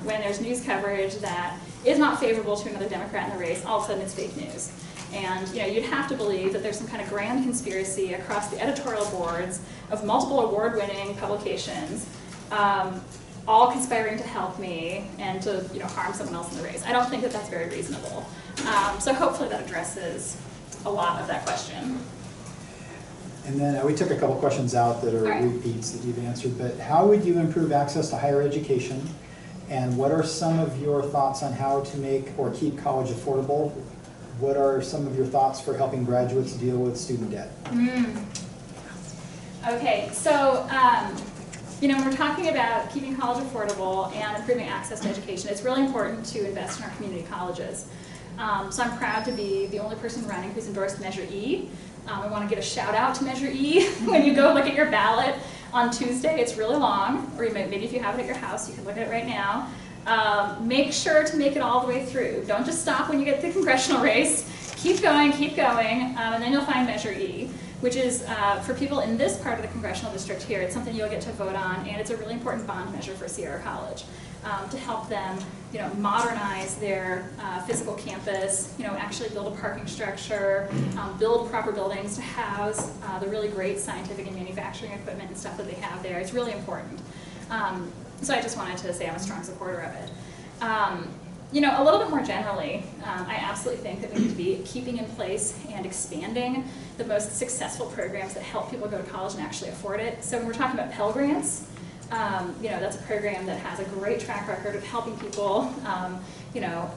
Speaker 3: when there's news coverage that is not favorable to another Democrat in the race, all of a sudden it's fake news. And you know, you'd have to believe that there's some kind of grand conspiracy across the editorial boards of multiple award-winning publications, all conspiring to help me and to harm someone else in the race. I don't think that that's very reasonable. So hopefully that addresses a lot of that question.
Speaker 1: And then we took a couple questions out that are repeats that you've answered, but how would you improve access to higher education? And what are some of your thoughts on how to make or keep college affordable? What are some of your thoughts for helping graduates deal with student debt? Okay, so when we're talking about keeping college affordable and improving access to education, it's really important to invest in our community colleges. So I'm proud to be the only person running who's endorsed Measure E. I want to give a shout out to Measure E. When you go look at your ballot on Tuesday, it's really long, or maybe if you have it at your house, you can look at it right now. Make sure to make it all the way through. Don't just stop when you get to the congressional race. Keep going, and then you'll find Measure E, which is for people in this part of the congressional district here. It's something you'll get to vote on, and it's a really important bond measure for Sierra College to help them, modernize their physical campus, actually build a parking structure, build proper buildings to house the really great scientific and manufacturing equipment and stuff that they have there. It's really important. So I just wanted to say I'm a strong supporter of it. A little bit more generally, I absolutely think that we need to be keeping in place and expanding the most successful programs that help people go to college and actually afford it. So when we're talking about Pell Grants, that's a program that has a great track record of helping people,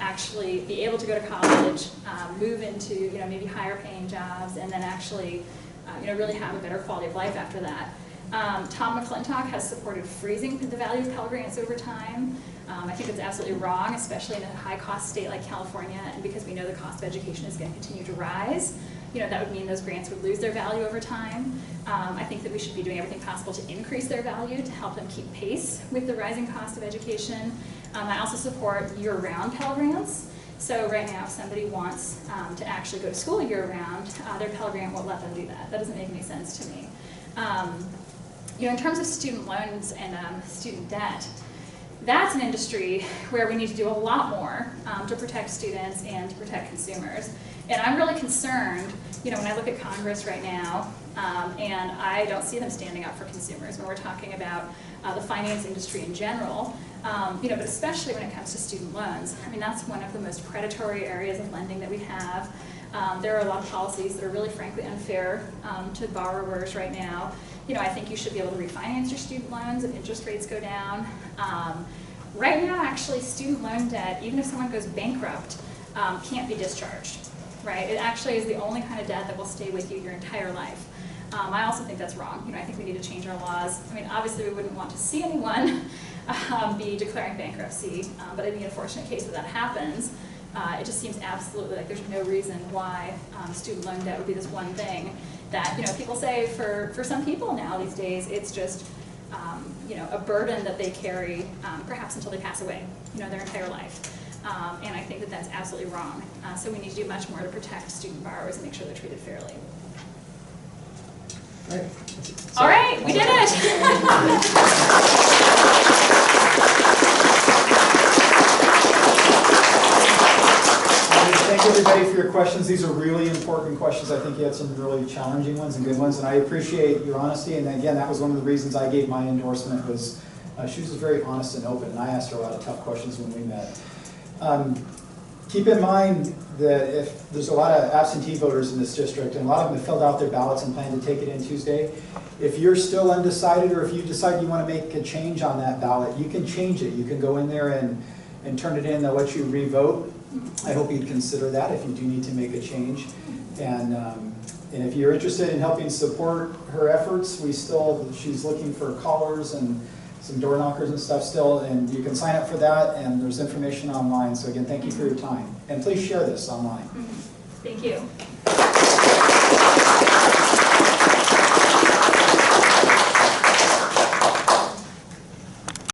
Speaker 1: actually be able to go to college, move into, maybe higher paying jobs, and then actually, really have a better quality of life after that. Tom McClintock has supported freezing the value of Pell Grants over time. I think it's absolutely wrong, especially in a high-cost state like California, and because we know the cost of education is going to continue to rise. That would mean those grants would lose their value over time. I think that we should be doing everything possible to increase their value to help them keep pace with the rising cost of education. I also support year-round Pell Grants. So right now, if somebody wants to actually go to school year-round, their Pell Grant won't let them do that. That doesn't make any sense to me. In terms of student loans and student debt, that's an industry where we need to do a lot more to protect students and to protect consumers. And I'm really concerned, when I look at Congress right now, and I don't see them standing up for consumers when we're talking about the finance industry in general, but especially when it comes to student loans. I mean, that's one of the most predatory areas of lending that we have. There are a lot of policies that are really, frankly, unfair to borrowers right now. I think you should be able to refinance your student loans if interest rates go down. Right now, actually, student loan debt, even if someone goes bankrupt, can't be discharged, right? It actually is the only kind of debt that will stay with you your entire life. I also think that's wrong. I think we need to change our laws. I mean, obviously, we wouldn't want to see anyone be declaring bankruptcy, but in the unfortunate case that happens, it just seems absolutely like there's no reason why student loan debt would be this one thing that people say for some people now these days it's just a burden that they carry perhaps until they pass away their entire life, and I think that that's absolutely wrong. So we need to do much more to protect student borrowers and make sure they're treated fairly. All right, we did it. Thank everybody for your questions. These are really important questions. I think you had some really challenging ones and good ones, and I appreciate your honesty. And again, that was one of the reasons I gave my endorsement was she was very honest and open, and I asked her a lot of tough questions when we met. keep in mind that if there's a lot of absentee voters in this district, and a lot of them have filled out their ballots and plan to take it in Tuesday, if you're still undecided, or if you decide you want to make a change on that ballot, you can change it. You can go in there and turn it in. They'll let you re-vote. I hope you'd consider that if you do need to make a change. And if you're interested in helping support her efforts, she's looking for callers and some door knockers and stuff still, and you can sign up for that, and there's information online. So again, thank you for your time. And please share this online.
Speaker 3: Thank you.